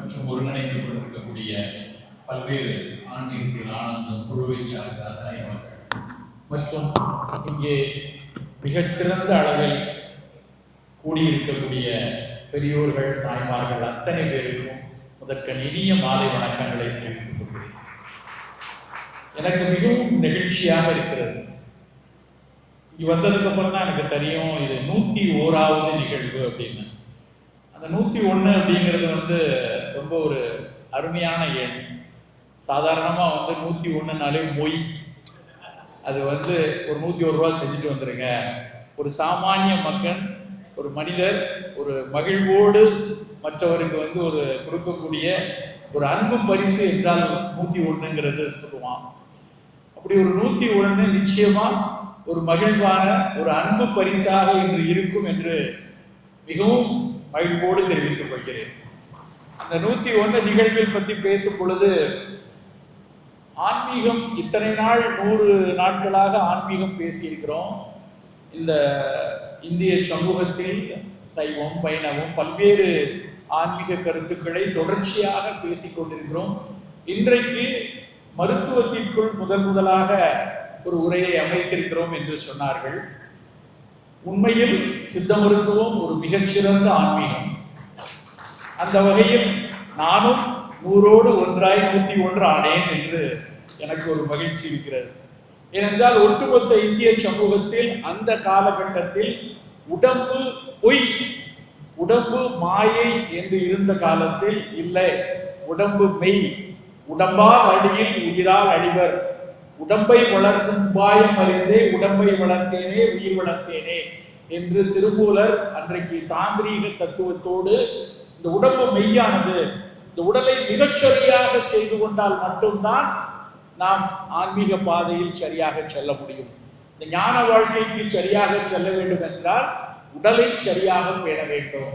மற்றும் ஒருங்கிணைந்து கொண்டிருக்கக்கூடிய பல்வேறு ஆன்மீகங்களான குழுவை சார்ந்த அவர்கள் மற்றும் இங்கே மிகச்சிறந்த அளவில் கூடியிருக்கக்கூடிய பெரியோர்கள், தாய்மார்கள் அத்தனை பேருக்கும் முதற்கண் இனிய மாலை வணக்கங்களை தெரிவித்துக் கொள்கிறேன். எனக்கு மிகவும் நெகிழ்ச்சியாக இருக்கிறது. இங்கே வந்ததுக்கு அப்புறம் தான் எனக்கு தெரியும் இது 101வது நிகழ்வு அப்படின்னு. அந்த 101 அப்படிங்கிறது ரொம்ப ஒரு அருமையான எண். சாதாரணமாக 101னாலே மொய். அது ஒரு 101 ரூபா செஞ்சுட்டு வந்துடுங்க. ஒரு சாமானிய மக்கள், ஒரு மனிதர் ஒரு மகிழ்வோடு மற்றவருக்கு ஒரு கொடுக்கக்கூடிய ஒரு அன்பு பரிசு என்றால் 101ங்கிறது சொல்லுவான். அப்படி ஒரு 101 நிச்சயமா ஒரு மகிழ்வான ஒரு அன்பு பரிசாக இன்று இருக்கும் என்று மிகவும் மகிழ்வோடு தெரிவித்துக் கொள்கிறேன். அந்த 101 நிகழ்வில் பற்றி பேசும் பொழுது ஆன்மீகம் இத்தனை நாள் 100 நாட்களாக ஆன்மீகம் பேசியிருக்கிறோம். இந்த இந்திய சமூகத்தில் சைவம், வைணவம், பல்வேறு ஆன்மீக கருத்துக்களை தொடர்ச்சியாக பேசிக்கொண்டிருக்கிறோம். இன்றைக்கு மருத்துவத்திற்குள் முதலாக ஒரு உரையை அமைத்திருக்கிறோம் என்று சொன்னார்கள். உண்மையில் சித்த மருத்துவம் ஒரு மிகச்சிறந்த ஆன்மீகம். அந்த வகையில் நானும் 100ோடு ஒன்றாய் 101 ஆனேன் என்று எனக்கு ஒரு மகிழ்ச்சி இருக்கிறது. ஏனென்றால் ஒட்டுமொத்த இந்திய சமூகத்தில் அந்த காலகட்டத்தில் உடம்பு பொய், உடம்பு மாயை என்று இருந்த காலத்தில் இல்லை, உடம்பு மெய், உடம்பால் அடியில் உயிரால் அடிவர், உடம்பை வளர்க்கும் உபாயம் அறிந்தே உடம்பை வளர்த்தேனே உயிர் வளர்த்தேனே என்று திருமூலர் அன்றைக்கு தாந்திரீக தத்துவத்தோடு இந்த உடம்பு மெய்யானது, இந்த உடலை மிகச்சரியாக செய்து கொண்டால் மட்டும்தான் நாம் ஆன்மீக பாதையில் சரியாக செல்ல முடியும். இந்த ஞான வாழ்க்கைக்கு சரியாக செல்ல வேண்டும் என்றால் உடலை சரியாக பேண வேண்டும்.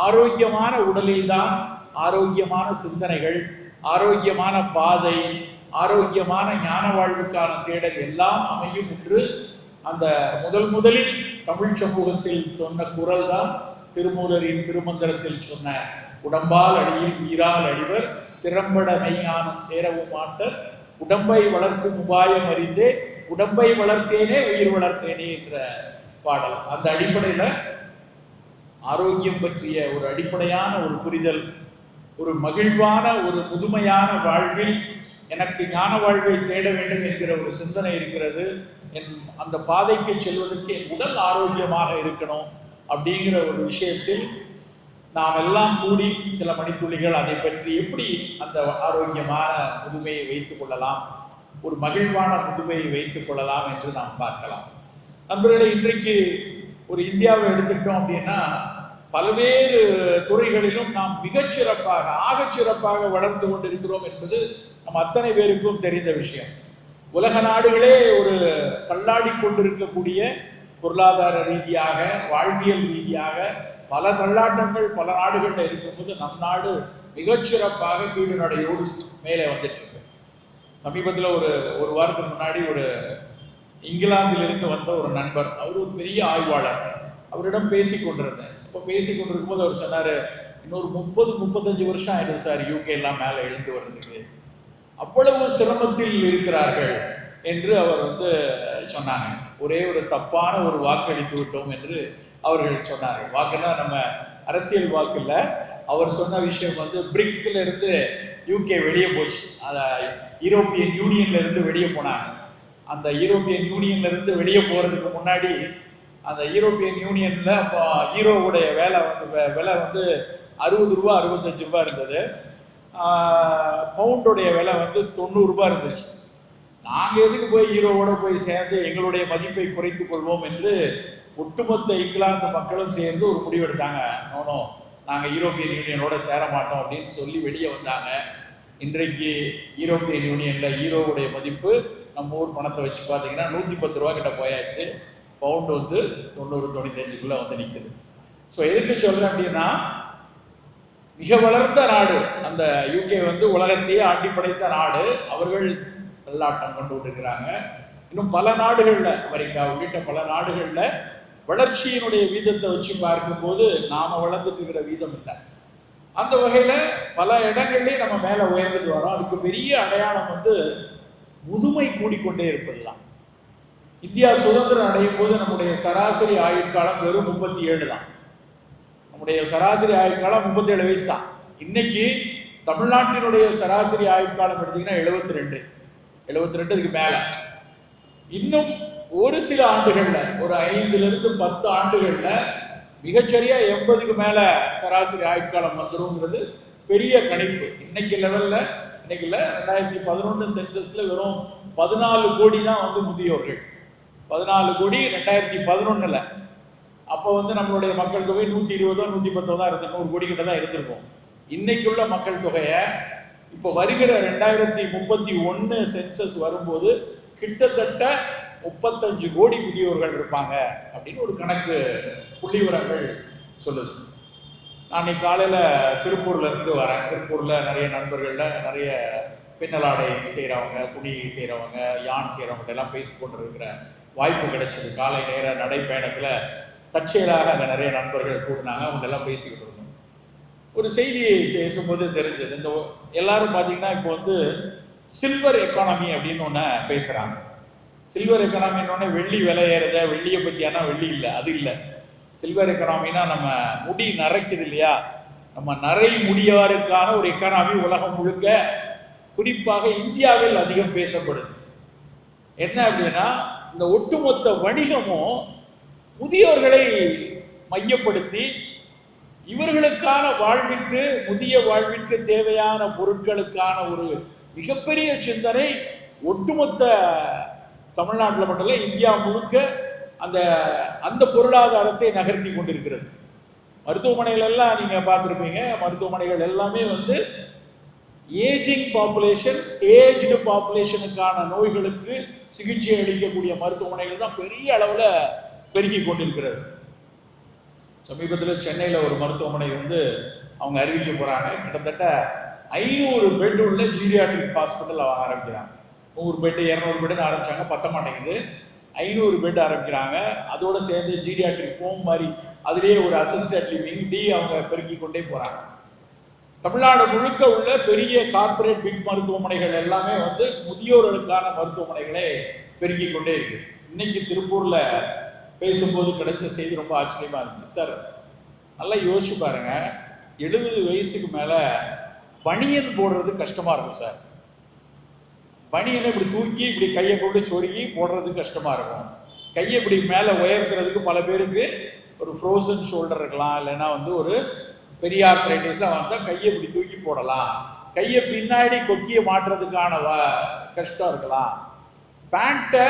ஆரோக்கியமான உடலில்தான் ஆரோக்கியமான சிந்தனைகள், ஆரோக்கியமான பாதை, ஆரோக்கியமான ஞான வாழ்வுக்கான தேடல் எல்லாம் அமையும் என்று அந்த முதலில் தமிழ் சமூகத்தில் சொன்ன குரல் தான் திருமூலரின் திருமந்திரத்தில் சொன்ன உடம்பால் அடியில் உயிரால் அடிவர், திறம்பட மெய்ஞானம் சேரவும் மாட்டர், உடம்பை வளர்க்கும் உபாயம் அறிந்தே உடம்பை வளர்த்தேனே உயிர் வளர்த்தேனே என்ற பாடல். அந்த அடிப்படையில் ஆரோக்கியம் பற்றிய ஒரு அடிப்படையான ஒரு புரிதல், ஒரு மகிழ்வான ஒரு முதுமையான வாழ்வில் எனக்கு ஞான வாழ்வை தேட வேண்டும் என்கிற ஒரு சிந்தனை இருக்கிறது. அந்த பாதைக்கு செல்வதற்கு என் உடல் ஆரோக்கியமாக இருக்கணும் அப்படிங்கிற ஒரு விஷயத்தில் நாம் எல்லாம் கூடி சில மணித்துளிகள் அதை பற்றி எப்படி அந்த ஆரோக்கியமான முதுமையை வைத்துக் கொள்ளலாம், ஒரு மகிழ்வான முதுமையை வைத்துக் கொள்ளலாம் என்று நாம் பார்க்கலாம். நண்பர்களே, இன்றைக்கு ஒரு இந்தியாவை எடுத்துக்கிட்டோம் அப்படின்னா பல்வேறு துறைகளிலும் நாம் மிகச்சிறப்பாக ஆகச்சிறப்பாக வளர்ந்து கொண்டிருக்கிறோம் என்பது நம் அத்தனை பேருக்கும் தெரிந்த விஷயம். உலக நாடுகளே ஒரு தள்ளாடி கொண்டிருக்கக்கூடிய பொருளாதார ரீதியாக, வாழ்வியல் ரீதியாக பல தள்ளாட்டங்கள் பல நாடுகளில் இருக்கும்போது நம் நாடு மிகச்சிறப்பாக கீழ் நடையோடு மேலே வந்துட்டு இருக்கு. சமீபத்தில் ஒரு வாரத்துக்கு முன்னாடி ஒரு இங்கிலாந்திலிருந்து வந்த ஒரு நண்பர், அவர் ஒரு பெரிய ஆய்வாளர், அவரிடம் பேசி கொண்டிருந்தேன். இப்போ பேசி கொண்டிருக்கும்போது அவர் சொன்னார், இன்னொரு 30-35 வருஷம் ஆயிடும் சார் யூகே எல்லாம் மேலே எழுந்து வர்றதுக்கு, அவ்வளவு சிரமத்தில் இருக்கிறார்கள் என்று அவர் சொன்னாங்க. ஒரே ஒரு தப்பான ஒரு வாக்களித்து விட்டோம் என்று அவர்கள் சொன்னார்கள். வாக்குன்னா நம்ம அரசியல் வாக்கு இல்லை, அவர் சொன்ன விஷயம் பிரிக்ஸ்ல இருந்து யூகே வெளியே போச்சு, யூரோப்பியன் யூனியன்ல இருந்து வெளியே போனாங்க. அந்த யூரோப்பியன் யூனியன்ல இருந்து வெளியே போறதுக்கு முன்னாடி அந்த யூரோப்பியன் யூனியன்ல அப்போ ஈரோவுடைய விலை 60 ரூபா 65 ரூபா இருந்தது, பவுண்டுடைய விலை 90 ரூபாய் இருந்துச்சு. நாங்கள் எதுக்கு போய் ஈரோவோட போய் சேர்ந்து எங்களுடைய மதிப்பை குறைத்துக் கொள்வோம் என்று ஒட்டுமொத்த இங்கிலாந்து மக்களும் சேர்ந்து ஒரு முடிவெடுத்தாங்க. நோனோ, நாங்கள் யூரோப்பியன் யூனியனோட சேர மாட்டோம் அப்படின்னு சொல்லி வெளியே வந்தாங்க. இன்றைக்கு யூரோப்பியன் யூனியனில் ஈரோவுடைய மதிப்பு நம்ம ஊர் பணத்தை வச்சு பார்த்தீங்கன்னா 110 ரூபா கிட்ட போயாச்சு. பவுண்டு 90-95 நிற்குது. ஸோ எதுக்கு சொல்கிறேன் அப்படின்னா, மிக வளர்ந்த நாடு அந்த யூகே உலகத்தையே ஆட்டி படைத்த நாடு. அவர்கள் வெள்ளாட்டம் கொண்டு விட்டுக்கிறாங்க. இன்னும் பல நாடுகளில், அமெரிக்கா உள்ளிட்ட பல நாடுகளில் வளர்ச்சியினுடைய வீதத்தை வச்சு பார்க்கும்போது நாம் வளர்ந்துட்டு இருக்கிற வீதம் இல்லை. அந்த வகையில் பல இடங்கள்லேயும் நம்ம மேலே உயர்ந்துட்டு வரோம். அதுக்கு பெரிய அடையாளம் முதுமை கூடிக்கொண்டே இருப்பது தான். இந்தியா சுதந்திரம் அடையும் போது நம்முடைய சராசரி ஆயுட்காலம் வெறும் 37 தான். நம்முடைய சராசரி ஆயுட்காலம் 37 வயசு தான். இன்னைக்கு தமிழ்நாட்டினுடைய சராசரி ஆயுட்காலம் எடுத்தீங்கன்னா 72க்கு மேலே. இன்னும் ஒரு சில ஆண்டுகளில், ஒரு 5 to 10 ஆண்டுகளில் மிகச்சரியா 80க்கு மேலே சராசரி ஆயுட்காலம் வந்துருங்கிறது பெரிய கணிப்பு. இன்னைக்கு லெவலில், இன்னைக்கு இல்லை, 2011 சென்சஸில் வெறும் 14 கோடி தான் முதியோர்கள். 14 கோடி 2011. அப்போ நம்மளுடைய மக்கள் தொகை 120 110 தான் இருந்து 100 கோடி கிட்ட தான் இருந்திருக்கும். இன்னைக்குள்ள மக்கள் தொகையை இப்போ வருகிற 2031 சென்சஸ் வரும்போது கிட்டத்தட்ட 35 கோடி முதியோர்கள் இருப்பாங்க அப்படின்னு ஒரு கணக்கு புள்ளி விவரங்கள் சொல்லுது. நான் இன்னைக்கு காலையில் திருப்பூர்ல இருந்து வரேன். திருப்பூரில் நிறைய நண்பர்களில் நிறைய பின்னலாடை செய்கிறவங்க, துணி செய்கிறவங்க, யான் செய்கிறவங்க எல்லாம் பேசி கொண்டு இருக்கிற வாய்ப்பு கிடைச்சது. காலை நேர நடைப்பயணத்தில் தற்செயலாக அங்கே நிறைய நண்பர்கள் கூட்டினாங்க. அவங்க எல்லாம் பேசிக்கிட்டு இருந்தோம். ஒரு செய்தியை பேசும்போது தெரிஞ்சது, இந்த எல்லாரும் பார்த்தீங்கன்னா இப்போ சில்வர் எக்கானமி அப்படின்னு ஒன்று பேசுகிறாங்க. சில்வர் எக்கனாமின்னு வெள்ளி விலை ஏறுத, வெள்ளியை பற்றியானா வெள்ளி இல்லை, அது இல்லை. சில்வர் எக்கனாமினா நம்ம முடி நரைக்குது இல்லையா, நம்ம நரை முடியாருக்கான ஒரு எக்கானமி உலகம் முழுக்க, குறிப்பாக இந்தியாவில் அதிகம் பேசப்படுது. என்ன அப்படின்னா, இந்த ஒட்டுமொத்த வணிகமும் முதியோர்களை மையப்படுத்தி இவர்களுக்கான வாழ்விற்கு, முதிய வாழ்விற்கு தேவையான பொருட்களுக்கான ஒரு மிகப்பெரிய சிந்தனை ஒட்டுமொத்த தமிழ்நாட்டில் மட்டும் இல்லை, இந்தியா முழுக்க அந்த பொருளாதாரத்தை நகர்த்தி கொண்டிருக்கிறது. மருத்துவமனைகள் எல்லாம் நீங்கள் பார்த்துருப்பீங்க. மருத்துவமனைகள் எல்லாமே ஏஜிங் பாப்புலேஷன், ஏஜ்டு பாப்புலேஷனுக்கான நோய்களுக்கு சிகிச்சை அளிக்கக்கூடிய மருத்துவமனைகள் தான் பெரிய அளவில் பெருகி கொண்டிருக்கிறது. சமீபத்தில் சென்னையில் ஒரு மருத்துவமனை அவங்க அறிவிக்க போகிறாங்க, கிட்டத்தட்ட 500 பெட் உள்ள ஜீரியாட்ரிக் ஹாஸ்பிட்டல் ஆரம்பிக்கிறாங்க. 100 பெட் 200 பெட்டுன்னு ஆரம்பித்தாங்க, பத்த மாட்டேங்குது. 500 பெட் ஆரம்பிக்கிறாங்க. அதோடு சேர்ந்து ஜீரியாட்ரிக் ஹோம் மாதிரி அதுலேயே ஒரு அசிஸ்டட் லிவிங் அவங்க பெருக்கி கொண்டே போகிறாங்க. தமிழ்நாடு முழுக்க உள்ள பெரிய கார்பரேட் பிக் மருத்துவமனைகள் எல்லாமே முதியோர்களுக்கான மருத்துவமனைகளே பெருக்கி கொண்டே இருக்கு. இன்னைக்கு திருப்பூரில் பேசும்போது கிடைச்ச செய்தி ரொம்ப ஆச்சரியமாக இருந்துச்சு. சார், நல்லா யோசிச்சு பாருங்க, 70 வயசுக்கு மேலே பனியன் போடுறது கஷ்டமாக இருக்கும் சார். பனியனை இப்படி தூக்கி இப்படி கையை கொண்டு சொருகி போடுறது கஷ்டமாக இருக்கும். கையை இப்படி மேலே உயர்த்துறதுக்கு பல பேருக்கு ஒரு ஃப்ரோசன் ஷோல்டர் இருக்கலாம், இல்லைன்னா ஒரு பெரிய ஆர்த்ரைட்டிஸ்லாம் வந்தால் கையை இப்படி தூக்கி போடலாம். கையை பின்னாடி கொக்கியை மாட்டுறதுக்கான கஷ்டம் இருக்கலாம். பேண்ட்டை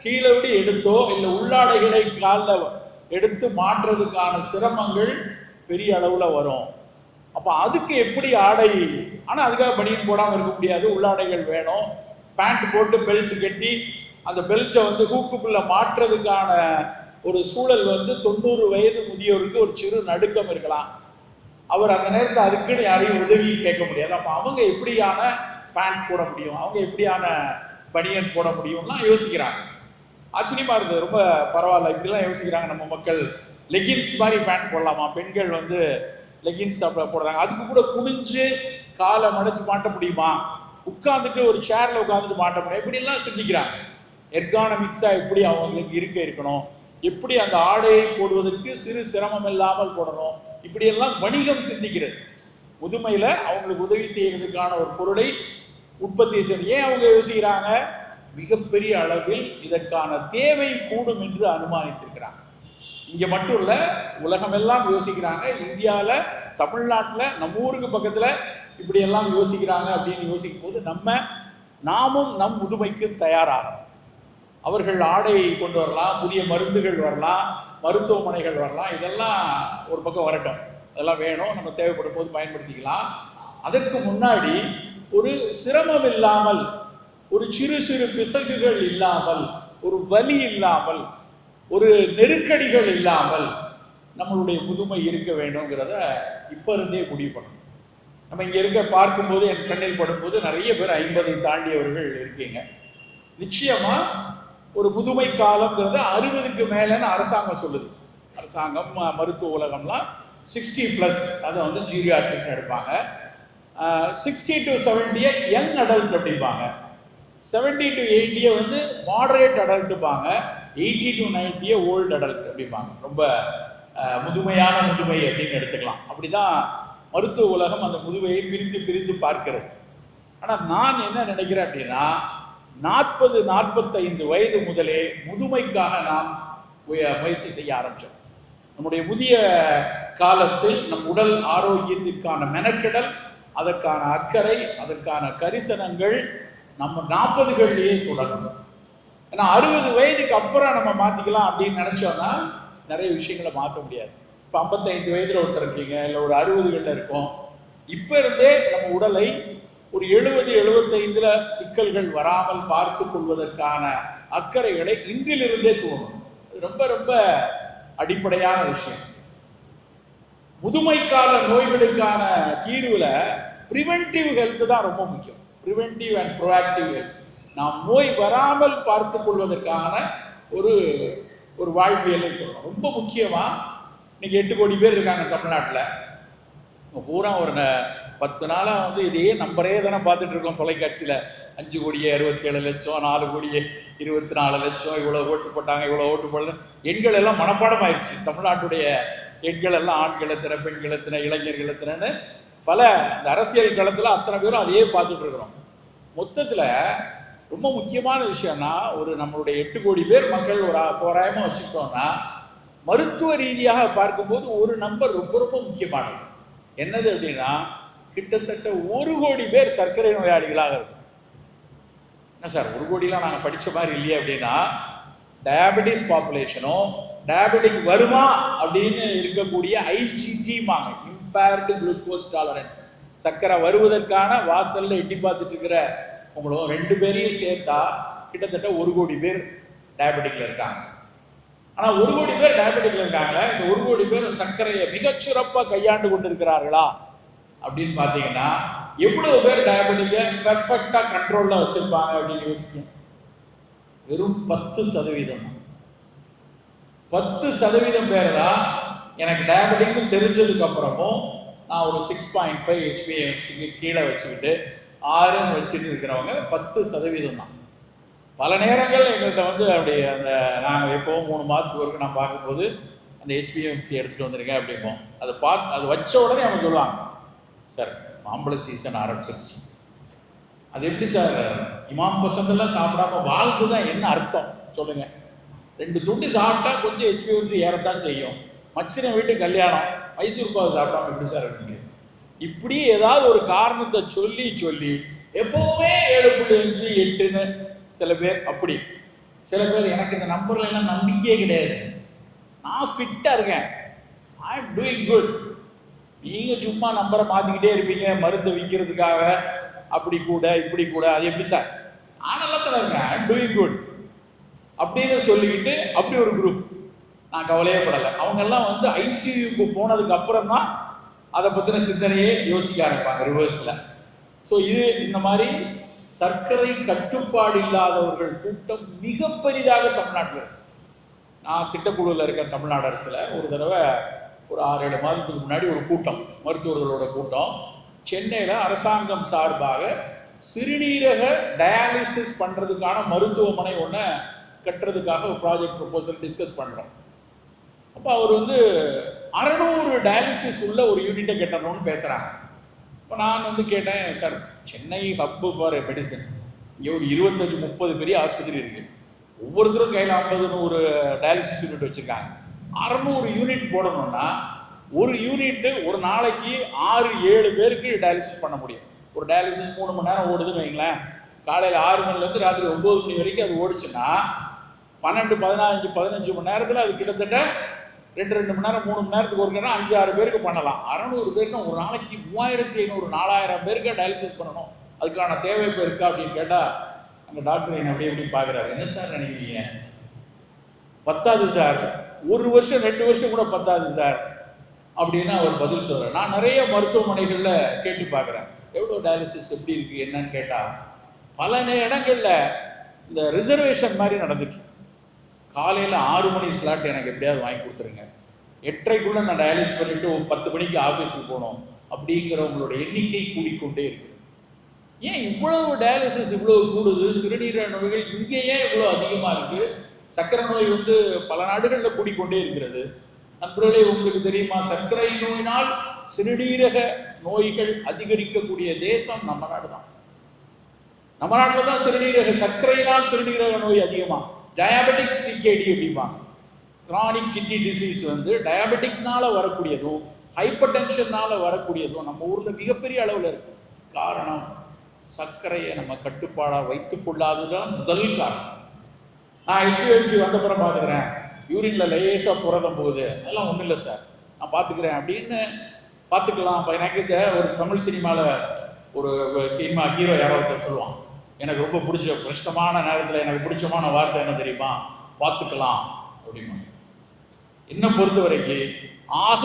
கீழே விட எடுத்தோ இல்லை உள்ளாடைகளை காலில் எடுத்து மாற்றுறதுக்கான சிரமங்கள் பெரிய அளவில் வரும். அப்போ அதுக்கு எப்படி ஆடை? ஆனால் அதுக்காக பனியன் போடாமல் இருக்க முடியாது, உள்ளாடைகள் வேணும். பேண்ட் போட்டு பெல்ட் கட்டி அந்த பெல்ட்டை ஹூக்குக்குள்ளே மாற்றுறதுக்கான ஒரு சூழல் 90 வயது முதியோருக்கு ஒரு சிறு நடுக்கம் இருக்கலாம். அவர் அந்த நேரத்தில் அதுக்குன்னு யாரையும் உதவி கேட்க முடியாது. அப்போ அவங்க எப்படியான பேண்ட் போட முடியும், அவங்க எப்படியான பனியன் போட முடியும்லாம் யோசிக்கிறாங்க. ஆச்சரியமாக இருக்குது. ரொம்ப பரவாயில்ல, இப்படிலாம் யோசிக்கிறாங்க நம்ம மக்கள். லெகின்ஸ் மாதிரி பேண்ட் போடலாமா? பெண்கள் லெகின்ஸ் போடுறாங்க. அதுக்கு கூட குனிஞ்சு காலை மடைச்சு மாட்ட முடியுமா? உட்காந்துட்டு ஒரு சேரில் உட்காந்துட்டு மாட்ட முடியும்? இப்படிலாம் சிந்திக்கிறாங்க. எர்கானமிக்ஸாக எப்படி அவங்களுக்கு இருக்கணும், எப்படி அந்த ஆடையை போடுவதற்கு சிறு சிரமம் இல்லாமல் போடணும், இப்படியெல்லாம் வணிகம் சிந்திக்கிறது. முதுமையில் அவங்களுக்கு உதவி செய்யறதுக்கான ஒரு பொருளை உற்பத்தி செய்ய ஏன் அவங்க யோசிக்கிறாங்க? மிகப்பெரிய அளவில் இதற்கான தேவை கூடும் என்று அனுமானித்திருக்கிறாங்க. இங்கே மட்டும் இல்லை, உலகமெல்லாம் யோசிக்கிறாங்க. இந்தியாவில், தமிழ்நாட்டில், நம்ம ஊருக்கு பக்கத்தில் இப்படியெல்லாம் யோசிக்கிறாங்க. அப்படின்னு யோசிக்கும் போது நாமும் நம் முதுமைக்கு தயாராகணும். அவர்கள் ஆடை கொண்டு வரலாம், புதிய மருந்துகள் வரலாம், மருத்துவமனைகள் வரலாம். இதெல்லாம் ஒரு பக்கம் வரட்டும், அதெல்லாம் வேணும், நம்ம தேவைப்படும் போது பயன்படுத்திக்கலாம். அதற்கு முன்னாடி ஒரு சிரமம் இல்லாமல், ஒரு சிறு சிறு பிசகுகள் இல்லாமல், ஒரு வலி இல்லாமல், ஒரு நெருக்கடிகள் இல்லாமல் நம்மளுடைய முதுமை இருக்க வேண்டும்ங்கிறத இப்போ இருந்தே முடிவு பண்ணணும். நம்ம இங்கே பார்க்கும்போது, என் கண்ணில் படும்போது நிறைய பேர் 50 தாண்டியவர்கள் இருக்கீங்க. நிச்சயமாக ஒரு முதுமை காலம்ங்கிறத 60க்கு மேலேன்னு அரசாங்கம் சொல்லுது. அரசாங்கம், மருத்துவ உலகம்லாம் 60+ அதை வந்து ஜீரியாட்ரிக் எடுப்பாங்க. 60 to 70 யங் அடல்ட் அப்படிம்பாங்க. 70 to 80 வந்து மாடரேட் அடல்ட்டுப்பாங்க. 80 to 90 ஓல்டு அடல்ட் அப்படிம்பாங்க. ரொம்ப முதுமையான முதுமை அப்படின்னு எடுத்துக்கலாம். அப்படிதான் மருத்துவ உலகம் அந்த முதுமையை பிரித்து பிரித்து பார்க்கிறது. ஆனால் நான் என்ன நினைக்கிறேன் அப்படின்னா, 40-45 வயது முதலே முதுமைக்காக நாம் முயற்சி செய்ய ஆரம்பித்தோம். நம்முடைய முதிய காலத்தில் நம் உடல் ஆரோக்கியத்திற்கான மெனக்கெடல், அதற்கான அக்கறை, அதற்கான கரிசனங்கள் நம்ம 40களிலேயே தொடங்கணும். ஏன்னா 60 வயதுக்கு அப்புறம் நம்ம மாற்றிக்கலாம் அப்படின்னு நினச்சோன்னா நிறைய விஷயங்களை மாற்ற முடியாது. இப்போ 55 வயதில் ஒருத்தர் இருக்கீங்க, இல்லை ஒரு 60களில் இருக்கோம். இப்போ இருந்தே நம்ம உடலை ஒரு 70-75 சிக்கல்கள் வராமல் பார்த்து கொள்வதற்கான அக்கறைகளை இன்றிலிருந்தே தோணும். ரொம்ப ரொம்ப அடிப்படையான விஷயம். முதுமைக்கால நோய்களுக்கான தீர்வுல ப்ரிவென்டிவ் ஹெல்த் தான் ரொம்ப முக்கியம். Preventive and proactive health. நாம் நோய் வராமல் பார்த்து கொள்வதற்கான ஒரு ஒரு வாழ்வியலை சொல்லணும். ரொம்ப முக்கியமாக இன்னைக்கு 8 கோடி பேர் இருக்காங்க தமிழ்நாட்டில். பூரா ஒரு 10 நாளாக வந்து இதே நம்பரே தானே பார்த்துட்டு இருக்கோம் தொலைக்காட்சியில். 5,67,00,000, 4,24,00,000, இவ்வளோ ஓட்டு போட்டாங்க, இவ்வளோ ஓட்டு போடல. எண்கள் எல்லாம் மனப்பாடம் ஆயிடுச்சு. தமிழ்நாட்டுடைய எண்கள் எல்லாம் ஆண்கள் எத்தனை, பெண்கள் எத்தனை, இளைஞர்கள் எத்தனைன்னு பல இந்த அரசியல் களத்தில் அத்தனை பேரும் அதையே பார்த்துட்டு இருக்கிறோம். மொத்தத்தில் ரொம்ப முக்கியமான விஷயம்னா, ஒரு நம்மளுடைய 8 கோடி பேர் மக்கள் ஒரு தோராயமாக வச்சுக்கிட்டோம்னா, மருத்துவ ரீதியாக பார்க்கும்போது ஒரு நம்பர் ரொம்ப ரொம்ப முக்கியமானது. என்னது அப்படின்னா, கிட்டத்தட்ட 1 கோடி பேர் சர்க்கரை நோயாளிகளாக இருக்கும். என்ன சார் 1 கோடிலாம் நாங்கள் படித்த மாதிரி இல்லையே அப்படின்னா, டயபெட்டிஸ் பாப்புலேஷனும் டயபெட்டிக் வருமா அப்படின்னு இருக்கக்கூடிய IGT-மாங்க, இம்பேர்டு குளுக்கோஸ் டாலரன்ஸ், சர்க்கரை வருவதற்கான வாசலில் எட்டி பார்த்துட்டு இருக்கிற உங்களும் 2 பேரையும் சேர்த்தா கிட்டத்தட்ட 1 கோடி பேர் டயபெட்டிக்கில் இருக்காங்க. ஆனால் 1 கோடி பேர் டயபெட்டிக்கில் இருக்காங்க. இந்த 1 கோடி பேர் சர்க்கரையை மிகச்சிறப்பாக கையாண்டு கொண்டு இருக்கிறார்களா அப்படின்னு பார்த்தீங்கன்னா, எவ்வளவு பேர் டயபெட்டிக்கை பெர்ஃபெக்டாக கண்ட்ரோலில் வச்சுருப்பாங்க அப்படின்னு யோசிக்கணும். வெறும் 10%. 10% பேர் தான் எனக்கு டயபெட்டிக்னு தெரிஞ்சதுக்கு அப்புறமும் நான் ஒரு 6.5 HbA1c கீழே வச்சுக்கிட்டு 6ன்னு வச்சுட்டு இருக்கிறவங்க 10% தான். பல நேரங்கள் எங்கள்கிட்ட வந்து அப்படி அந்த நாங்கள் எப்போவும் 3 மாதத்துக்கு வரைக்கும் நான் பார்க்கும்போது அந்த HbA1c எடுத்துகிட்டு வந்திருக்கேன் அப்படிம்போம். அது வச்ச உடனே அவங்க சொல்லுவாங்க, சார் மாம்பழ சீசன் ஆரம்பிச்சிருச்சு. அது எப்படி சார் இமாம் பசங்கள்லாம் சாப்பிடாம வாழ்ந்து தான் என்ன அர்த்தம் சொல்லுங்கள்? 2 துண்டு சாப்பிட்டா கொஞ்சம் HbA1c ஏறத்தான் செய்யும். மச்சின வீட்டு கல்யாணம், மைசூர் பாவு சாப்பிடாம எப்படி சார் இருக்க முடியும்? இப்படி ஏதாவது ஒரு காரணத்தை சொல்லி சொல்லி எப்போவுமே 7.5 8ன்னு சில பேர், அப்படி சில பேர் எனக்கு இந்த நம்பர்ல எல்லாம் நம்பிக்கையே கிடையாது, நான் ஃபிட்டாக இருக்கேன், ஐ எம் டூயிங் குட். நீங்கள் சும்மா நம்பரை மாற்றிக்கிட்டே இருப்பீங்க மருந்து விற்கிறதுக்காக, அப்படி கூட இப்படி கூட. அது எப்படி சார்? நான் நல்லா தான் இருக்கேன், ஐ எம் டூயிங் குட் அப்படின்னு சொல்லிக்கிட்டு அப்படி ஒரு குரூப். நான் கவலையே படலை. அவங்கெல்லாம் வந்து ICUக்கு போனதுக்கு அப்புறம் தான் அதை பற்றின சிந்தனையே யோசிக்க ஆரம்பிப்பாங்க ரிவர்ஸில். ஸோ இது இந்த மாதிரி சர்க்கரை கட்டுப்பாடு இல்லாதவர்கள் கூட்டம் மிக பெரிதாக தமிழ்நாட்டில் இருக்கு. நான் திட்டக்குழுவில் இருக்க தமிழ்நாடு அரசில் ஒரு தடவை ஒரு 6-7 மாதத்துக்கு முன்னாடி ஒரு கூட்டம், மருத்துவர்களோட கூட்டம், சென்னையில் அரசாங்கம் சார்பாக சிறுநீரக டயாலிசிஸ் பண்ணுறதுக்கான மருத்துவமனை ஒன்று கட்டுறதுக்காக ஒரு ப்ராஜெக்ட் ப்ரொபோசல் டிஸ்கஸ் பண்ணுறோம். அப்போ அவர் வந்து 600 டயாலிசிஸ் உள்ள ஒரு யூனிட்டை கட்டணும்னு பேசுகிறாங்க. இப்போ நான் வந்து கேட்டேன், sir Chennai hub for medicine, இங்கே ஒரு 25-30 பெரிய ஆஸ்பத்திரி இருக்குது, ஒவ்வொருத்தரும் கையில் 50-100 டயாலிசிஸ் யூனிட் வச்சுருக்காங்க. 600 யூனிட் போடணும்னா ஒரு யூனிட்டு ஒரு நாளைக்கு 6-7 பேருக்கு டயாலிசிஸ் பண்ண முடியும். ஒரு டயாலிசிஸ் 3 மணி நேரம் ஓடுதுன்னு வைங்களேன். காலையில் 6 மணிலேருந்து ராத்திரி 9 மணி வரைக்கும் அது ஓடிச்சுன்னா 12-15 மணி நேரத்தில் அது கிட்டத்தட்ட 2 மணி நேரம் 3 மணி நேரத்துக்கு ஒரு நேரம் 5-6 பேருக்கு பண்ணலாம். 600 பேருன்னா ஒரு நாளைக்கு 3500-4000 பேருக்கு டயாலிசிஸ் பண்ணணும். அதுக்கான தேவை இப்போ இருக்கா அப்படின்னு கேட்டால் அந்த டாக்டர் என்ன எப்படி பார்க்குறாரு, என்ன சார் நினைக்கிறீங்க, பத்தாது சார், 1 வருஷம் 2 வருஷம் கூட பத்தாது சார் அப்படின்னு அவர் பதில் சொல்கிறார். நான் நிறைய மருத்துவமனைகளில் கேட்டு பார்க்குறேன், எவ்வளோ டயாலிசிஸ் எப்படி இருக்குது என்னன்னு கேட்டால் பல இடங்களில் இந்த ரிசர்வேஷன் மாதிரி நடந்துட்டு, காலையில் 6 மணி ஸ்லாட் எனக்கு எப்படியாவது வாங்கி கொடுத்துருங்க, 8:30க்குள்ள நான் டயாலிசிஸ் பண்ணிட்டு 10 மணிக்கு ஆஃபீஸுக்கு போகணும் அப்படிங்கிறவங்களோட எண்ணிக்கை கூடிக்கொண்டே இருக்கு. ஏன் இவ்வளவு டயாலிசிஸ் இவ்வளவு கூடுது? சிறுநீரக நோய்கள் இங்கே ஏன் இவ்வளோ அதிகமாக இருக்கு? சர்க்கரை நோய் வந்து பல நாடுகளில் கூடிக்கொண்டே இருக்கிறது. நண்பர்களே, உங்களுக்கு தெரியுமா, சர்க்கரை நோயினால் சிறுநீரக நோய்கள் அதிகரிக்கக்கூடிய தேசம் நம்ம நாடு தான். நம்ம நாட்டில் தான் சர்க்கரையினால் சிறுநீரக நோய் அதிகமாக, டயாபெட்டிக் சிகேடி அப்படிம்பாங்க. கிரானிக் கிட்னி டிசீஸ் வந்து டயாபெட்டிக்னால வரக்கூடியதும் ஹைப்பர் டென்ஷன்னால வரக்கூடியதும் நம்ம ஊரில் மிகப்பெரிய அளவில் இருக்கு. காரணம், சர்க்கரையை நம்ம கட்டுப்பாடாக வைத்துக் கொள்ளாதுதான் முதல் காரணம். நான் HbA1c வந்தப்புறம் பார்த்துக்கிறேன், யூரின்ல லேசாக புரதம் போகுது, அதெல்லாம் ஒன்றும் இல்லை சார், நான் பார்த்துக்கிறேன் அப்படின்னு பார்த்துக்கலாம். எனக்கு ஒரு தமிழ் சினிமாவில் ஒரு சினிமா ஹீரோ யாராவது சொல்லுவான், எனக்கு ரொம்ப பிடிச்ச கஷ்டமான நேரத்தில் எனக்கு பிடிச்சமான வார்த்தை என்ன தெரியுமா, பார்த்துக்கலாம் அப்படிமா. என்னை பொறுத்த வரைக்கும் ஆக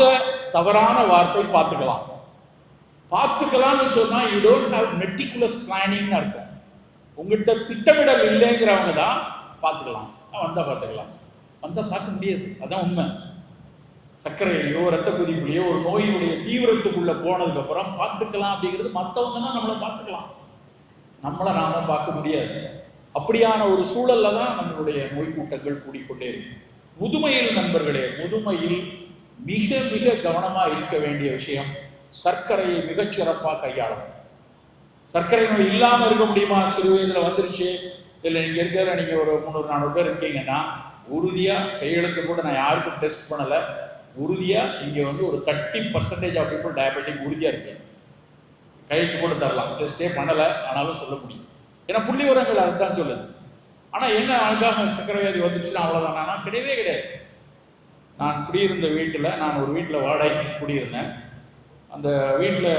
தவறான வார்த்தை பார்த்துக்கலாம். பார்த்துக்கலாம்னு சொன்னா யூ டோன்ட் ஹேவ் மெட்டிகுலஸ் பிளானிங்னு அர்த்தம். உங்கள்கிட்ட திட்டமிடல் இல்லைங்கிறவங்க தான் பார்த்துக்கலாம், வந்தா பார்த்துக்கலாம், வந்தா பார்க்க முடியாது. அதான் உண்மை. சர்க்கரையிலையோ ரத்த கொதிப்புலையோ ஒரு நோயினுடைய தீவிரத்துக்குள்ள போனதுக்கு அப்புறம் பார்த்துக்கலாம் அப்படிங்கிறது மற்றவங்க தான் நம்மளை பார்த்துக்கலாம், நம்மளை நாம பார்க்க முடியாது. அப்படியான ஒரு சூழல்ல தான் நம்மளுடைய நோய் கூட்டங்கள் கூடிக்கொண்டே இருக்கு. முதுமையில் நண்பர்களே, முதுமையில் மிக மிக கவனமாக இருக்க வேண்டிய விஷயம், சர்க்கரையை மிகச்சிறப்பாக கையாளணும். சர்க்கரை நோய் இல்லாமல் இருக்க முடியுமா? சிறு வயதில் வந்துருச்சு இல்லை, நீங்கள் இருக்கிற நீங்கள் ஒரு 300-400 பேர் இருக்கீங்கன்னா உறுதியாக, கையெழுத்து கூட நான் யாருக்கும் டெஸ்ட் பண்ணலை, உறுதியாக இங்கே வந்து ஒரு 30% ஆஃப் பீப்புள் டயபெட்டிக் உறுதியாக இருக்கேன். கையெழுத்து கூட தரலாம், டெஸ்ட்டே பண்ணலை, ஆனாலும் சொல்ல முடியும். ஏன்னா புள்ளி விவரங்கள் அதுதான் சொல்லுது. ஆனால் என்ன அதுக்காக சர்க்கரை வியாதி வந்துருச்சுன்னா அவ்வளோதானா? கிடையவே கிடையாது. நான் குடியிருந்த வீட்டில், நான் ஒரு வீட்டில் வாடகைக்கு குடியிருந்தேன். அந்த வீட்டில்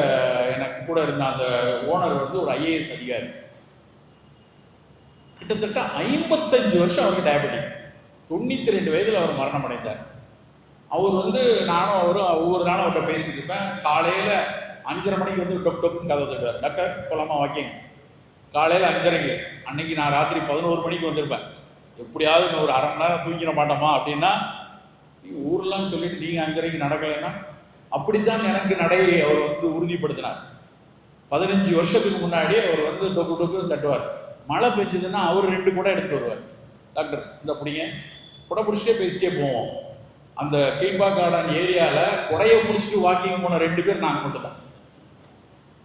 எனக்கு கூட இருந்த அந்த ஓனர் வந்து ஒரு IAS அதிகாரி. கிட்டத்தட்ட 55 வருஷம் அவருக்கு டயபெட்டிக். 92 வயதில் அவர் மரணம் அடைந்தார். அவர் வந்து நானும் அவரும் ஒவ்வொரு நாளும் அவர்கிட்ட பேசிட்டு இருப்பேன். காலையில் 5:30 மணிக்கு வந்து டொக் டொக்குன்னு கதை தட்டுவார், டாக்டர் போலாமா வாக்கிங். காலையில் 5:30க்கு, அன்னைக்கு நான் ராத்திரி 11 மணிக்கு வந்திருப்பேன். எப்படியாவது ஒரு அரை மணி நேரம் தூங்கிட மாட்டோமா அப்படின்னா, ஊர்லாம் சொல்லிட்டு நீங்கள் 5:30க்கு நடக்கலைன்னா, அப்படித்தான் எனக்கு நடையை அவர் வந்து உறுதிப்படுத்தினார். 15 வருஷத்துக்கு முன்னாடி அவர் வந்து டொக்கு டொக்கு தட்டுவார். மழை பெஞ்சதுன்னா அவர் 2 கூட எடுத்துட்டு வருவார். டாக்டர் இந்த பிடிங்க, குடை பிடிச்சிட்டே பேசிட்டே போவோம். அந்த கீழ்பா கார்டன் ஏரியாவில் குடையை பிடிச்சிட்டு வாக்கிங் போன 2 பேர் நாங்கள் மட்டும் தான்.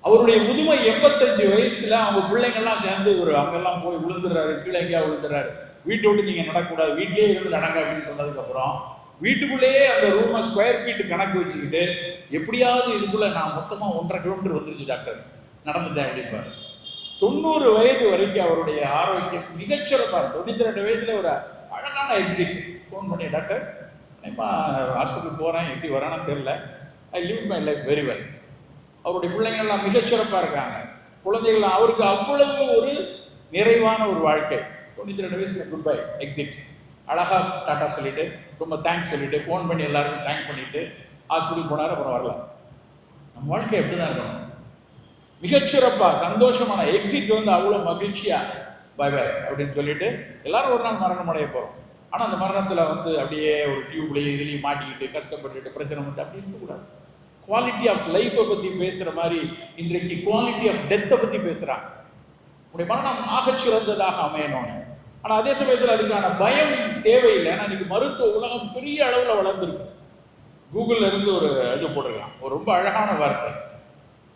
அவருடைய முதுமை 85 வயசுல அவங்க பிள்ளைங்கள்லாம் சேர்ந்து ஒரு அங்கெல்லாம் போய் விழுந்துடுறாரு, கீழே எங்கேயா விழுந்துறாரு. வீட்டை விட்டு நீங்கள் நடக்கக்கூடாது, வீட்லேயே இருந்து நடங்க அப்படின்னு சொன்னதுக்கப்புறம் வீட்டுக்குள்ளேயே அந்த ரூமை ஸ்கொயர் ஃபீட்டு கணக்கு வச்சுக்கிட்டு எப்படியாவது இதுக்குள்ளே நான் மொத்தமாக 1.5 கிலோமீட்டர் வந்துருச்சு டாக்டர், நடந்துட்டேன் அப்படின்பார். 90 வயது வரைக்கும் அவருடைய ஆரோக்கியம் மிகச்சிறப்பாக. 92 வயசுல ஒரு அழகான எக்ஸிட். ஃபோன் பண்ணி, டாக்டர் ஹாஸ்பிட்டல் போகிறேன், எப்படி வரானு தெரியல, I live my life very well. அவருடைய பிள்ளைங்கள்லாம் மிகச்சிறப்பாக இருக்காங்க, குழந்தைகள், அவருக்கு அவ்வளவு ஒரு நிறைவான ஒரு வாழ்க்கை. 92 வயசுல குட் பை எக்ஸிட். அழகாக டாட்டா சொல்லிட்டு, ரொம்ப தேங்க்ஸ் சொல்லிட்டு, ஃபோன் பண்ணி எல்லாருக்கும் தேங்க் பண்ணிட்டு ஹாஸ்பிட்டல் போனார். அப்புறம் வரல. நம்ம வாழ்க்கை எப்படி தான் இருக்கணும்? மிகச்சிறப்பாக சந்தோஷமான எக்ஸிட் வந்து அவ்வளோ மகிழ்ச்சியாக பை பை அப்படின்னு சொல்லிட்டு எல்லாரும் ஒரு நாள் மரணம் அடைய போகிறோம். ஆனால் அந்த மரணத்தில் வந்து அப்படியே ஒரு டியூப்லேயும் இதுலேயும் மாட்டிக்கிட்டு கஷ்டப்பட்டுட்டு பிரச்சனை மட்டும் அப்படி இருக்கக்கூடாது. குவாலிட்டி ஆஃப் லைஃப்பை பற்றி பேசுகிற மாதிரி இன்றைக்கு குவாலிட்டி ஆஃப் டெத்தை பற்றி பேசுகிறாங்க. உடைய மரணம் ஆகச்சிறந்ததாக அமையணும்னு. ஆனால் அதே சமயத்தில் அதுக்கான பயம் தேவையில்லை. ஏன்னா இன்னைக்கு மருத்துவ உலகம் பெரிய அளவில் வளர்ந்துருக்கு. கூகுளில் இருந்து ஒரு இது போட்டிருக்கலாம், ஒரு ரொம்ப அழகான வார்த்தை.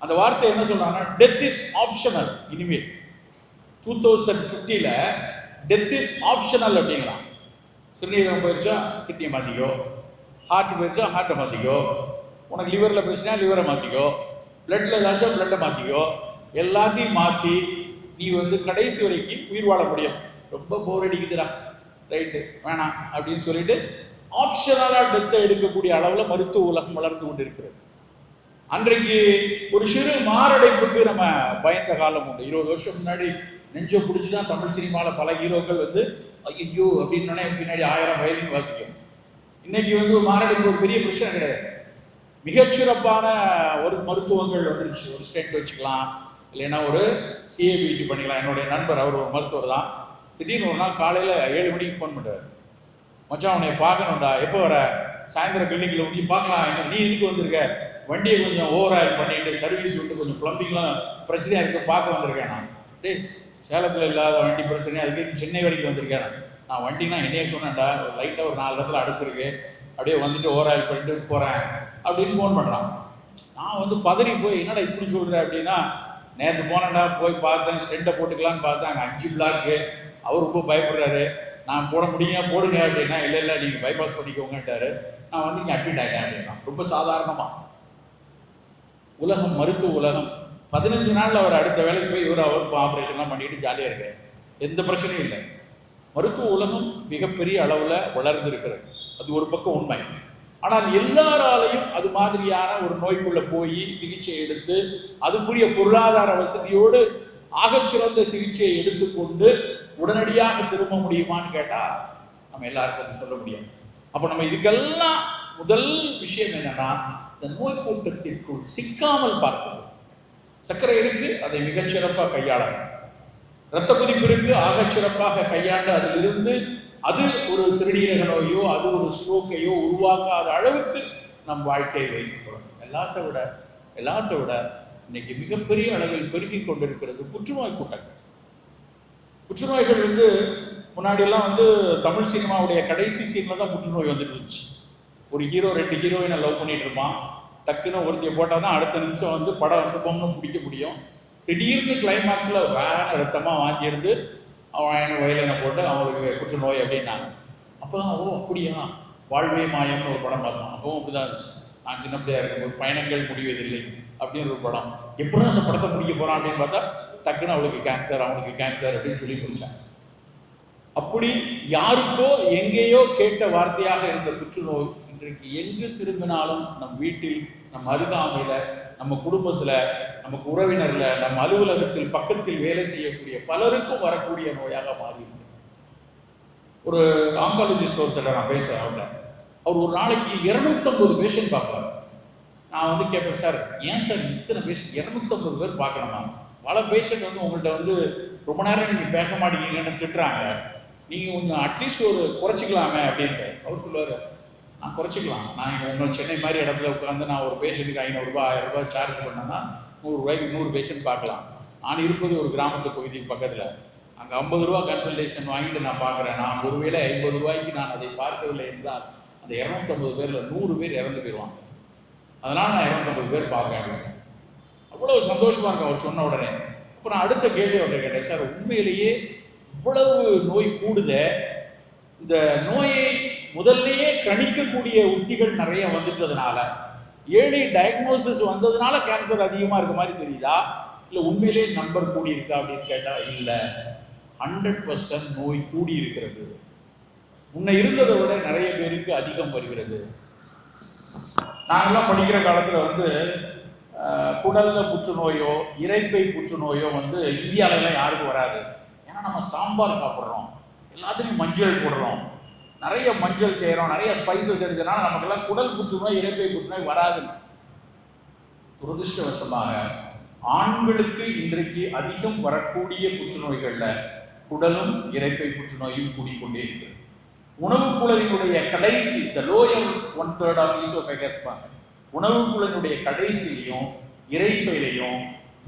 அந்த வார்த்தை என்ன சொல்றாங்கன்னா, டெத் இஸ் ஆப்ஷனல். இனிமேல் 2050 டெத் இஸ் ஆப்ஷனல் அப்படிங்கிறான். சிறுநீரகம் போயிடுச்சா கிட்னியை மாற்றிக்கோ, ஹார்ட் போயிடுச்சா ஹார்ட்டை மாற்றிக்கோ, உனக்கு லிவரில் போயிடுச்சுன்னா லிவரை மாற்றிக்கோ, பிளட்டில் ஏதாச்சும் பிளட்டை மாற்றிக்கோ, எல்லாத்தையும் மாற்றி நீ வந்து கடைசி வரைக்கும் உயிர் வாழ முடியும். ரொம்ப போர் அடிக்குதுடா, ரைட்டு வேணாம் அப்படின்னு சொல்லிட்டு ஆப்ஷனலாக டெத்தை எடுக்கக்கூடிய அளவில் மருத்துவ உலகம் வளர்ந்து கொண்டு இருக்கிறது. அன்றைக்கு ஒரு சிறு மாரடைப்புக்கு நம்ம பயந்த காலம் உண்டு. 20 வருஷம் முன்னாடி நெஞ்சை பிடிச்சி தான் தமிழ் சினிமாவில் பல ஹீரோக்கள் வந்து ஐயோ அப்படின்னு பின்னாடி 1000 வயலின் வாசிக்கும். இன்னைக்கு வந்து மாரடைப்பு ஒரு பெரிய பிரச்சனை கிடையாது. மிகச்சிறப்பான ஒரு மருத்துவங்கள் வந்துருச்சு. ஒரு ஸ்டென்ட் வச்சுக்கலாம், இல்லைன்னா ஒரு CABT பண்ணிக்கலாம். என்னுடைய நண்பர், அவர் ஒரு மருத்துவர் தான். திடீர்னு ஒரு நாள் காலையில் 7 மணிக்கு ஃபோன் பண்ணுறாரு, மச்சான் உன்னை பார்க்கணும்டா, எப்போ வர? சாயந்தரம் கிளினிக்கில் போய் பார்க்கலாம், நீ எதுக்கு வந்திருக்க, வண்டியை கொஞ்சம் ஓவர் ஆயில் பண்ணிட்டு சர்வீஸ் விட்டு கொஞ்சம் ப்ளம்பிங்லாம் பிரச்சனையாக இருக்குது பார்க்க வந்திருக்கேன். நான் டேய் சேலத்தில் இல்லாத வண்டி பிரச்சனை, அதுக்கு சென்னை வரைக்கும் வந்திருக்கேன். நான் வண்டினா என்னையே சொன்னேன்டா, லைட்டாக ஒரு 4 இடத்துல அடைச்சிருக்கு, அப்படியே வந்துட்டு ஓவர் ஆயில் பண்ணிட்டு போகிறேன் அப்படின்னு ஃபோன் பண்ணுறான். நான் வந்து பதறி போய் என்னடா இப்படி சொல்கிறேன் அப்படின்னா, நேற்று போனேன்டா, போய் பார்த்தேன், ஸ்டெண்ட்டை போட்டுக்கலான்னு பார்த்தேன், அங்கே 5 பிளாக்கு, அவர் ரொம்ப பயப்படுறாரு. நான் போட முடியும் போடுங்க அப்படின்னா, இல்லை இல்லை நீங்கள் பைபாஸ் பண்ணிக்கோங்கட்டாரு. நான் வந்து இங்கே அட்மிட் ஆகிட்டேன் அப்படின்னா. ரொம்ப சாதாரணமாக உலகம், மருத்துவ உலகம் 15 நாளில் அவர் அடுத்த வேலைக்கு போய் அவருக்கு ஆப்ரேஷன்லாம் பண்ணிட்டு ஜாலியாக இருக்காரு, எந்த பிரச்சனையும் இல்லை. மருத்துவ உலகம் மிகப்பெரிய அளவில் வளர்ந்துருக்கிறது, அது ஒரு பக்கம் உண்மை. ஆனால் எல்லாராலையும் அது மாதிரியான ஒரு நோய்க்குள்ளே போய் சிகிச்சை எடுத்து அதுக்குரிய பொருளாதார வசதியோடு ஆகச்சிறந்த சிகிச்சையை எடுத்துக்கொண்டு உடனடியாக திரும்ப முடியுமான்னு கேட்டால் நம்ம எல்லாருக்கும் சொல்ல முடியும். அப்போ நம்ம இதுக்கெல்லாம் முதல் விஷயம் என்னன்னா, இந்த நோய் கூட்டத்திற்குள் சிக்காமல் பார்க்கணும். சர்க்கரை இருக்கு, அதை மிகச்சிறப்பாக கையாளணும். இரத்த கொதிப்பு இருக்கு, ஆகச்சிறப்பாக கையாண்டு அதிலிருந்து அது ஒரு சிறுநீரக நோயோ அது ஒரு ஸ்ட்ரோக்கையோ உருவாக்காத அளவுக்கு நம் வாழ்க்கையை வைத்துக்கொள்ளும். எல்லாத்த விட இன்னைக்கு மிகப்பெரிய அளவில் பெருகி கொண்டிருக்கிறது புற்றுநோய் கூட்டங்கள். புற்றுநோய்கள் வந்து முன்னாடியெல்லாம் வந்து தமிழ் சினிமாவுடைய கடைசி சீனில் தான் புற்றுநோய் வந்துட்டு இருந்துச்சு. ஒரு ஹீரோ 2 ஹீரோயினை லவ் பண்ணிட்டு இருப்பான், டக்குன்னு ஒருத்தியை போட்டால் தான் அடுத்த நிமிஷம் வந்து படம் சுபம்னு பிடிக்க முடியும். திடீர்னு கிளைமாக்ஸில் வேன ரத்தமாக வாங்கி எடுத்து அவன் வயலினை போட்டு அவங்களுக்கு புற்றுநோய் அப்படின்னாங்க. அப்போ ஓ அப்படியா, வாழ்வே மாயம்னு ஒரு படம் பார்த்தோம். அப்பவும் அப்படி தான் இருந்துச்சு. நான் சின்ன பிள்ளையா இருக்கும்போது பயணங்கள் முடிவதில்லை அப்படின்னு ஒரு படம். எப்படிதான் அந்த படத்தை முடிக்க போகிறான் அப்படின்னு பார்த்தா டக்குன்னு அவளுக்கு கேன்சர், அவனுக்கு கேன்சர் அப்படின்னு சொல்லி முடிச்சாங்க. அப்படி யாருக்கோ எங்கேயோ கேட்ட வார்த்தையாக இருந்த புற்றுநோய் இன்றைக்கு எங்கு திரும்பினாலும் நம் வீட்டில், நம் அருகாமையில், நம்ம குடும்பத்தில், நமக்கு உறவினரில், நம் அலுவலகத்தில் பக்கத்தில் வேலை செய்யக்கூடிய பலருக்கும் வரக்கூடிய நோயாக மாறியிருக்கு. ஒரு ஆங்காலஜிஸ்ட் ஒருத்தர் நான் பேசுகிறேன், அவர் ஒரு நாளைக்கு 250 பேஷண்ட் பார்ப்பார். நான் வந்து கேட்பேன், சார் ஏன் சார் இத்தனை பேஷண்ட் 250 பேர் பார்க்கணுமா? பல பேஷண்ட் வந்து உங்கள்கிட்ட வந்து ரொம்ப நேரம் நீங்கள் பேச மாட்டேங்கன்னு திட்டுறாங்க, நீங்கள் கொஞ்சம் அட்லீஸ்ட் ஒரு குறைச்சிக்கலாமே அப்படின்ட்டு. அவர் சொல்லுவார், நான் குறைச்சிக்கலாம், நான் உங்கள் சென்னை மாதிரி இடத்துல உட்காந்து நான் ஒரு பேஷண்ட்டுக்கு 500 ரூபாய் 1000 ரூபாய் சார்ஜ் பண்ணேன்னா 100 ரூபாய்க்கு 100 பேஷண்ட் பார்க்கலாம். நான் இருப்பது ஒரு கிராமத்து பகுதி பக்கத்தில், அங்கே 50 ரூபா கன்சல்டேஷன் வாங்கிட்டு நான் பார்க்குறேன். நான் ஒருவேளை 50 ரூபாய்க்கு நான் அதை பார்க்கவில்லை என்றால் அந்த 250 பேரில் 100 பேர் இறந்து போயிடுவாங்க. அதனால் நான் 250 பேர் பார்க்க அவ்வளோ சந்தோஷமாக இருக்கும் அவர் சொன்ன உடனே. அப்போ நான் அடுத்த கேள்வி அவர்கிட்ட கேட்டேன், சார் உண்மையிலேயே இவ்வளவு நோய் கூடுத, இந்த நோயை முதல்லையே கணிக்கக்கூடிய உத்திகள் நிறைய வந்துட்டதுனால, ஏர்லி டயக்னோசிஸ் வந்ததுனால கேன்சர் அதிகமாக இருக்க மாதிரி தெரியுதா, இல்லை உண்மையிலேயே நம்பர் கூடி இருக்கா அப்படின்னு கேட்டால் இல்லை, 100% நோய் கூடி இருக்கிறது. முன்ன இருந்ததை விட நிறைய பேருக்கு அதிகம் வருகிறது. நாங்கள்லாம் படிக்கிற காலத்தில் வந்து குடல்ல புற்றுநோயோ இரைப்பை புற்றுநோயோ வந்து இந்தியாவிலலாம் யாருக்கும் வராது. ஏன்னா நம்ம சாம்பார் சாப்பிட்றோம், எல்லாத்துலேயும் மஞ்சள் போடுறோம், நிறைய மஞ்சள் செய்கிறோம், நிறைய ஸ்பைசஸ் இருக்கிறதுனால நமக்கெல்லாம் குடல் புற்றுநோய் இரைப்பை புற்றுநோய் வராது. துரதிருஷ்டவசமாக ஆண்களுக்கு இன்றைக்கு அதிகம் வரக்கூடிய புற்றுநோய்களில் குடலும் இரைப்பை புற்றுநோயும் கூடிக்கொண்டே இருக்கிறது. உணவு குழலினுடைய கடைசி, இந்த லோயர் 1/3 ஆஃப் ஈசோஃபேகஸ், உணவு குழலினுடைய கடைசியிலையும் இரைப்பையிலையும்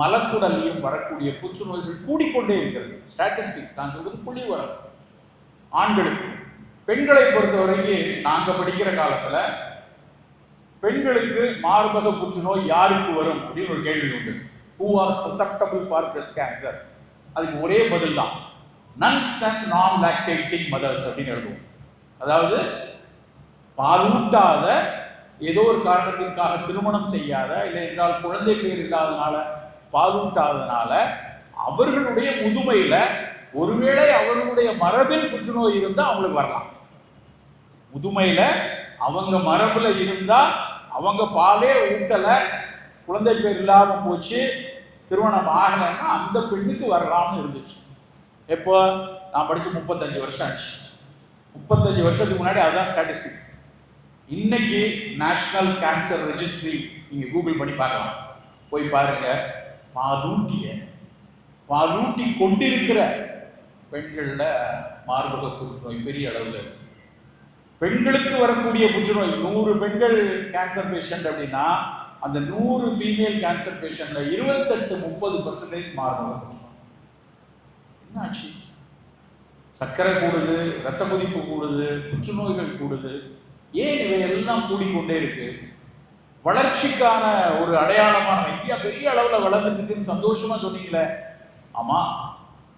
மலக்குடலையும் வரக்கூடிய புற்றுநோய்கள் கூடிக்கொண்டே இருக்கிறது. ஸ்டாட்டிஸ்டிக்ஸ் நான் சொல்றது புள்ளி வரும். ஆண்களுக்கு, பெண்களை பொறுத்தவரைக்கும் நாங்கள் படிக்கிற காலத்தில் பெண்களுக்கு மார்பக புற்றுநோய் யாருக்கு வரும் அப்படின்னு ஒரு கேள்வி உண்டு. Who are susceptible for breast cancer? அதுக்கு ஒரே பதில் தான், nuns and non-lactating mothers அப்படின்னு எழுதுவோம். அதாவது பாலூட்டாத, ஏதோ ஒரு காரணத்திற்காக திருமணம் செய்யாத, இல்லை என்றால் குழந்தை பேர் இல்லாதனால பாலூட்டாதனால அவர்களுடைய முதுமையில ஒருவேளை அவர்களுடைய மரபில் புற்றுநோய் இருந்தால் அவங்களுக்கு வரலாம். முதுமையில அவங்க மரபுல இருந்தா, அவங்க பாலே ஊட்டலை, குழந்தை பேர் இல்லாமல் போச்சு, திருமணம் ஆகலைன்னா அந்த பெண்ணுக்கு வரலாம்னு இருந்துச்சு. எப்போ நான் படிச்சு 35 வருஷம் ஆச்சு. 35 வருஷத்துக்கு முன்னாடி அதுதான் ஸ்டாட்டிஸ்டிக்ஸ். இன்னைக்கு நேஷனல் கேன்சர் ரெஜிஸ்ட்ரி நீங்க கூகுள் பண்ணி பார்க்கலாம், போய் பாருங்க. பாலூட்டி கொண்டிருக்கிற பெண்கள்ல மார்பக புற்றுநோய் பெரிய அளவில் இருக்கு. பெண்களுக்கு வரக்கூடிய புற்றுநோய் 100 பெண்கள் கேன்சர் பேஷண்ட் அப்படின்னா அந்த 100 ஃபீமேல் கேன்சர் பேஷண்ட்ல 28-30% மாறும். என்னாச்சு? சர்க்கரை கூடுது, ரத்த கொதிப்பு கூடுது, புற்றுநோய்கள் கூடுது. ஏன் இவையெல்லாம் கூடிக்கொண்டே இருக்கு? வளர்ச்சிக்கான ஒரு அடையாளமான இந்தியா பெரிய அளவில் வளர்ந்துட்டு சந்தோஷமா சொன்னீங்களே. ஆமா,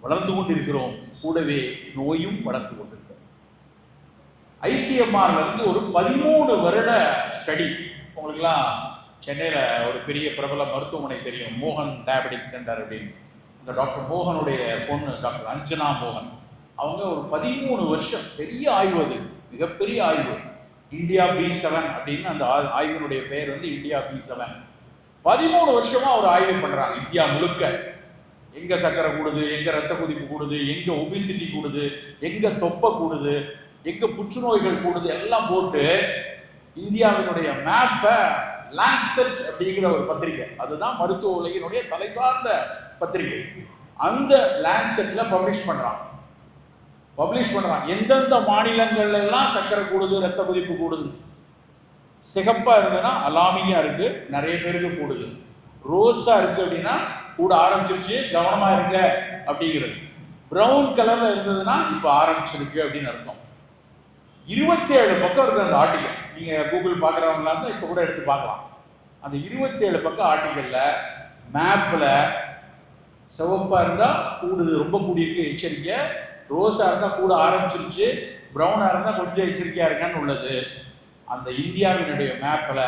வளர்ந்து கொண்டிருக்கிறோம். கூடவே நோயும் வளர்ந்து கொண்டிருக்கிறோம். ஐசிஎம்ஆர்ல இருந்து ஒரு 13 வருட ஸ்டடி, உங்களுக்குலாம் சென்னையில் ஒரு பெரிய பிரபல மருத்துவமனை தெரியும், மோகன் டயபெட்டிக் சென்டர் அப்படின்னு. இந்த டாக்டர் மோகனுடைய பொண்ணு டாக்டர் அஞ்சனா மோகன், அவங்க ஒரு 13 வருஷம் பெரிய ஆய்வு, அது மிகப்பெரிய ஆய்வு, இந்தியா B7 அப்படின்னு அந்த ஆய்வினுடைய பெயர் வந்து இந்தியா B7. 13 வருஷமா ஒரு ஆய்வு பண்றாங்க இந்தியா முழுக்க. எங்க சர்க்கரை கூடுது, எங்க ரத்த கொதிப்பு கூடுது, எங்க ஒபிசிட்டி கூடுது, எங்க தொப்பை கூடுது, எங்க புற்றுநோய்கள் கூடுது எல்லாம் போட்டு இந்தியாவினுடைய மேப்பை லான்செட் அப்படிங்கிற ஒரு பத்திரிகை, அதுதான் மருத்துவ உலகினுடைய தலை சார்ந்த பத்திரிகை, அந்த லான்செட்ல பப்ளிஷ் பண்றான். எந்தெந்த மாநிலங்கள்ல எல்லாம் சர்க்கரை கூடுது, ரத்த கொதிப்பு கூடுது. சிகப்பா இருந்ததுன்னா அலாமிங்கா இருக்கு, நிறைய பேருக்கு கூடுது. ரோஸா இருக்கு அப்படின்னா கூட ஆரம்பிச்சிருச்சு, கவனமா இருங்க அப்படிங்கிறது. பிரவுன் கலர்ல இருந்ததுன்னா இப்ப ஆரம்பிச்சிருக்கு அப்படின்னு அர்த்தம். 27 பக்கம் இருக்கு அந்த ஆர்டிகல். நீங்க கூகுள் பாக்குறவங்களா இருந்தா இப்ப கூட எடுத்து பார்க்கலாம். அந்த 27 பக்கம் ஆர்டிகல்ல மேப்ல சிவப்பா இருந்தா கூடுது, ரொம்ப கூடியிருக்கு எச்சரிக்கை, ரோஸா இருந்தா கூட ஆரம்பிச்சிருச்சு, பிரவுனா இருந்தா கொஞ்சம் எச்சரிக்கையா இருக்கான்னு உள்ளது. அந்த இந்தியாவினுடைய மேப்ல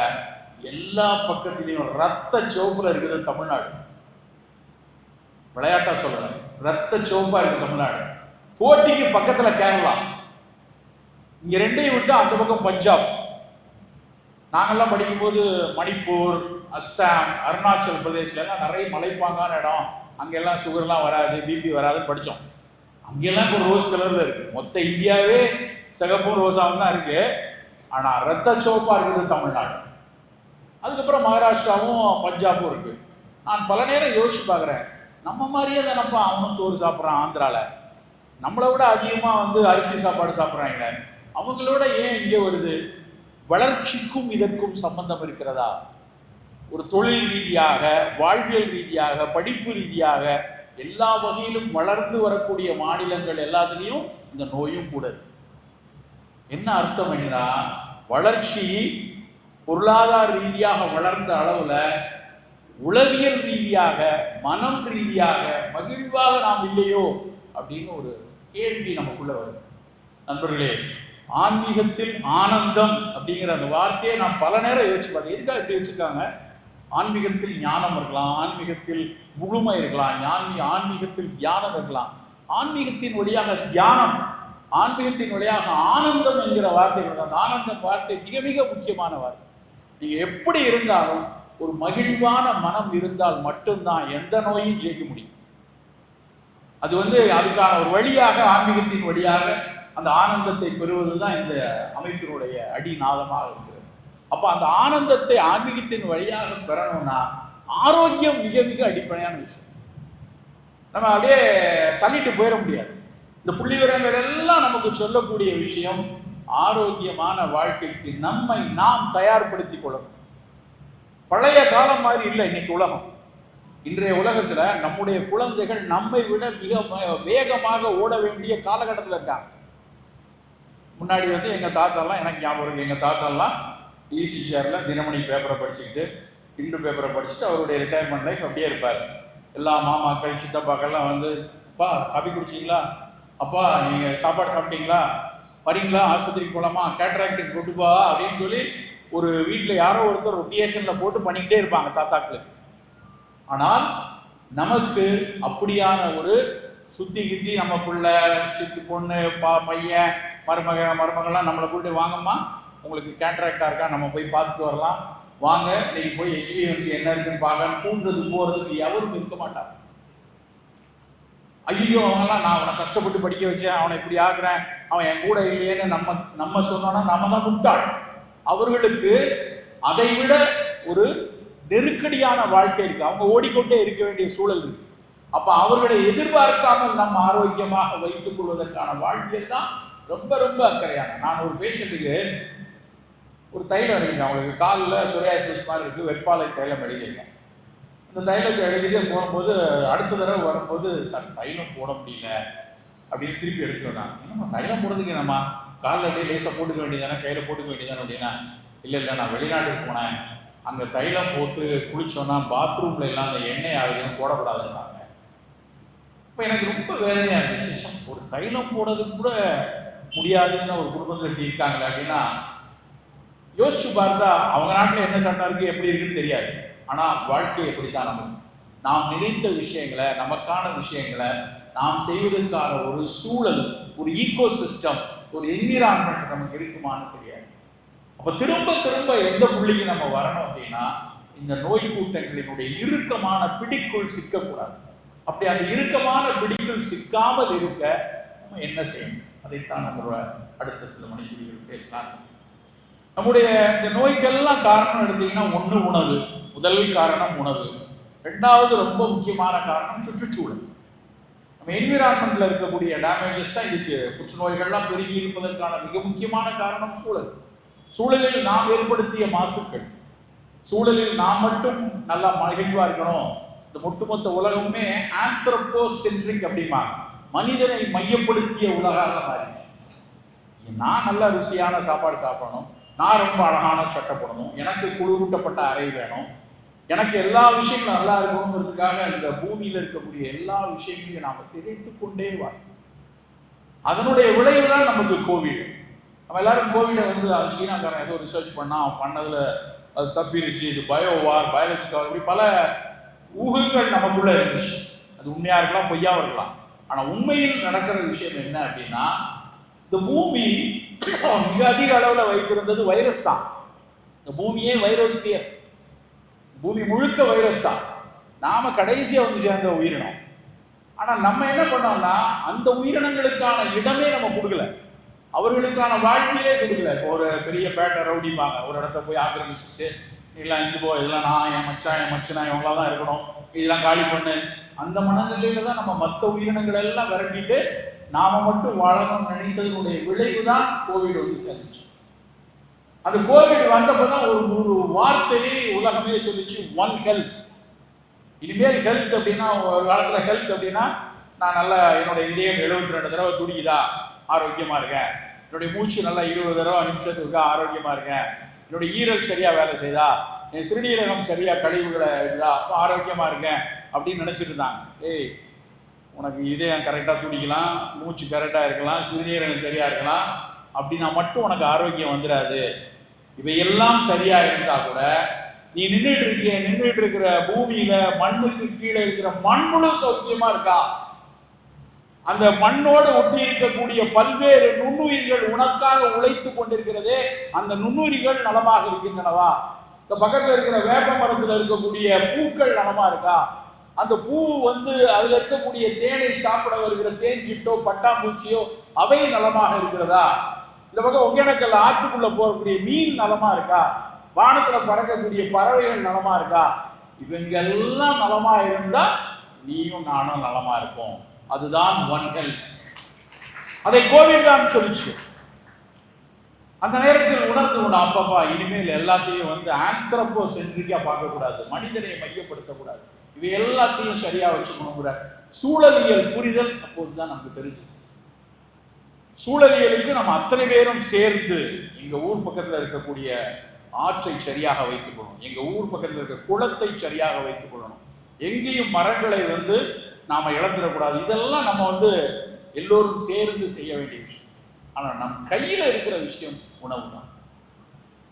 எல்லா பக்கத்திலையும் ரத்த சிவப்புல இருக்குது தமிழ்நாடு. விளையாட்டா சொல்றேன், ரத்த சிவப்பா இருக்கு தமிழ்நாடு. போட்டிக்கு பக்கத்துல கேரளா, இங்க ரெண்டையும் விட்டு அந்த பக்கம் பஞ்சாப். நாங்கெல்லாம் படிக்கும்போது மணிப்பூர், அஸ்ஸாம், அருணாச்சல் பிரதேஷ்ல எல்லாம் நிறைய மலைப்பாங்கான இடம், அங்கெல்லாம் சுகர்லாம் வராது, பிபி வராதுன்னு படித்தோம். அங்கெல்லாம் இப்போ ரோஸ் கலர்ல இருக்கு. மொத்த இந்தியாவே சிகப்பும் ரோஸாவும் தான் இருக்கு. ஆனா ரத்த சிவப்பா இருக்குது தமிழ்நாடு. அதுக்கப்புறம் மகாராஷ்டிராவும் பஞ்சாபும் இருக்கு. நான் பல நேரம் யோசிச்சு பார்க்குறேன், நம்ம மாதிரியே தானப்பா அவனும் சோறு சாப்பிட்றான் ஆந்திரால, நம்மளை விட அதிகமாக வந்து அரிசி சாப்பாடு சாப்பிட்றாங்க, அவங்களோட ஏன் இங்கே வருது? வளர்ச்சிக்கும் இதற்கும் சம்பந்தம் இருக்கிறதா? ஒரு தொழில் ரீதியாக, வாழ்வியல் ரீதியாக, படிப்பு ரீதியாக எல்லா வகையிலும் வளர்ந்து வரக்கூடிய மாநிலங்கள் எல்லாத்துலேயும் இந்த நோயும் கூட. என்ன அர்த்தம் என்னன்னா, வளர்ச்சி பொருளாதார ரீதியாக வளர்ந்த அளவுல உளவியல் ரீதியாக, மனம் ரீதியாக மகிழ்வாக நாம் இல்லையோ அப்படின்னு ஒரு கேள்வி நமக்குள்ள வருது. நண்பர்களே, ஆன்மீகத்தில் ஆனந்தம் அப்படிங்கிற அந்த வார்த்தையை நான் பல நேரம் யோசிச்சு பார்த்தேன். எதுக்காக இப்படி வச்சுருக்காங்க? ஆன்மீகத்தில் ஞானம் இருக்கலாம், ஆன்மீகத்தில் முழுமை இருக்கலாம், ஆன்மீகத்தில் தியானம் இருக்கலாம். ஆன்மீகத்தின் வழியாக தியானம், ஆன்மீகத்தின் வழியாக ஆனந்தம் என்கிற வார்த்தை. அந்த ஆனந்தம் வார்த்தை மிக மிக முக்கியமான வார்த்தை. நீங்க எப்படி இருந்தாலும் ஒரு மகிழ்வான மனம் இருந்தால் மட்டும்தான் எந்த நோயும் ஜெயிக்க முடியும். அது அதுக்கான ஒரு வழியாக, ஆன்மீகத்தின் வழியாக அந்த ஆனந்தத்தை பெறுவதுதான் இந்த அமைப்பினுடைய அடிநாதமாக இருக்கிறது. அப்ப அந்த ஆனந்தத்தை ஆன்மீகத்தின் வழியாக பெறணும்னா ஆரோக்கியம் மிக மிக அடிப்படையான விஷயம். நம்ம அப்படியே தள்ளிட்டு போயிட முடியாது. இந்த புள்ளி விவரங்கள் எல்லாம் நமக்கு சொல்லக்கூடிய விஷயம், ஆரோக்கியமான வாழ்க்கைக்கு நம்மை நாம் தயார்படுத்திக் கொள்ளணும். பழைய காலம் மாதிரி இல்லை இன்னைக்கு உலகம். இன்றைய உலகத்துல நம்முடைய குழந்தைகள் நம்மை விட மிக வேகமாக ஓட வேண்டிய காலகட்டத்தில் இருக்காங்க. முன்னாடி எங்க தாத்தாலாம், எனக்கு ஞாபகம் இருக்கு, எங்க தாத்தாலாம் ஈசி சேர்ல தினமணி பேப்பரை படிச்சுக்கிட்டு, இந்து பேப்பரை படிச்சுட்டு அவருடைய ரிட்டையர்மெண்ட் லைஃப் அப்படியே இருப்பார். எல்லா மாமாக்கள் சித்தப்பாக்கள்லாம் அப்பா காபி குடிச்சிங்களா, அப்பா நீங்க சாப்பாடு சாப்பிட்டீங்களா, வரீங்களா, ஆஸ்பத்திரிக்கு போகலாமா, கேட்ராக்டுக்கு கொண்டு போ அப்படின்னு சொல்லி ஒரு வீட்டில் யாரோ ஒருத்தர் ரொட்டேஷன்ல போட்டு பண்ணிக்கிட்டே இருப்பாங்க தாத்தாக்களுக்கு. ஆனால் நமக்கு அப்படியான ஒரு சுத்தி கித்தி நமக்குள்ள சித்து பொண்ணு பையன் மருமகள்லாம் நம்மளை போயிட்டு வாங்கம்மா உங்களுக்கு கேட்ராக்டா இருக்கா, நம்ம போய் பார்த்துட்டு வரலாம், வாங்க இன்னைக்கு போய் HbA1c என்ன இருக்குன்னு பார்க்க கூண்டுறது போறதுக்கு எவரும் இருக்க மாட்டாங்க. ஐயோ அவங்கெல்லாம் நான் அவனை கஷ்டப்பட்டு படிக்க வச்சேன், அவனை இப்படி ஆக்குறேன், அவன் என் கூட இல்லையேன்னு நம்ம சொன்னோம்னா நம்ம தான் முட்டாள். அவர்களுக்கு அதை விட ஒரு நெருக்கடியான வாழ்க்கை இருக்கு, அவங்க ஓடிக்கொண்டே இருக்க வேண்டிய சூழல் இருக்கு. அப்ப அவர்களை எதிர்பார்க்காமல் நம்ம ஆரோக்கியமாக வைத்துக் கொள்வதற்கான வாழ்க்கையில் தான் ரொம்ப ரொம்ப அக்கறையான. நான் ஒரு பேஷண்ட்டுக்கு ஒரு தைலம் எழுதிருக்கேன், அவங்களுக்கு காலில் சொரியாசிஸ் மாதிரி இருக்குது, வெப்பாலை தைலம் எழுதியிருக்கேன். அந்த தைலத்தை எழுதிட்டு போகும்போது அடுத்த தடவை வரும்போது சார் தைலம் போட முடியல அப்படின்னு திருப்பி எடுத்துட்டு வந்தாங்க. என்னம்மா தைலம் போடுறதுக்கு என்னம்மா காலில் அப்படியே லேசாக போட்டுக்க வேண்டியதானே, கையில் போட்டுக்க வேண்டியதானே அப்படின்னா, இல்லை நான் வெளிநாட்டுக்கு போனேன், அங்கே தைலம் போட்டு குளிச்சோன்னா பாத்ரூமில் எல்லாம் அந்த எண்ணெய் ஆகுதுன்னு போடக்கூடாதுன்னாங்க. இப்போ எனக்கு ரொம்ப வேதனையாக இருந்துச்சு. ஒரு தைலம் போடுறதுக்கு கூட முடியாதுன்னு ஒரு குடும்பத்தில் இப்படி இருக்காங்களே அப்படின்னா, யோசிச்சு பார்த்தா அவங்க நாட்டில் என்ன சட்டம் இருக்குது எப்படி இருக்குன்னு தெரியாது. ஆனால் வாழ்க்கை எப்படித்தான் நமக்கு நாம் நினைத்த விஷயங்களை, நமக்கான விஷயங்களை நாம் செய்வதற்கான ஒரு சூழல், ஒரு ஈகோ சிஸ்டம், ஒரு என்விரான்மெண்ட் நமக்கு இருக்குமான்னு தெரியாது. அப்போ திரும்ப திரும்ப எந்த புள்ளிக்கு நம்ம வரணும் அப்படின்னா, இந்த நோய் கூட்டங்களினுடைய இறுக்கமான பிடிக்குள் சிக்கக்கூடாது. அப்படி அந்த இறுக்கமான பிடிக்குள் சிக்காமல் இருக்க நம்ம என்ன செய்யணும், அதைத்தான் நம்மளோட அடுத்த சில மணித்துளிகள் பேசலாம். நம்முடைய இந்த நோய்க்கெல்லாம் காரணம் எடுத்தீங்கன்னா, ஒன்று உணவு, முதல் காரணம் உணவு. ரெண்டாவது ரொம்ப முக்கியமான காரணம் சுற்றுச்சூழல். நம்ம என்விரான்மெண்ட்ல இருக்கக்கூடிய டேமேஜஸ் தான் இதுக்கு புற்றுநோய்கள்லாம் பெருகி இருப்பதற்கான மிக முக்கியமான காரணம் சூழல். சூழலில் நாம் ஏற்படுத்திய மாசுக்கள், சூழலில் நாம் மட்டும் நல்லா மகிழ்வா இருக்கணும். இந்த ஒட்டுமொத்த உலகமே ஆந்த்ரோபோசென்ட்ரிக் அப்படிமா, மனிதனை மையப்படுத்திய உலகாக மாறிடுச்சு. நான் நல்ல ருசியான சாப்பாடு சாப்பிடணும், நான் ரொம்ப அழகான சட்டை போடணும், எனக்கு குளிரூட்டப்பட்ட அறை வேணும், எனக்கு எல்லா விஷயங்களும் நல்லா இருக்கணுங்கிறதுக்காக இந்த பூமியில் இருக்கக்கூடிய எல்லா விஷயங்களையும் நாம் சிதைத்து கொண்டே வரோம். அதனுடைய விளைவு தான் நமக்கு கோவிட். நம்ம எல்லாரும் கோவிடை அது சீனாக்காரன் ஏதோ ரிசர்ச் பண்ணால் அவன் பண்ணதில் அது தப்பிருச்சு, இது பயோவார், பயாலஜிக்கல், இப்படி பல ஊகங்கள் நமக்குள்ள இருந்துச்சு. அது உண்மையாக இருக்கலாம், பொய்யா இருக்கலாம். ஆனால் உண்மையில் நடக்கிற விஷயம் என்ன அப்படின்னா, இந்த பூமி மிக அதிக அளவில் வைத்திருந்தது வைரஸ் தான். இந்த பூமியே வைரஸ், பூமி முழுக்க வைரஸ் தான். நாம கடைசியாக சேர்ந்த உயிரினம். ஆனால் நம்ம என்ன பண்ணோம்னா, அந்த உயிரினங்களுக்கான இடமே நம்ம கொடுக்கல, அவர்களுக்கான வாழ்க்கையே கொடுக்கல. ஒரு பெரிய பேட்டை ரவுடிப்பாங்க, ஒரு இடத்த போய் ஆக்கிரமிச்சுட்டு, இதெல்லாம் அஞ்சு போ, இதெல்லாம் நான் என் மச்சனா இவங்களாம் தான் இருக்கணும், இதெல்லாம் காலி பண்ணு, அந்த மனநிலையில தான் நம்ம மற்ற உயிரினங்கள் எல்லாம் விரட்டிட்டு நாம மட்டும் வாழணும்னு நினைத்ததனுடைய விளைவு தான் கோவிட் சேர்ந்துச்சு. அந்த கோவிட் வந்தப்பதான் ஒரு வார்த்தையை உலகமே சொல்லிச்சு, ஒன் ஹெல்த். இனிமேல் ஹெல்த் அப்படின்னா, ஒரு காலத்துல ஹெல்த் அப்படின்னா, நான் நல்லா என்னுடைய இதயம் 72 தடவை துடிக்குதா, ஆரோக்கியமா இருக்கேன், என்னுடைய மூச்சு நல்லா 20 தடவை நிமிஷத்துக்கு ஆரோக்கியமா இருக்கேன், என்னுடைய ஈரல் சரியா வேலை செய்தா, என் சிறுநீரகம் சரியா கழிவுகளை இருக்குதா, அப்போ ஆரோக்கியமா இருக்கேன் அப்படின்னு நினைச்சிட்டு இருந்தாங்க. ஏய், உனக்கு இதயம் கரெக்டாக துடிக்கலாம், மூச்சு கரெக்டாக இருக்கலாம், சிறுநீரகம் சரியா இருக்கலாம், அப்படின்னா மட்டும் உனக்கு ஆரோக்கியம் வந்துடாது. இவையெல்லாம் சரியா இருந்தா கூட நீ நின்றுட்டு இருக்கிற பூமியில மண்ணுக்கு கீழே இருக்கிற மண்முழு சௌக்கியமா இருக்கா? அந்த மண்ணோடு ஒட்டி இருக்கக்கூடிய பல்வேறு நுண்ணுயிர்கள் உனக்காக உழைத்து கொண்டிருக்கிறதே, அந்த நுண்ணுயிர்கள் நலமாக இருக்கின்றனவா? இந்த பக்கத்துல இருக்கிற வேப்ப மரத்துல இருக்கக்கூடிய பூக்கள் நலமா இருக்கா? அந்த பூ அதுல இருக்கக்கூடிய தேனை சாப்பிட வருகிற தேன் சிட்டோ பட்டாம்பூச்சியோ அவை நலமாக இருக்கிறதா? இந்த பக்கம் ஒகேனக்கல் ஆற்றுக்குள்ள போகக்கூடிய மீன் நலமா இருக்கா? வானத்துல பறக்கக்கூடிய பறவைகள் நலமா இருக்கா? இவங்க எல்லாம் நலமா இருந்தா நீயும் நானும் நலமா இருப்போம். அதுதான் ஒன் ஹெல்த். அதை கோவிட் தான் சொல்லிச்சு. அந்த நேரத்தில் உணர்ந்து அப்பப்பா இனிமேல் எல்லாத்தையும் ஆந்த்ரோபோசென்ட்ரிக்கா பார்க்கக்கூடாது, மனிதனை மையப்படுத்தக்கூடாது, இவை எல்லாத்தையும் சரியா வச்சுக்கணுங்கிற சூழலியல் புரிதல் அப்போதுதான் நமக்கு தெரிஞ்சு. சூழலியலுக்கு நம்ம அத்தனை பேரும் சேர்ந்து எங்க ஊர் பக்கத்துல இருக்கக்கூடிய ஆற்றை சரியாக வைத்துக் கொள்ளணும், எங்க ஊர் பக்கத்தில் இருக்க குளத்தை சரியாக வைத்துக் கொள்ளணும், எங்கேயும் மரங்களை நாம இழந்துடக்கூடாது. இதெல்லாம் நம்ம எல்லோரும் சேர்ந்து செய்ய வேண்டிய விஷயம். ஆனா நம் கையில இருக்கிற விஷயம் உணவு தான்.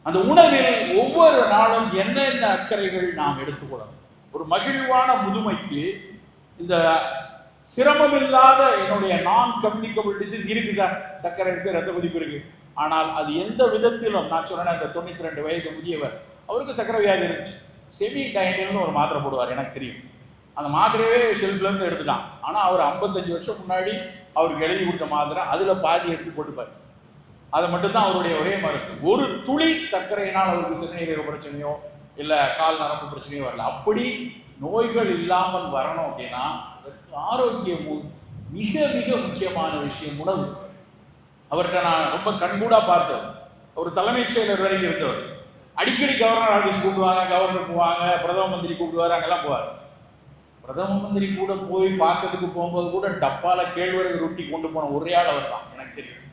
அந்த உணவில் ஒவ்வொரு நாளும் என்னென்ன அக்கறைகள் நாம் எடுத்துக்கொள்ளணும். ஒரு மகிழ்வான முதுமைக்கு இந்த சிரமமில்லாத என்னுடைய நான் கம்யூனிகபிள் டிசீஸ் இருக்கு சார், சர்க்கரை இருக்கு, ரத்த கொதிப்பு இருக்கு, ஆனால் அது எந்த விதத்திலும், நான் சொன்னேன் அந்த 92 வயது முதியவர், அவருக்கு சர்க்கரை வியாதி இருந்துச்சு, செமி டைனில்னு ஒரு மாத்திரை போடுவார், எனக்கு தெரியும். அந்த மாத்திரையே ஷெல்ஃப்லேருந்து எடுத்துட்டான். ஆனால் அவர் 55 வருஷம் முன்னாடி அவருக்கு எழுதி கொடுத்த மாத்திரை, அதில் பாதி எடுத்து போட்டுப்பார். அதை மட்டும்தான் அவருடைய ஒரே மருந்து. ஒரு துளி சர்க்கரையினால் அவருக்கு சிறுநீரக பிரச்சனையோ இல்லை கால் நரம்பு பிரச்சனையோ வரல. அப்படி நோய்கள் இல்லாமல் வரணும் அப்படின்னா ஆரோக்கியம் மிக மிக முக்கியமான விஷயம் உணவு. அவர்கிட்ட நான் ரொம்ப கண்கூடா பார்த்தேன். ஒரு தலைமைச் செயலர் வரைக்கும் இருந்தவர். அடிக்கடி கவர்னர் ஆஃபீஸ் கூப்பிடுவாங்க, கவர்னர் போவாங்க, பிரதம மந்திரி கூப்பிடுவார், அங்கெல்லாம் போவார். பிரதம மந்திரி கூட போய் பார்க்கறதுக்கு போகும்போது கூட டப்பால கேழ்வரகு ரொட்டி கொண்டு போன ஒரே ஆள் அவர் தான், எனக்கு தெரியும்.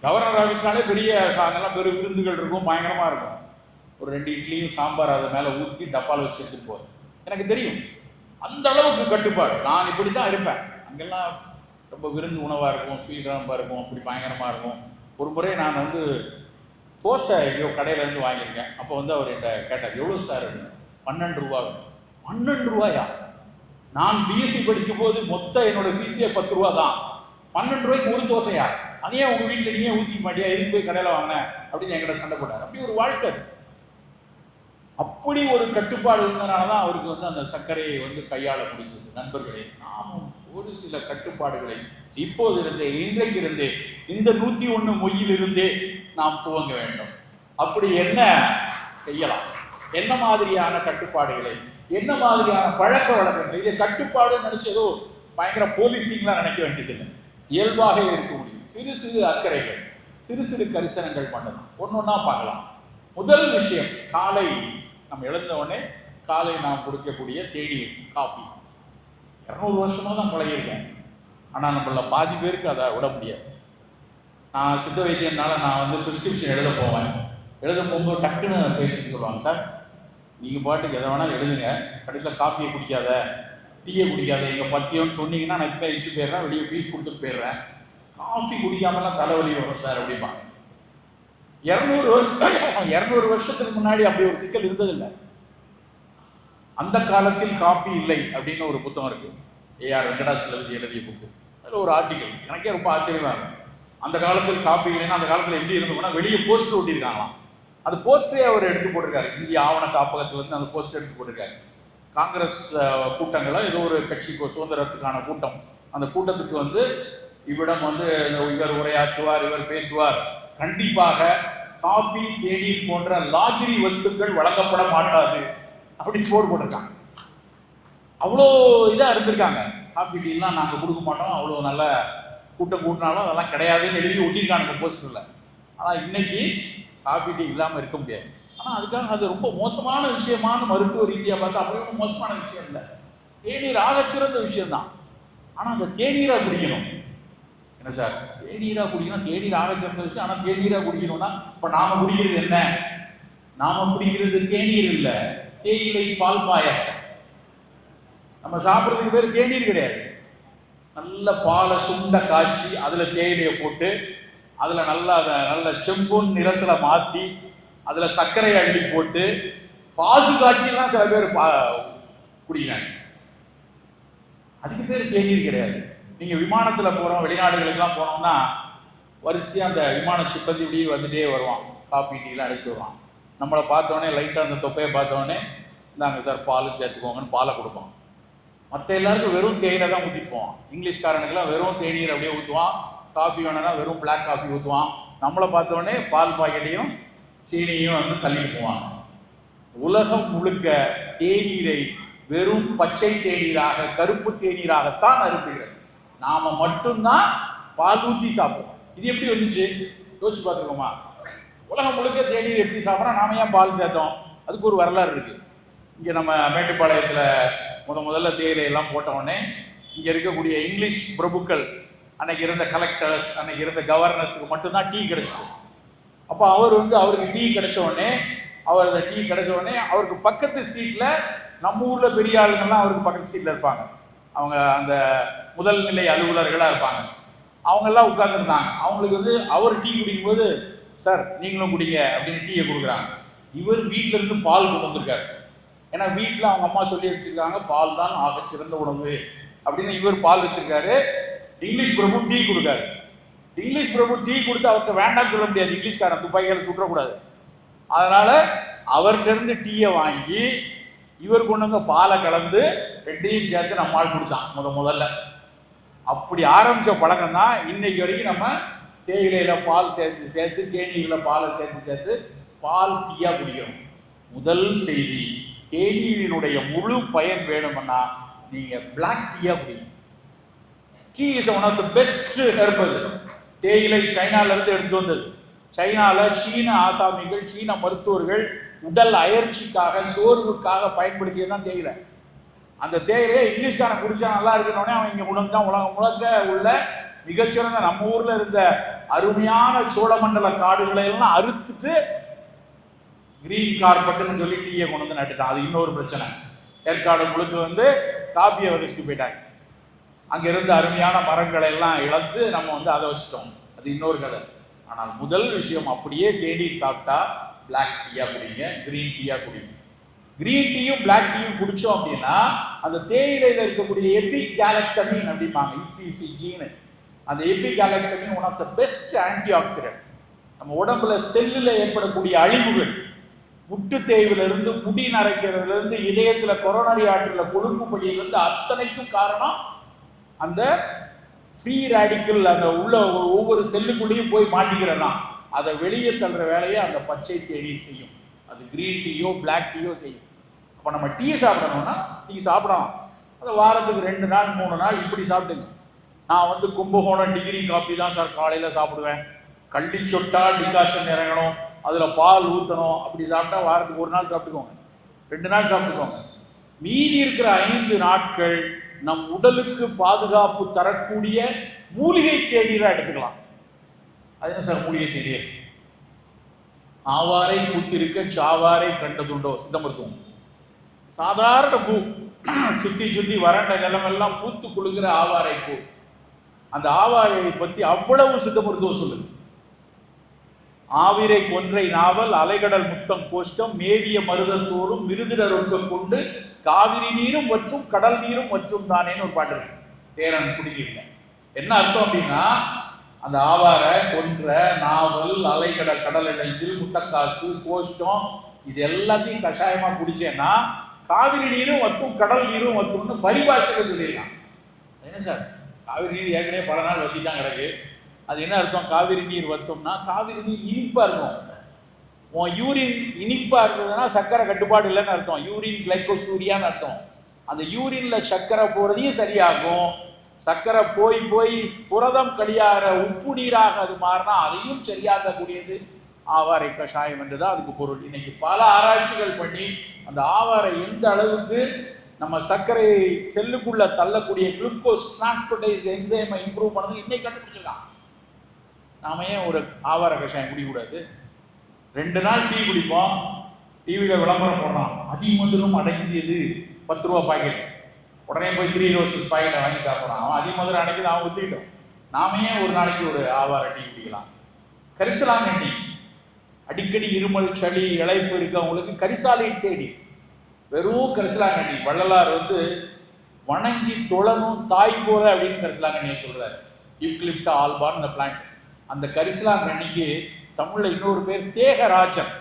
கவர்னர் ஆஃபீஸ்னாலே பெரிய அங்கெல்லாம் பெரிய விருந்துகள் இருக்கும், பயங்கரமா இருக்கும். ஒரு 2 இட்லியும் சாம்பார் அதை மேலே ஊற்றி டப்பால் வச்சு எடுத்துட்டு போவார். எனக்கு தெரியும் அந்த அளவுக்கு கட்டுப்பாடு. நான் இப்படி தான் இருப்பேன். அங்கெல்லாம் ரொம்ப விருந்து உணவாக இருக்கும், ஸ்வீட்டாக இருக்கும், அப்படி பயங்கரமாக இருக்கும். ஒரு முறை நான் வந்து தோசை எங்கேயோ கடையிலேருந்து வாங்கியிருக்கேன். அப்போ வந்து அவர் என்கிட்ட கேட்டார், எவ்வளோ சார்? 12 ரூபா. 12 ரூபாயா? நான் பிஎஸ்சி படிக்கும் போது மொத்த என்னோட ஃபீஸே 10 ரூபா தான். 12 ரூபாய்க்கு ஒரு தோசையா? அதையே உங்கள் வீட்டில் நீயே ஊற்றிக்க மாட்டியா? எதுக்கு போய் கடையில் வாங்கினேன் அப்படின்னு என்கிட்ட சண்டை போட்டார். அப்படி ஒரு வாழ்க்கை. அப்படி ஒரு கட்டுப்பாடு இருந்ததுனால தான் அவருக்கு வந்து அந்த சர்க்கரையை வந்து கையாள முடிஞ்சது. நண்பர்களே, நாமும் ஒரு சில கட்டுப்பாடுகளை இப்போது இருந்தே, இன்றைக்கு இருந்தே, இந்த 101 மொழியிலிருந்தே நாம் துவங்க வேண்டும். அப்படி என்ன செய்யலாம்? என்ன மாதிரியான கட்டுப்பாடுகளை, என்ன மாதிரியான பழக்க வழக்கங்கள்? இதை கட்டுப்பாடு நினைச்சு ஏதோ பயங்கர போலீசிங்லாம் நினைக்க வேண்டியதில்லை. இயல்பாக இருக்க முடியும். சிறு சிறு அக்கறைகள், சிறு சிறு கரிசனங்கள் பண்ணலாம். ஒன்னொன்னா பார்க்கலாம். முதல் விஷயம், காலை நம்ம எழுந்த உடனே காலை நாம் குடிக்கக்கூடிய தேநீர், காஃபி. 200 வருஷமா தான் பழகியிருக்கேன். ஆனால் நம்மள பாதி பேருக்கு அதை விட முடியாது. நான் சித்த வைத்தியனால நான் வந்து ப்ரிஸ்கிரிப்ஷன் எழுத போவேன். எழுத போகும்போது டக்குன்னு பேசிட்டு சொல்லுவாங்க, சார் நீங்கள் பாட்டுக்கு எதை வேணாலும் எழுதுங்க, கடைசியில் காஃபியை குடிக்காத, டீயை குடிக்காத, எங்கள் பத்தியம்னு சொன்னீங்கன்னா நான் இப்போ எழுச்சி போயிடுறேன், வெளியே ஃபீஸ் கொடுத்துட்டு போயிடுறேன். காஃபி குடிக்காமலாம் தலைவலி வரும் சார் அப்படிம்பாங்க. 200 வருஷத்துக்கு முன்னாடி அப்படி ஒரு சிக்கல் இருந்ததில்லை. அந்த காலத்தில் காப்பி இல்லை அப்படின்னு ஒரு புத்தகம் இருக்கு, ஏஆர் வெங்கடாச்சலபதி எழுதிய புக்கு. அதில் ஒரு ஆர்டிக்கல் எனக்கே ரொம்ப ஆச்சரியமா இருக்கும். அந்த காலத்தில் காப்பி இல்லைன்னா அந்த காலத்தில் எப்படி இருந்தோம்னா வெளியே போஸ்டர் ஒட்டியிருக்காங்களாம். அந்த போஸ்டரே அவர் எடுத்து போட்டிருக்காரு. இந்திய ஆவண காப்பகத்தில் வந்து அந்த போஸ்டர் எடுத்து போட்டிருக்காரு. காங்கிரஸ் கூட்டங்களை ஏதோ ஒரு கட்சிக்கு சுதந்திரத்துக்கான கூட்டம், அந்த கூட்டத்துக்கு வந்து இவ்விடம் வந்து இவர் உரையாற்றுவார், இவர் பேசுவார், கண்டிப்பாக காபி தேநீர் போன்ற லாகிரி வஸ்துக்கள் வழங்கப்பட மாட்டாது அப்படின்னு போர்டு போட்டிருக்காங்க. அவ்வளோ இதாக இருந்திருக்காங்க. காஃபி டீலாம் நாங்கள் கொடுக்க மாட்டோம், அவ்வளோ நல்ல கூட்டம் கூட்டினாலும் அதெல்லாம் கிடையாதுன்னு எழுதி ஒட்டியிருக்கானுங்க போஸ்டரில். ஆனால் இன்னைக்கு காஃபி டீ இல்லாமல் இருக்க முடியாது. ஆனால் அதுக்காக அது ரொம்ப மோசமான விஷயமான மருத்துவ ரீதியாக பார்த்தா அப்படி ஒன்றும் மோசமான விஷயம் இல்லை. தேநீர் ஆகச்சிறந்த விஷயம்தான். ஆனால் அந்த தேநீராக குடிக்கணும். என்ன சார் தேநீராக குடிக்கணும்? தேநீர் ஆகச்சிறந்த விஷயம், ஆனால் தேநீராக குடிக்கணும்னா இப்போ நாம் குடிக்கிறது என்ன? நாம் குடிக்கிறது தேநீர் இல்லை, தேயிலை பால் பாயாசம். நம்ம சாப்பிட்றதுக்கு பேர் தேநீர் கிடையாது. நல்ல பாலை சுண்ட காய்ச்சி அதில் தேயிலையை போட்டு அதில் நல்லா அதை நல்ல செம்பொன் நிறத்தில் மாற்றி அதில் சர்க்கரையை அள்ளி போட்டு பாகு காய்ச்சிலாம் சில பேர் குடிக்கிறாங்க. அதுக்கு பேர் தேநீர் கிடையாது. நீங்கள் விமானத்தில் போகிறோம், வெளிநாடுகளுக்கெல்லாம் போனோம்னா வரிசையாக அந்த விமான சிப்பந்தி இப்படி வந்துட்டே வருவான், காப்பி டீலாம் எடுத்து வருவான். நம்மளை பார்த்தோன்னே லைட்டாக அந்த தொப்பையை பார்த்தோன்னே இந்தாங்க சார் பாலும் சேர்த்துக்கோங்கன்னு பாலை கொடுப்பான். மற்ற எல்லாருக்கும் வெறும் தேயிலை தான் ஊற்றிப்போம். இங்கிலீஷ்காரனுக்கெல்லாம் வெறும் தேநீர் அப்படியே ஊற்றுவான். காஃபி வேணும்னா வெறும் பிளாக் காஃபி ஊற்றுவான். நம்மளை பார்த்தோடனே பால் பாக்கெட்டையும் சீனியும் வந்து தள்ளிட்டு போவாங்க. உலகம் முழுக்க தேநீரை வெறும் பச்சை தேநீராக, கருப்பு தேநீராகத்தான் அருந்துகிறது. நாம மட்டும்தான் பால் ஊற்றி சாப்பிடுவோம். இது எப்படி வந்துச்சு யோசிச்சு பார்த்துக்கோமா? உலகம் முழுக்க தேநீர் எப்படி சாப்பிட்றோம், நாம ஏன் பால் சேர்த்தோம்? அதுக்கு ஒரு வரலாறு இருக்கு. இங்கே நம்ம மேட்டுப்பாளையத்தில் முதல்ல தேயிலை எல்லாம் போட்ட உடனே இங்கே இருக்கக்கூடிய இங்கிலீஷ் பிரபுக்கள், அன்னைக்கு இருந்த கலெக்டர்ஸ், அன்னைக்கு இருந்த கவர்னர்ஸுக்கு மட்டும்தான் டீ கிடைச்சிடும். அப்போ அவருக்கு டீ கிடைச்ச உடனே, அந்த டீ கிடைச்ச உடனே அவருக்கு பக்கத்து சீட்டில் நம்ம ஊரில் பெரிய ஆளுங்கள்லாம் அவருக்கு பக்கத்து சீட்டில் இருப்பாங்க. அவங்க அந்த முதல் நிலை அலுவலர்களாக இருப்பாங்க. அவங்கெல்லாம் உட்கார்ந்துருந்தாங்க. அவங்களுக்கு அவர் டீ குடிக்கும்போது, சார் நீங்களும் குடிங்க அப்படின்னு டீயை கொடுக்குறாங்க. இவர் வீட்டில இருந்து பால் கொண்டு வந்திருக்காரு. ஏன்னா வீட்டில் அவங்க அம்மா சொல்லி வச்சிருக்காங்க பால் தான் ஆக சிறந்த உணவு அப்படின்னு. இவர் பால் வச்சிருக்காரு. இங்கிலீஷ் பிரபு டீ கொடுக்காரு. இங்கிலீஷ் பிரபு டீ கொடுத்து அவர்கிட்ட வேண்டாம்னு சொல்ல முடியாது, இங்கிலீஷ்காரன் துப்பாக்கியால சுற்றக்கூடாது. அதனால அவர்கிட்ட இருந்து டீயை வாங்கி இவர் கொண்டு வந்து பாலை கலந்து ரெண்டையும் சேர்த்து நம்மால் குடிச்சான் முதல்ல. அப்படி ஆரம்பிச்ச பழக்கம் தான் இன்னைக்கு வரைக்கும் நம்ம தேயிலையில பால் சேர்த்து தேநீரில் பாலை சேர்த்து பால் டீயா குடிக்கிறோம். முதல் செய்தி, தேநீரினுடைய முழு பயன் வேணும்னா நீங்க பிளாக் டீயா குடிங்க. Tea is one of the best herbal. தேயிலை சைனாலேருந்து எடுத்து வந்தது. சைனாவில் சீன ஆசாமிகள், சீன மருத்துவர்கள் உடல் அயற்சிக்காக, சோர்வுக்காக பயன்படுத்தியதான் தேயிலை. அந்த தேயிலையை இங்கிலீஷ்காரன் குடிச்சா நல்லா இருக்குன்னொடனே அவன் இங்கே கொண்டு வந்துட்டான். உலகம் முழுக்க உள்ள மிகச்சிறந்த நம்ம ஊரில் இருந்த அருமையான சோழமண்டல காடுகளை எல்லாம் அறுத்துட்டு கிரீன் கார்பெட்டுன்னு சொல்லி டீயை கொண்டு வந்து நட்டுட்டான். அது இன்னொரு பிரச்சனை. ஏற்காடு முழுக்க காப்பியை விதைச்சிட்டு போயிட்டாங்க. அங்கே இருந்த அருமையான மரங்களை எல்லாம் இழந்து நம்ம அதை வச்சுட்டோம். அது இன்னொரு கதை. ஆனால் முதல் விஷயம், அப்படியே தேநீர் சாப்பிட்டா பிளாக் டீயா குடிங்க, கிரீன் டீயா குடிங்க. கிரீன் டீயும் பிளாக் டீயும் குடித்தோம் அப்படின்னா அந்த தேயிலையில் இருக்கக்கூடிய எபிகாலக்டமின் அப்படிம்பாங்க, இபிசி ஜீனு. அந்த எபிகாலக்டமின் one of the best antioxidant. நம்ம உடம்புல செல்லில் ஏற்படக்கூடிய அழிவுகள், முட்டு தேய்விலிருந்து, முடி நரைக்கிறதுலேருந்து, இதயத்தில் கொரோனரி ஆற்றில் கொழுப்பு படியிலிருந்து அத்தனைக்கும் காரணம் அந்த ஃப்ரீ ரேடிக்கல், அந்த உள்ள ஒவ்வொரு செல்லுக்குள்ளேயும் போய் மாட்டிக்கிறதான். அதை வெளியே தள்ளுற வேலையை அந்த பச்சை தேநீர் செய்யும். அது கிரீன் டீயோ பிளாக் டீயோ செய்யும். அப்போ நம்ம டீ சாப்பிடணும்னா டீ சாப்பிடலாம். அதை வாரத்துக்கு 2 நாள் 3 நாள் இப்படி சாப்பிட்டுங்க. நான் கும்பகோணம் டிகிரி காப்பி தான் சார் காலையில் சாப்பிடுவேன். கள்ளி சொட்டா டிகாஷன் இறங்கணும், அதில் பால் ஊற்றணும், அப்படி சாப்பிட்டா வாரத்துக்கு 1 நாள் சாப்பிட்டுக்கோங்க, 2 நாள் சாப்பிட்டுக்கோங்க. மீதி இருக்கிற 5 நாட்கள் நம் உடலுக்கு பாதுகாப்பு தரக்கூடிய மூலிகை தேநீராக எடுத்துக்கலாம். அது என்ன சார் மூலிகை தேநீர்? ஆவாரை பூத்திருக்க சாவாரை கண்டதுண்டோ, சித்த மருத்துவம். சாதாரண பூ, சுத்தி வறண்ட நிலமெல்லாம் பூத்து குலுங்குற ஆவாரை பூ. அந்த ஆவாரையை பற்றி அவ்வளவு சித்த மருத்துவம் சொல்லுது. ஆவிரை கொன்றை நாவல் அலைகடல் முத்தம் கோஷ்டம் மேவிய மருதத்தோறும் மிருதிரொக்க கொண்டு காவிரி நீரும் வற்றும் கடல் நீரும் வற்றும் தானேன்னு ஒரு பாட்டு இருக்கு, தேரன் குடிநீர்ல. என்ன அர்த்தம் அப்படின்னா, அந்த ஆவாரை, கொன்ற, நாவல், அலைகடல், கடல் இளைஞ்சில், முட்டக்காசு, கோஷ்டம், இது எல்லாத்தையும் கஷாயமா குடிச்சேன்னா காவிரி நீரும் வத்தும் கடல் நீரும் வத்தும்னு பரிபாஷையில சொல்லிடலாம். என்ன சார், காவிரி நீர் ஏற்கனவே பல நாள் வத்தி தான் கிடக்கு, அது என்ன அர்த்தம்? காவிரி நீர் வத்தோம்னா காவிரி நீர் இனிப்பா இருக்கும். உன் யூரின் இனிப்பா இருந்ததுன்னா சர்க்கரை கட்டுப்பாடு இல்லைன்னு அர்த்தம். யூரின் கிளைகோசூரியான்னு அர்த்தம். அந்த யூரின்ல சர்க்கரை போறதையும் சரியாகும். சர்க்கரை போய் புரதம் கழியாகிற உப்பு நீராக அது மாறினா அதையும் சரியாகக்கூடியது ஆவாரை கஷாயம் என்றுதான் அதுக்கு பொருள். இன்னைக்கு பல ஆராய்ச்சிகள் பண்ணி அந்த ஆவாரை எந்த அளவுக்கு நம்ம சர்க்கரை செல்லுக்குள்ள தள்ளக்கூடிய குளுக்கோஸ் டிரான்ஸ்போர்டேஸ் என்சைமை இம்ப்ரூவ் பண்ணது இன்னைக்கு கண்டுபிடிச்சிருக்கான். நாம ஏன் ஒரு ஆவார கஷாயம் குடிக்கூடாது? 2 நாள் டீ குடிப்போம், டிவியில் விளம்பரம் போடுறான், அதிமதுரம் அடங்கியது 10 ரூபா பாக்கெட். உடனே போய் 3 ரோசஸ் பாக்கெட்டை வாங்கி சாப்பிட்றான். அவன் அதிமதுரம் அடங்கியது அவன் ஒத்துக்கிட்டோம். நாம ஏன் ஒரு நாளைக்கு ஒரு ஆவார டீ குடிக்கலாம்? கரிசலாங்கண்ணி, அடிக்கடி இருமல், சளி, இளைப்பு இருக்கவங்களுக்கு கரிசாலை தேடி வெறும் கரிசலாங்கண்ணி. வள்ளலார் வணங்கி தொழணும் தாய் போல அப்படின்னு கரிசலாங்கண்ணியை சொல்றாரு. யூக்லிப்டா ஆல்பான்னு இந்த பிளான்ட். அந்த கரிசலாங்கண்ணிக்கு தமிழ்ல இன்னொரு பேர் தேகராஜன்.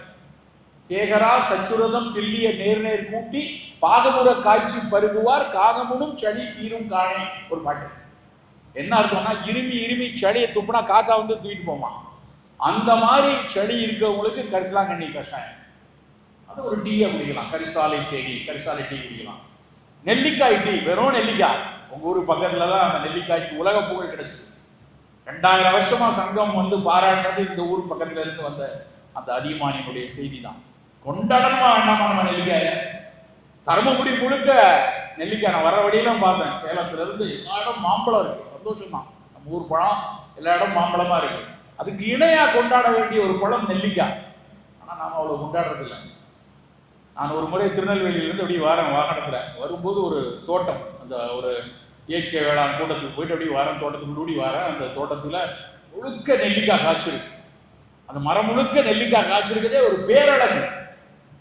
தேகரா சச்சுரதம் தில்லிய நேர் கூட்டி பாகமுற காய்ச்சி பருகுவார் காகமுனும் சளி தீரும் காணே ஒரு பாட்டு. என்ன அர்த்தம்னா, இருமி சளியை துப்புனா காக்கா தூக்கிட்டு போமா. அந்த மாதிரி சளி இருக்கவங்களுக்கு கரிசலாங்கண்ணி கஷாயம், அது ஒரு டீயை குடிக்கலாம். கரிசாலை தேடி கரிசாலை டீ குடிக்கலாம். நெல்லிக்காய் டீ, வெறும் நெல்லிக்காய். உங்க ஊர் பக்கத்துல தான் அந்த நெல்லிக்காய்க்கு உலக புகழ் கிடைச்சது. 2000 வருஷமா சங்கம் பாராட்டினது இந்த ஊர் பக்கத்துல இருந்து வந்த அந்த அதியமானியினுடைய செய்தி தான். கொண்டாடணுமா வேண்டாமா நம்ம நெல்லிக்காய? தருமபுரி முழுக்க நெல்லிக்காய். நான் வர வழியெல்லாம் பார்த்தேன். சேலத்துல இருந்து எல்லா இடம் மாம்பழம் இருக்கு, சந்தோஷம் தான். நம்ம ஊர் பழம் எல்லா இடம் மாம்பழமா இருக்கு. அதுக்கு இணையா கொண்டாட வேண்டிய ஒரு பழம் நெல்லிக்காய். ஆனா நாம அவ்வளவு கொண்டாடுறது இல்லை. நான் ஒரு முறை திருநெல்வேலியிலிருந்து அப்படி வாகனத்துல வரும்போது ஒரு தோட்டம், அந்த ஒரு இயற்கை வேளாண் கூட்டத்துக்கு போயிட்டு அப்படி தோட்டத்துக்கு வரேன். அந்த தோட்டத்துல முழுக்க நெல்லிக்காய் காய்ச்சிருக்கு. அந்த மரம் முழுக்க நெல்லிக்காய் காய்ச்சிருக்கதே ஒரு பேரழகு.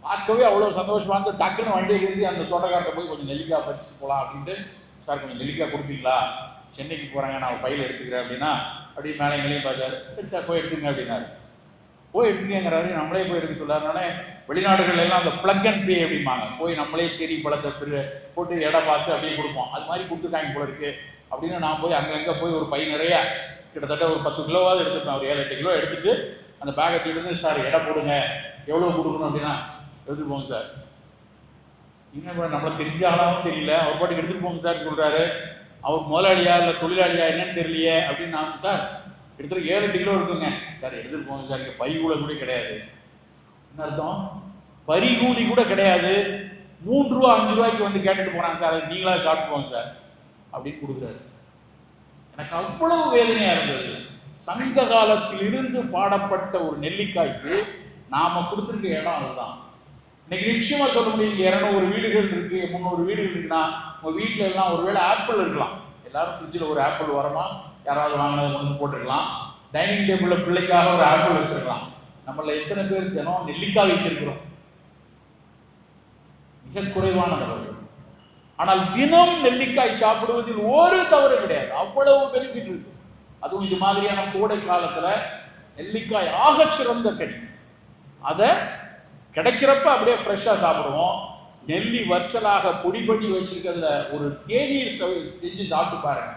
பார்க்கவே அவ்வளோ சந்தோஷமா இருந்து டக்குன்னு வண்டியில் இருந்து அந்த தோட்டக்காரர்கிட்ட போய் கொஞ்சம் நெல்லிக்காய் பறிச்சுட்டு போகலாம் அப்படின்ட்டு, சார் கொஞ்சம் நெல்லிக்காய் கொடுப்பீங்களா, சென்னைக்கு போகிறாங்க, நான் பையில் எடுத்துக்கிறேன் அப்படின்னா, அப்படியே மேலேங்களையும் பார்த்தாரு. சரி சார் போய் எடுத்துங்க அப்படின்னாரு. போய் எடுத்துக்கங்கிறாரு. நம்மளே போய் எடுக்க சொல்லாருனால வெளிநாடுகள் எல்லாம் அந்த பிளக் அண்ட் பே அப்படிம்பாங்க. போய் நம்மளே செரி பழத்தை போட்டு இடம் பார்த்து அப்படியே கொடுப்போம். அது மாதிரி கொடுத்துட்டாங்க போல இருக்கு அப்படின்னு நான் போய் அங்கங்கே போய் ஒரு பை நிறையா கிட்டத்தட்ட ஒரு 10 கிலோவாவது எடுத்துப்பேன். ஒரு 7-8 கிலோ எடுத்துட்டு அந்த பேக்கை தீடுந்து, சார் எடை போடுங்க, எவ்வளோ கொடுக்கணும் அப்படின்னா, எடுத்துட்டு போங்க சார். இன்னும் நம்மளை தெரிஞ்ச ஆளாவும் தெரியல, அவர் பாட்டுக்கு எடுத்துட்டு போங்க சார் சொல்றாரு. அவர் முதலாளியா இல்லை தொழிலாளியா என்னன்னு தெரியலையே அப்படின்னு நான், சார் கிட்டத்தட்ட 7-8 கிலோ இருக்குங்க. சார் எடுத்துட்டு போங்க சார், இங்கே பரிகூலி கூட கிடையாது. என்ன அர்த்தம்? பரிகூலி கூட கிடையாது. 3 ரூபா 5 ரூபாய்க்கு வந்து கேட்டுட்டு போறாங்க சார், அது நீங்களா சாப்பிட்டு போங்க சார் அப்படின்னு கொடுக்குறாரு. எனக்கு அவ்வளவு வேதனையா இருந்தது. சங்க காலத்தில் இருந்து பாடப்பட்ட ஒரு நெல்லிக்காய்க்கு நாம கொடுத்துருக்க இடம் அதுதான். இன்னைக்கு நிச்சயமா சொல்ல முடியும், 200 வீடுகள் இருக்கு, 300 வீடுகள் இருக்குன்னா உங்க வீட்டுல எல்லாம் ஒருவேளை ஆப்பிள் இருக்கலாம். எல்லாரும் ஃப்ரிட்ஜில் ஒரு ஆப்பிள் வரமா யாராவது வாங்கினதை கொண்டு போட்டுருக்கலாம். டைனிங் டேபிள்ல பிள்ளைக்காக ஒரு ஆப்பிள் வச்சிருக்கலாம். நம்மள எத்தனை பேர் தினம் நெல்லிக்காய் வைத்திருக்கிறோம்? மிக குறைவான நபர்கள். ஆனால் தினம் நெல்லிக்காய் சாப்பிடுவதில் ஒரு தவறு கிடையாது, அவ்வளவு பெனிஃபிட் இருக்கு. அதுவும் இது மாதிரியான கோடை காலத்துல நெல்லிக்காய் ஆகச் சிறந்த கனி. அதை கிடைக்கிறப்ப அப்படியே ஃப்ரெஷ்ஷாக சாப்பிடுவோம். நெல்லி வற்றலாக பொடி பண்ணி வச்சிருக்கிறதுல ஒரு தேநீர் செஞ்சு சாப்பிட்டு பாருங்க.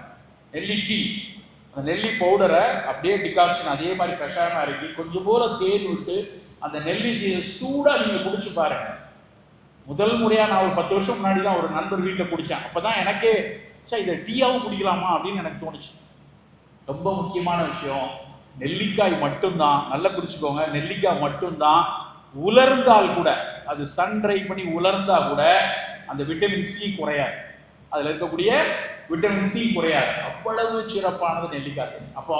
நெல்லி டீ, அந்த நெல்லி பவுடரை அப்படியே டிகாக்ஷன் அதே மாதிரி கஷாயமாக இறக்கி கொஞ்சம் போல தேன் விட்டு அந்த நெல்லி டீயை சூடாக நீங்கள் குடிச்சு பாருங்க. முதல் முறையாக நான் ஒரு 10 வருஷம் முன்னாடி தான் ஒரு நண்பர் வீட்டில் குடித்தேன். அப்போ தான் எனக்கே சார் இதை டீயாகவும் குடிக்கலாமா அப்படின்னு எனக்கு தோணுச்சு. ரொம்ப முக்கியமான விஷயம், நெல்லிக்காய் மட்டும்தான், நல்லா குடிச்சுக்கோங்க, நெல்லிக்காய் மட்டும்தான் உலர்ந்தால் கூட, அது சன் ட்ரை பண்ணி உலர்ந்தா கூட அந்த விட்டமின் சி குறையாது, அதில் இருக்கக்கூடிய விட்டமின் சி குறையாது. அவ்வளவு சிறப்பானது நெல்லிக்காய். அப்போ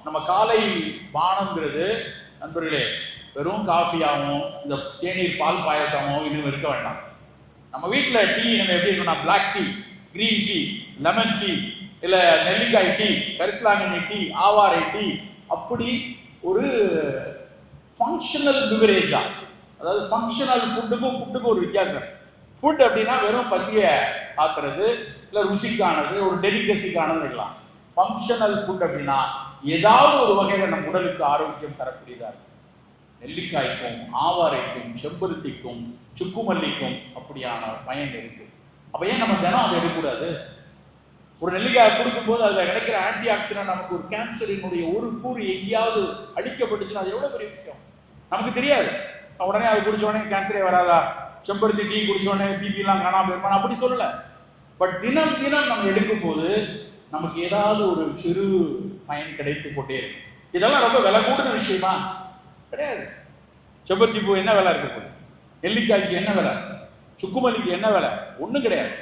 நம்ம காலை பானம்ங்கிறது நண்பர்களே வெறும் காஃபியாகவும் இந்த தேநீர் பால் பாயசமும் இன்னும் இருக்க வேண்டாம். நம்ம வீட்டில் டீ நம்ம எப்படி இருக்கணும்னா black tea, green tea, lemon tea, இல்லை நெல்லிக்காய் டீ, கரிசலாங்கண்ணி டீ, ஆவாரை டீ, அப்படி ஒரு ஃபங்க்ஷனல் பிவரேஜா, அதாவது ஃபங்க்ஷனல் ஃபுட்டுக்கும் ஒரு வித்தியாசம். ஃபுட் அப்படின்னா வெறும் பசியை ஆத்துறது, இல்லை ருசிக்கானது, ஒரு டெலிகசிக்கானது இருக்கலாம். ஃபங்க்ஷனல் ஃபுட் அப்படின்னா ஏதாவது ஒரு வகையில் நம்ம உடலுக்கு ஆரோக்கியம் தரக்கூடியதாக இருக்கும். நெல்லிக்காய்க்கும் ஆவாரைக்கும் செம்பருத்திக்கும் சுக்குமல்லிக்கும் அப்படியான பயன் இருக்கு. அப்போ ஏன் நம்ம தினம் அதை எடுக்கக்கூடாது? ஒரு நெல்லிக்காய் கொடுக்கும்போது அதில் கிடைக்கிற ஆன்டி ஆக்சிடென்ட் நமக்கு ஒரு கேன்சரினுடைய ஒரு கூறு எங்கேயாவது அடிக்கப்பட்டுச்சுன்னா அது எவ்வளோ பெரிய விஷயம் நமக்கு தெரியாது. உடனே அது குடிச்சோடனே கேன்சரே வராதா, செம்பருத்தி டீ குடிச்சோடனே பிபிலாம் காணாமல் போயிருமா அப்படி சொல்லலை. பட் தினம் தினம் நம்ம எடுக்கும்போது நமக்கு ஏதாவது ஒரு சிறு பயன் கிடைத்து கொண்டே இருக்கும். இதெல்லாம் ரொம்ப விலை கூடுன விஷயமா கிடையாது. செம்பருத்தி பூ என்ன விலை இருக்கு, நெல்லிக்காய்க்கு என்ன விலை, சுக்குமல்லிக்கு என்ன விலை, ஒன்றும் கிடையாது.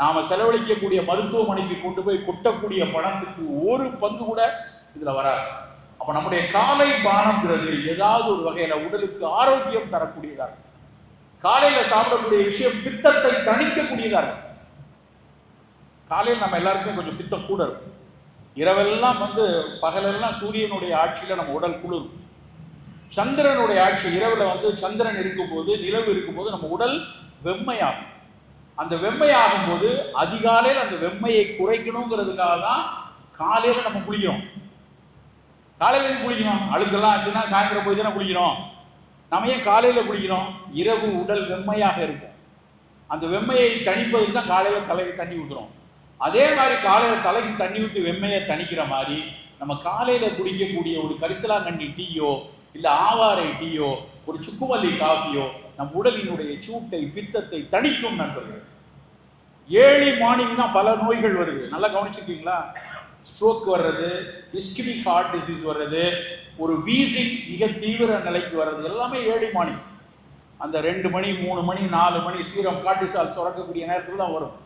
நாம செலவழிக்கக்கூடிய மருத்துவமனைக்கு கொண்டு போய் கொட்டக்கூடிய பணத்துக்கு ஒரு பங்கு கூட இதுல வராது. அப்ப நம்முடைய காலை பானம்ங்கிறது ஏதாவது ஒரு வகையில உடலுக்கு ஆரோக்கியம் தரக்கூடியதா இருக்கும். காலையில சாப்பிடக்கூடிய விஷயம் பித்தத்தை தணிக்கக்கூடியதா இருக்கும். காலையில் நம்ம எல்லாருக்குமே கொஞ்சம் பித்தம் கூட இருக்கும். இரவெல்லாம் பகலெல்லாம் சூரியனுடைய ஆட்சியில நம்ம உடல் குளிரும். சந்திரனுடைய ஆட்சி இரவுல சந்திரன் இருக்கும்போது, நிலவு இருக்கும்போது நம்ம உடல் வெம்மையாகும். அந்த வெம்மையாகும் போது அதிகாலையில் அந்த வெம்மையை குறைக்கணுங்கிறதுக்காக தான் காலையில நம்ம குளிக்கிறோம். காலையில எது குளிக்கணும்? அழுக்கெல்லாம் ஆச்சுன்னா சாயந்தரம் போய் தானே குளிக்கிறோம். நம்ம ஏன் காலையில குளிக்கிறோம்? இரவு உடல் வெம்மையாக இருக்கும். அந்த வெம்மையை தணிப்பதுக்கு தான் காலையில தலைக்கு தண்ணி ஊற்றுறோம். அதே மாதிரி காலையில தலைக்கு தண்ணி ஊற்றி வெம்மையை தணிக்கிற மாதிரி நம்ம காலையில குடிக்கக்கூடிய ஒரு கரிசலாங்கண்ணி டீயோ, இல்லை ஆவாரை டீயோ, ஒரு சுக்குமல்லி காஃபியோ நம் உடலினுடைய சூட்டை பித்தத்தை தணிக்கும் நண்பர்கள். ஏர்லி மார்னிங் தான் பல நோய்கள் வருது. நல்லா கவனிச்சிருக்கீங்களா? ஸ்ட்ரோக் வர்றது, இஸ்கிமிக் ஹார்ட் டிசீஸ் வர்றது, ஒரு வீசிங் மிக தீவிர நிலைக்கு வர்றது எல்லாமே ஏர்லி மார்னிங். அந்த 2 மணி 3 மணி 4 மணி சீரம் கார்டிசால் சுரக்கக்கூடிய நேரத்தில் தான் வரும்.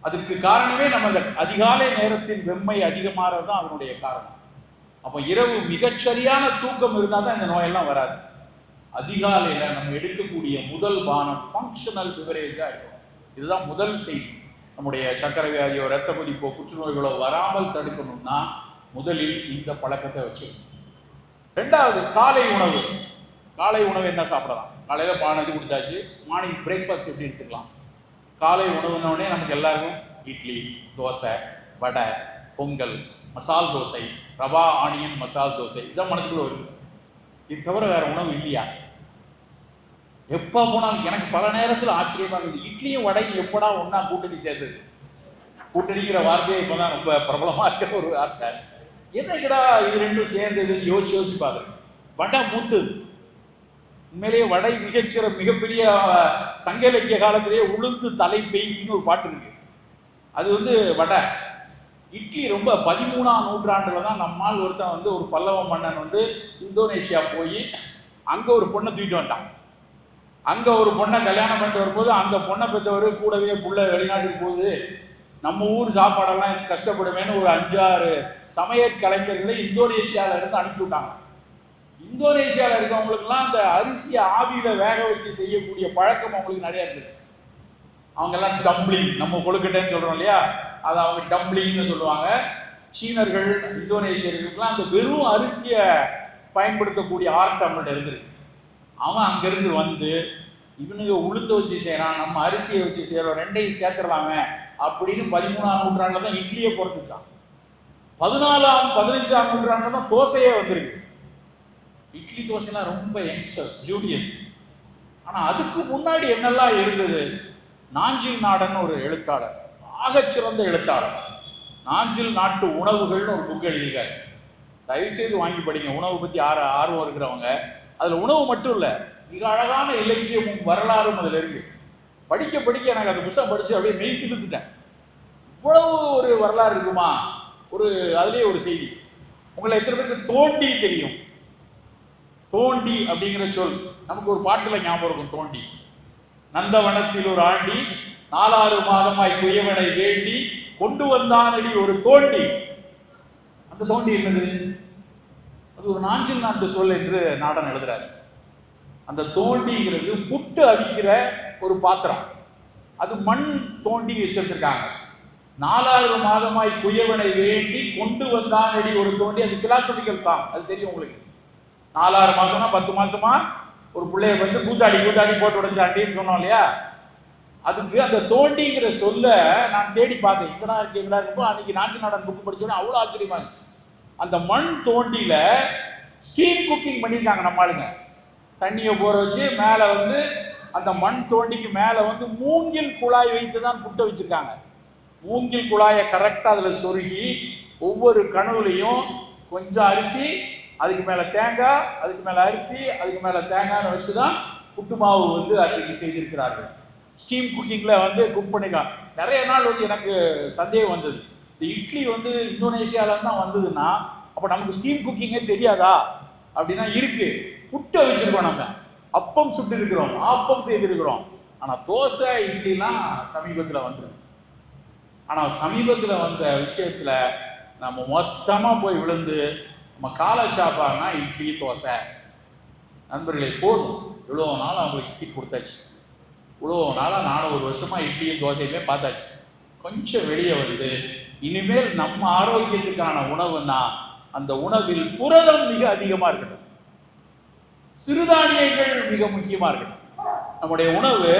அதுக்கு காரணமே நம்ம அந்த அதிகாலை நேரத்தில் வெம்மை அதிகமாகிறது தான் அதனுடைய காரணம். அப்போ இரவு மிகச்சரியான தூக்கம் இருந்தால் தான் இந்த நோயெல்லாம் வராது. அதிகாலையில் நம்ம எடுக்கக்கூடிய முதல் பானம் ஃபங்க்ஷனல் பிவரேஜாக இருக்கும். இதுதான் முதல் செய்தி. நம்முடைய சர்க்கரை வியாதியோ, ரத்த கொதிப்போ, புற்றுநோய்களோ வராமல் தடுக்கணும்னா முதலில் இந்த பழக்கத்தை வச்சுக்கணும். 2வது காலை உணவு. காலை உணவு என்ன சாப்பிடலாம்? காலையில் பானம் இது கொடுத்தாச்சு. மார்னிங் பிரேக்ஃபாஸ்ட் எப்படி எடுத்துக்கலாம்? காலை உணவுன்னொடனே நமக்கு எல்லாருக்கும் இட்லி, தோசை, வடை, பொங்கல், மசால் தோசை, ரவா ஆனியன் மசால் தோசை, இதான் மனசுக்குள்ள வருது. இது தவிர வேற உணவு இல்லையா? எப்போ போனாலும் எனக்கு பல நேரத்தில் ஆச்சரியமாக இருக்குது. இட்லியும் வடையும் எப்படா ஒன்றா கூட்டணி சேர்ந்தது? கூட்டணிங்கிற வார்த்தையை இப்போ தான் ரொம்ப பிரபலமாக இருக்கிற ஒரு வார்த்தை. என்னைக்கடா இது ரெண்டும் சேர்ந்ததுன்னு யோசிச்சு பார்க்குறேன். வடை மூத்துது. உண்மையிலேயே வடை மிகப்பெரிய சங்க இலக்கிய காலத்திலேயே உளுந்து தலை பெய்தின்னு ஒரு பாட்டு இருக்கு. அது வடை. இட்லி ரொம்ப 13ஆம் நூற்றாண்டுல தான் நம்மால் ஒருத்தன் வந்து ஒரு பல்லவ மன்னன் வந்து இந்தோனேஷியா போய் அங்கே ஒரு பொண்ணை தூக்கிட்டு வந்துட்டான். அங்கே ஒரு பொண்ணை கல்யாணம் பண்ணிட்டு வரும்போது அந்த பொண்ணை பெற்றவர் கூடவே புள்ள வெளிநாட்டுக்கு போகுது, நம்ம ஊர் சாப்பாடெல்லாம் கஷ்டப்படுமேன்னு ஒரு 5-6 சமையல் கலைஞர்களை இந்தோனேஷியாவில் இருந்து அனுப்பி விட்டாங்க. இந்தோனேஷியாவில் இருக்கவங்களுக்குலாம் அந்த அரிசியை ஆவியில் வேக வச்சு செய்யக்கூடிய பழக்கம் அவங்களுக்கு நிறையா இருக்குது. அவங்கெல்லாம் டம்ப்ளிங், நம்ம கொழுக்கட்டைன்னு சொல்கிறோம் இல்லையா, அதை அவங்க டம்ப்ளிங்னு சொல்லுவாங்க. சீனர்கள், இந்தோனேஷியர்களுக்கெல்லாம் அந்த வெறும் அரிசியை பயன்படுத்தக்கூடிய ஆர்ட் அவங்கள்ட்ட இருந்திருக்கு. அவன் அங்கேருந்து வந்து இவனுங்க உளுந்து வச்சு செய்கிறான், நம்ம அரிசியை வச்சு செய்கிறோம், ரெண்டையும் சேர்த்துடலாமே அப்படின்னு 13ஆம் நூற்றாண்டில் தான் இட்லியை பிறந்துச்சான். 14ஆம் 15ஆம் நூற்றாண்டில் தான் தோசையே வந்திருக்கு. இட்லி தோசைலாம் ரொம்ப யங்ஸ்டர்ஸ், ஜூனியர்ஸ். ஆனால் அதுக்கு முன்னாடி என்னெல்லாம் இருந்தது? நாஞ்சில் நாடன் ஒரு எழுத்தாளர், ஆகச்சிறந்த எழுத்தாளர். நாஞ்சில் நாட்டு உணவுகள்னு ஒரு புக் எழுதியிருக்காரு. தயவுசெய்து வாங்கி படிங்க. உணவு பற்றி ஆர்வம் இருக்கிறவங்க. அதில் உணவு மட்டும் இல்லை, மிக அழகான இலக்கியமும் வரலாறும் அதில் இருக்கு. படிக்க படிக்க எனக்கு அந்த புத்தகம் படித்து அப்படியே மெய் சிலுத்துட்டேன். இவ்வளவு ஒரு வரலாறு இருக்குமா? அதுலேயே ஒரு செய்தி. உங்களை எத்தனை பேருக்கு தோண்டி தெரியும்? தோண்டி அப்படிங்கிற சொல் நமக்கு ஒரு பாட்டில் ஞாபகம் இருக்கும். தோண்டி, நந்தவனத்தில் ஒரு ஆண்டி 4-6 மாதமாய் குயவனை வேண்டி கொண்டு வந்தானடி ஒரு தோண்டி. அந்த தோண்டி என்னது? அது ஒரு நாஞ்சில் நாட்டு சொல் என்று நாடன் எழுதுறாரு. அந்த தோண்டிங்கிறது புட்டு அவிக்கிற ஒரு பாத்திரம். அது மண் தோண்டி வச்சிருந்திருக்காங்க. 4-6 மாதமாய் குயவனை வேண்டி கொண்டு வந்தானடி ஒரு தோண்டி. அது பிலாசபிக்கல் சாங், அது தெரியும் உங்களுக்கு. 4-6 மாசம்னா 10 மாசமா ஒரு பிள்ளைய வந்து கூத்தாடி போட்டு உடைச்சாண்டின்னு சொன்னோம் இல்லையா. அதுக்கு அந்த தோண்டிங்கிற சொல்ல நான் தேடி பார்த்தேன். எங்கடா இருக்குப்போ அன்னைக்கு நாட்டு நாடன் புக்கு படிச்சோன்னா அவ்வளோ ஆச்சரியமா இருந்துச்சு. அந்த மண் தோண்டியில ஸ்டீம் குக்கிங் பண்ணியிருக்காங்க நம்ம ஆளுங்க. தண்ணியை போற வச்சு மேலே வந்து அந்த மண் தோண்டிக்கு மேலே வந்து மூங்கில் குழாய் வைத்து தான் புட்டை வச்சிருக்காங்க. மூங்கில் குழாயை கரெக்டாக அதில் சொருகி ஒவ்வொரு கனவுலையும் கொஞ்சம் அரிசி, அதுக்கு மேலே தேங்காய், அதுக்கு மேலே அரிசி, அதுக்கு மேலே தேங்காய்னு வச்சு தான் புட்டு மாவு வந்து அன்றைக்கு செய்திருக்கிறார்கள். ஸ்டீம் குக்கிங்கில் வந்து குக் பண்ணிக்கலாம். நிறைய நாள் வந்து எனக்கு சந்தேகம் வந்தது, இந்த இட்லி வந்து இந்தோனேஷியாவில் தான் வந்ததுன்னா அப்போ நமக்கு ஸ்டீம் குக்கிங்கே தெரியாதா அப்படின்னா இருக்கு. புட்டை வச்சுருக்கோம், நம்ம அப்பம் சுட்டு இருக்கிறோம், ஆப்பம் செய்திருக்கிறோம். ஆனால் தோசை இட்லிலாம் சமீபத்தில் வந்துடும். ஆனால் சமீபத்தில் வந்த விஷயத்தில் நம்ம மொத்தமாக போய் விழுந்து நம்ம காலை சாப்பாடுனா இட்லி தோசை. நண்பர்களே, போதும். இவ்வளோ நாள் அவங்களுக்கு சீட் கொடுத்தாச்சு. இவ்வளோ நாளாக 4 வருஷமாக இட்லியும் தோசையுமே பார்த்தாச்சு. கொஞ்சம் வெளியே வந்து இனிமேல் நம்ம ஆரோக்கியத்துக்கான உணவுன்னா அந்த உணவில் புரதம் மிக அதிகமாக இருக்கட்டும், சிறுதானியங்கள் மிக முக்கியமாக இருக்கட்டும். நம்முடைய உணவு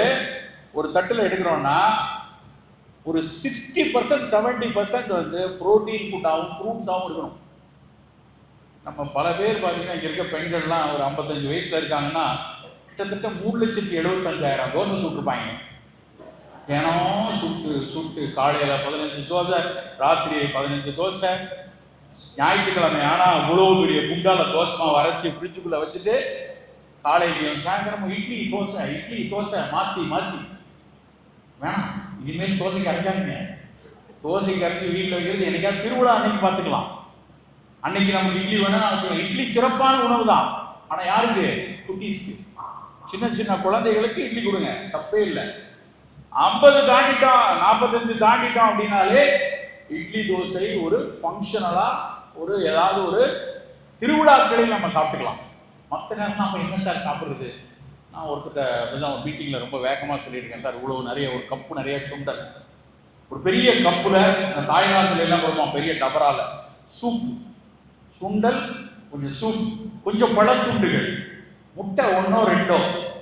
ஒரு தட்டில் எடுக்கிறோன்னா ஒரு 60% 70% வந்து புரோட்டீன் ஃபுட்டாகவும் ஃப்ரூட்ஸாகவும் இருக்கணும். நம்ம பல பேர் பார்த்தீங்கன்னா இங்கே இருக்க பெண்கள்லாம் ஒரு 55 வயசில் இருக்காங்கன்னா கிட்டத்தட்ட 3,75,000 தோசை சுட்டுருப்பாங்க. தினம் சுட்டு காலையில் 15 தோசை, ராத்திரி 15 தோசை. ஞாயிற்றுக்கிழமை ஆனால் அவ்வளோ பெரிய குண்டால தோசைமா வரைச்சி ஃப்ரிட்ஜுக்குள்ளே வச்சுட்டு காலையிலையும் சாயந்தரமும் இட்லி தோசை மாற்றி வேணாம். இனிமேல் தோசைக்கு அரைக்காதீங்க. தோசைக்கு அரைச்சி வீட்டில் வைக்கிறது என்னைக்காவது திருவிழா அன்னைக்கு பார்த்துக்கலாம். அன்னைக்கு நமக்கு இட்லி வேணும்னு வச்சுக்கலாம். இட்லி சிறப்பான உணவு தான். ஆனால் யாருக்கு? குட்டீஸ்க்கு, சின்ன குழந்தைகளுக்கு இட்லி கொடுங்க, தப்பே இல்லை. 50 தாண்டிட்டோம், 45 தாண்டிட்டோம் அப்படின்னாலே இட்லி தோசை ஒரு ஃபங்க்ஷனலாக ஏதாவது ஒரு திருவிழாக்களில் நம்ம சாப்பிட்டுக்கலாம். மற்ற நேரம் நம்ம என்ன சார் சாப்பிட்றது? நான் ஒருத்தர் தான் ஒரு மீட்டிங்கில் ரொம்ப வேகமாக சொல்லியிருக்கேன் சார். இவ்வளோ நிறைய ஒரு கப்பு நிறைய சுண்டல், ஒரு பெரிய கப்பில் தாய்லாந்தில் எல்லாம் கொடுப்போம், பெரிய டபரால சூப், சுண்டல், கொஞ்சம் சூப், கொஞ்சம் பழத்துண்டுகள், முட்டை 1 2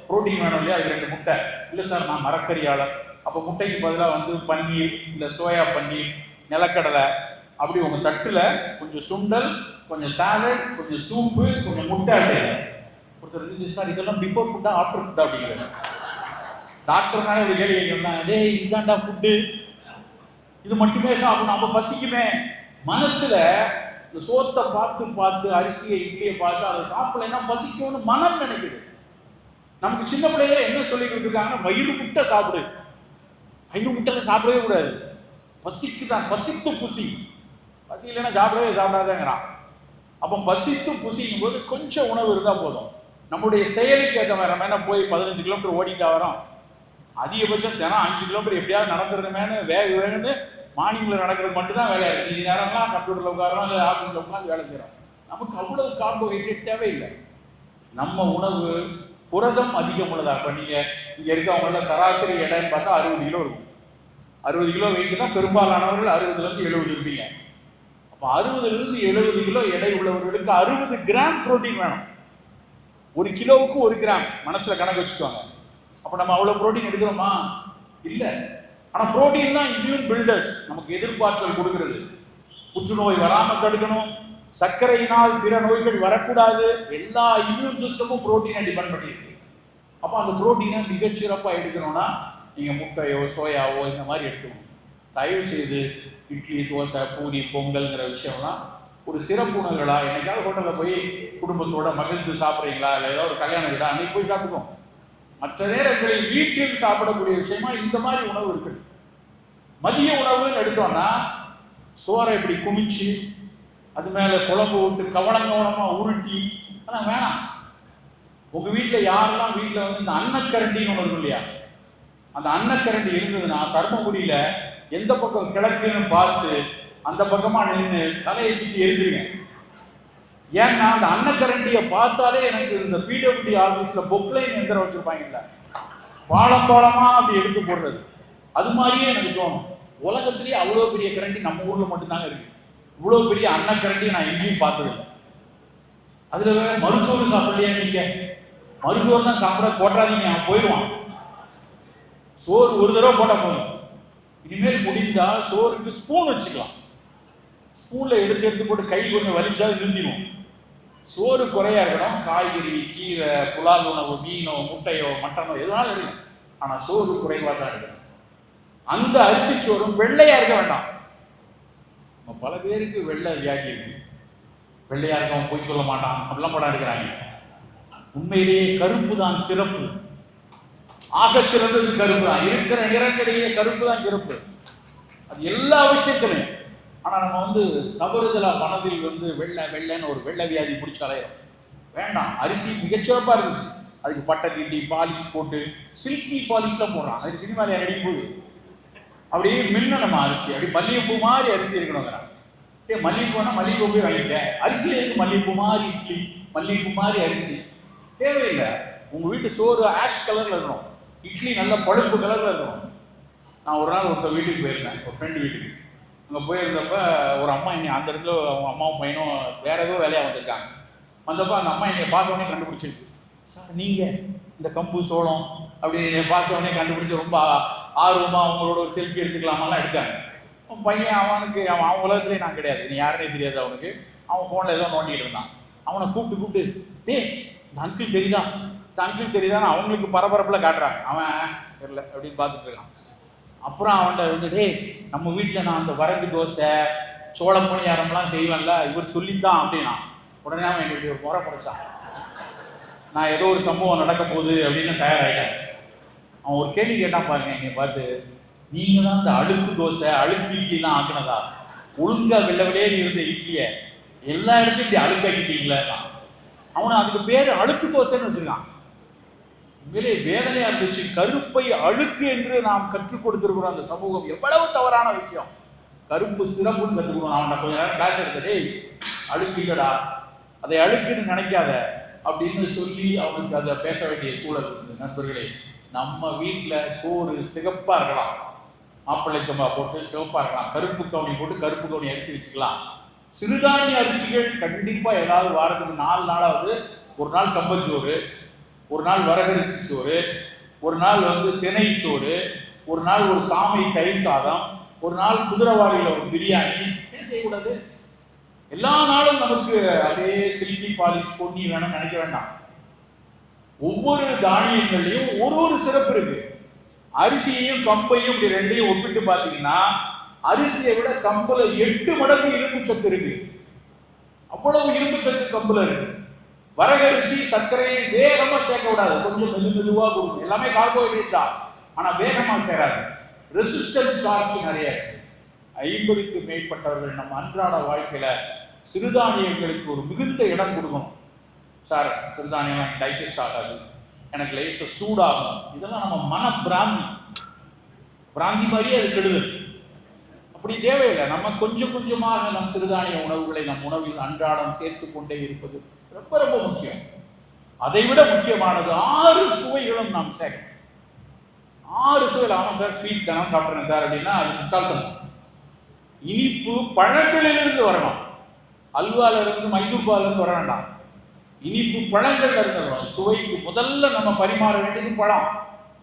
புரோட்டீன் வேணும் இல்லையா, அது 2 முட்டை. இல்லை சார் நான் மரக்கறியாளர், அப்போ முட்டைக்கு பதிலாக வந்து பன்னீர், இல்லை சோயா பன்னீர், நிலக்கடலை, அப்படி உங்கள் தட்டில் கொஞ்சம் சுண்டல், கொஞ்சம் சாலட், கொஞ்சம் சூப்பு, கொஞ்சம் முட்டை. அட்டை ஒருத்தர் இருந்துச்சு, சார் இதெல்லாம் பிஃபோர் ஃபுட்டா ஆஃப்டர் ஃபுட்டா அப்படிங்கிறது. டாக்டர்னாலே ஒரு கேள்வி கேட்கலாம், டேய் இதுதான்டா ஃபுட்டு, இது மட்டுமே சாப்பிடணும், அப்போ பசிக்குமே. மனசில் இந்த சோத்தை பார்த்து அரிசியை இட்லியை பார்த்து அதை சாப்பிடலைன்னா பசிக்கும்னு மனம் நினைக்குது. நமக்கு சின்ன பிள்ளையில என்ன சொல்லி கொடுத்துருக்காங்கன்னா, வயிறு முட்டை சாப்பிடு. வயிறு முட்டைல சாப்பிடவே கூடாது, பசிக்குதான், பசித்து புசி. பசி இல்லைன்னா சாப்பிடாதேங்கிறான். அப்போ பசித்து புசிக்கும் போது கொஞ்சம் உணவு இருந்தால் போதும். நம்முடைய செயலுக்கு ஏற்ற மாதிரி நம்ம என்ன போய் 15 கிலோமீட்டர் ஓடிட்டா வரோம், அதிகபட்சம் தினம் 5 கிலோமீட்டர் எப்படியாவது நடந்துருமேனு வேணும்னு மார்னிங்கில் நடக்கிறது மட்டும்தான் வேலையாக இருக்குது. மீதி நேரம்லாம் கம்ப்யூட்டரில் உட்காரோம், இல்லை ஆஃபீஸில் உட்காந்து வேலை செய்கிறோம். நமக்கு அவ்வளவு கார்போஹைட்ரேட் தேவையில்லை. நம்ம உணவு புரதம் அதிகம் உள்ளதா. இப்போ நீங்கள் இங்கே இருக்கவங்கள சராசரி எடைன்னு பார்த்தா 60 கிலோ இருக்கும். 60 கிலோ வெயிட்டு தான் பெரும்பாலானவர்கள் 60லேருந்து 70 இருப்பீங்க. அப்போ 60லேருந்து 70 கிலோ எடை உள்ளவர்களுக்கு 60 கிராம் புரோட்டீன் வேணும். 1 கிலோவுக்கு 1 கிராம் மனசில் கணக்கு வச்சுக்குவாங்க. அப்போ நம்ம அவ்வளோ புரோட்டீன் எடுக்கிறோமா? இல்லை. ஆனால் புரோட்டீன் தான் இம்யூன் பில்டர்ஸ், நமக்கு எதிர்பார்த்தல் கொடுக்கிறது. புற்றுநோய் வராமல் தடுக்கணும், சர்க்கரையினால் பிற நோய்கள் வரக்கூடாது, எல்லா இம்யூன் சிஸ்டமும் புரோட்டீனை டிபெண்ட் பண்ணியிருக்கு. அப்போ அந்த புரோட்டீனை மிகச்சிறப்பாக எடுக்கணும்னா நீங்கள் முட்டையோ சோயாவோ இந்த மாதிரி எடுத்துக்கணும். தயவு செய்து இட்லி, தோசை, பூரி, பொங்கல்ங்கிற விஷயம்லாம் ஒரு சிறப்பு உணவுகளாக என்னைக்காவது ஹோட்டலில் போய் குடும்பத்தோட மகிழ்ந்து சாப்பிட்றீங்களா, இல்லை ஏதாவது ஒரு கல்யாண வீடா, அன்னைக்கு போய் சாப்பிட்டுக்கோம். மற்ற நேரங்களில் வீட்டில் சாப்பிடக்கூடிய விஷயமா இந்த மாதிரி உணவு இருக்குது. மதிய உணவுன்னு எடுத்தோம்னா சோறை இப்படி குமிச்சு அது மேலே குழம்பு விட்டு கவனமாக உருட்டி, ஆனால் வேணாம். உங்கள் வீட்டில் யாரெல்லாம் வீட்டில் வந்து இந்த அன்னக்கரண்டின்னு ஒன்று இருக்கும் இல்லையா, அந்த அன்னக்கரண்டி இருந்ததுன்னா தர்மபுரியில் எந்த பக்கம் கிழக்குன்னு பார்த்து அந்த பக்கமாக நின்று தலையை சுற்றி எரிஞ்சுங்க. ஏன்னா அந்த அன்னக்கரண்டியை பார்த்தாலே எனக்கு இந்த பிடபிள்யூடி ஆஃபீஸில் பொக்லைன் எந்திரம் வச்சுருப்பாங்கல்ல, பாலப்பாலமாக அப்படி எடுத்து போடுறது, அது மாதிரியே எனக்கு தோணும். உலகத்திலேயே அவ்வளோ பெரிய கரண்டி நம்ம ஊரில் மட்டும்தாங்க இருக்குது. இவ்வளோ பெரிய அன்னக்கரண்டியை நான் எங்கேயும் பார்த்ததில்லை. அதில் வேற மறுசோறு சாப்பிடலையா? நீங்கள் மறுசோறு தான் சாப்பிட போட்டாதீங்க, அவன் போயிடுவான். சோறு ஒரு தடவை போட்டால் போதும். இனிமேல் முடிந்தால் சோறுக்கு ஸ்பூன் வச்சுக்கலாம். ஸ்பூனில் எடுத்து போட்டு கை கொஞ்சம் வலிச்சா நிறுத்திடுவோம். சோறு குறையா இருக்கணும். காய்கறி, கீரை, புலால் உணவு, மீனோ, முட்டையோ, மட்டனோ எதுனாலும் இருக்கும். ஆனால் சோறு குறைவாக தான் இருக்கணும். அந்த அரிசி சோறும் வெள்ளையா இருக்க வேண்டாம். நம்ம பல பேருக்கு வெள்ளை வியாதி இருக்கு. வெள்ளையா இருக்கவன் போய் சொல்ல மாட்டான், அப்படிலாம் படம் எடுக்கிறாங்க. உண்மையிலேயே கருப்பு தான் சிறப்பு. ஆக சிறந்தது கருப்பு தான். இருக்கிற நிறங்களிலேயே கருப்பு தான் சிறப்பு. அது எல்லா விஷயத்திலையும். ஆனால் நம்ம வந்து தவறுதலாக மனதில் வந்து வெள்ளைன்னு ஒரு வெள்ளை வியாதி பிடிச்சி அலையிறோம். வேண்டாம். அரிசி மிகச்சிறப்பாக இருந்துச்சு. அதுக்கு பட்டை தீட்டி பாலிஷ் போட்டு சில்கி பாலிஷ்லாம் போடுறான். அதுக்கு சினிமாவில் ரெடி போகுது. அப்படியே மின்ன நம்ம அரிசி அப்படி மல்லிகைப்பூ மாதிரி அரிசி இருக்கணுங்கிறான். மல்லிகைப்பூனா மல்லிகைப்பூ போய் வாங்கிட்டேன். அரிசியில் இருக்கு மல்லிகைப்பூ மாதிரி இட்லி, மல்லிகைப்பூ மாதிரி அரிசி தேவையில்லை. உங்கள் வீட்டு சோறு ஆஷ் கலரில் இருக்கணும், இட்லி நல்ல பழுப்பு கலரில் இருக்கணும். நான் ஒரு நாள் ஒருத்தர் வீட்டுக்கு போயிருந்தேன், ஒரு ஃப்ரெண்டு வீட்டுக்கு. அங்கே போயிருந்தப்ப ஒரு அம்மா என்னை அந்த இடத்துல அவங்க அம்மாவும் பையனும் வேற ஏதோ வேலையாக வந்திருக்காங்க. வந்தப்போ அந்த அம்மா என்னை பார்த்தோன்னே கண்டுபிடிச்சிருச்சு. சார் நீங்கள் இந்த கம்பு சோளம் அப்படின்னு என்னை பார்த்தோன்னே கண்டுபிடிச்சி ரொம்ப ஆர்வமாக அவங்களோட ஒரு செல்ஃபி எடுத்துக்கலாமெல்லாம் எடுத்தாங்க. அவன் பையன் அவன் உலகத்துலேயே நான் கிடையாது, நீ யாருனே தெரியாது அவனுக்கு. அவன் ஃபோனில் ஏதோ நோண்டிகிட்டு இருந்தான். அவனை கூப்பிட்டு டே இந்த அங்கிள் தெரியுதா, இந்த அங்கிள் தெரியுதான்னு அவங்களுக்கு பரபரப்பில் காட்டுறாங்க. அவன் தெரியல அப்படின்னு பார்த்துட்டு இருக்கான். அப்புறம் அவன்கிட்ட வந்து டே நம்ம வீட்டில் நான் அந்த வரகு தோசை சோள பணியாரம்லாம் செய்வேன்ல, இவர் சொல்லித்தான் அப்படின்னா. உடனே அவன் என்னுடைய ஒரு முறை படைச்சான். நான் ஏதோ ஒரு சம்பவம் நடக்க போகுது அப்படின்னு தயாராகிட்டேன். அவன் ஒரு கேள்வி கேட்டான் பாருங்க என்னை பார்த்து, நீங்கள் தான் இந்த அழுக்கு தோசை அழுக்கு இட்லிலாம் ஆக்குனதா? ஒழுங்கா வெள்ளை இருந்த இட்லியை எல்லா இடத்துலையும் இப்படி அழுக்காக்கிட்டீங்களா? அவனை அதுக்கு பேர் அழுக்கு தோசைன்னு வச்சுருக்கான். உண்மையிலே வேதனையாக இருந்துச்சு. கருப்பை அழுக்கு என்று நாம் கற்றுக் கொடுத்துருக்குறோம். அந்த சமூகம் எவ்வளவு தவறான விஷயம். கருப்பு சிறப்புன்னு கற்றுக்கணும். அவனை கொஞ்ச நேரம் கிளாஸ் எடுத்ததே அழுக்கு இல்லடா, அதை அழுக்குன்னு நினைக்காத அப்படின்னு சொல்லி அவனுக்கு அதை பேச வேண்டிய சூழல் இருக்குது. நண்பர்களே, நம்ம வீட்டில் சோறு சிகப்பாக இருக்கலாம், மாப்பிள்ளை சம்பா போட்டு சிவப்பாக இருக்கலாம், கருப்பு கவுனி போட்டு கருப்பு கவுனி அரிசி வச்சுக்கலாம். சிறுதானிய அரிசிகள் கண்டிப்பாக ஏதாவது வாரத்துக்கு 4 நாளாவது, ஒரு நாள் கம்பச்சோறு, ஒரு நாள் வரகரிசி சோறு, ஒரு நாள் வந்து திணைச்சோறு, ஒரு நாள் ஒரு சாமை தயிர் சாதம், ஒரு நாள் குதிரைவாளியில் ஒரு பிரியாணி. ஏன் செய்யக்கூடாது? எல்லா நாளும் நமக்கு அதே சில்கி பாலிஷ் பொன்னி வேணும்னு நினைக்க வேண்டாம். ஒவ்வொரு தானியங்கள்லையும் ஒரு சிறப்பு இருக்கு. அரிசியையும் கம்பையும் இப்படி ரெண்டையும் ஒப்பிட்டு பார்த்தீங்கன்னா அரிசியை விட கம்புல 8 மடங்கு இரும்பு சத்து இருக்கு. அவ்வளவு இரும்பு சத்து கம்புல இருக்கு. வரகரிசி சர்க்கரையை வேகமா சேர்க்க விடாது, கொஞ்சம் மெதுவா கொடுக்கும். எல்லாமே கார்போஹைட்ரேட் தான், ஆனா வேகமா சேராது. ரெசிஸ்டன்ஸ் ஸ்டார்ச் நிறைய இருக்கு. 50க்கு மேற்பட்டவர்கள் நம்ம அன்றாட வாழ்க்கையில சிறுதானியங்களுக்கு ஒரு மிகுந்த இடம் கொடுக்கணும். சார் சிறுதானியம் டைஜஸ்ட் ஆகாது, எனக்கு லேச சூடாகும், இதெல்லாம் நம்ம மன பிராந்தி மாதிரியே அது கெடுதல். அப்படி தேவையில்லை. நம்ம கொஞ்சம் கொஞ்சமாக நம் சிறுதானிய உணவுகளை நம் உணவில் அன்றாடம் சேர்த்து கொண்டே இருப்பது ரொம்ப ரொம்ப முக்கியம். அதை விட முக்கியமானது 6 சுவைகளும் நாம் சேர்க்கணும். 6 சுவைகள். ஆமாம் சார் ஸ்வீட் தானே சாப்பிட்றேன் சார் அப்படின்னா அது முட்டாள்தனம். இனிப்பு பழங்களிலிருந்து வரணும். அல்வால இருந்து மைசூர் பால்ல இருந்து வர வேண்டாம். இனிப்பு பழங்கள்ல இருந்து வரணும். சுவைக்கு முதல்ல நம்ம பரிமாற வேண்டியது பழம்.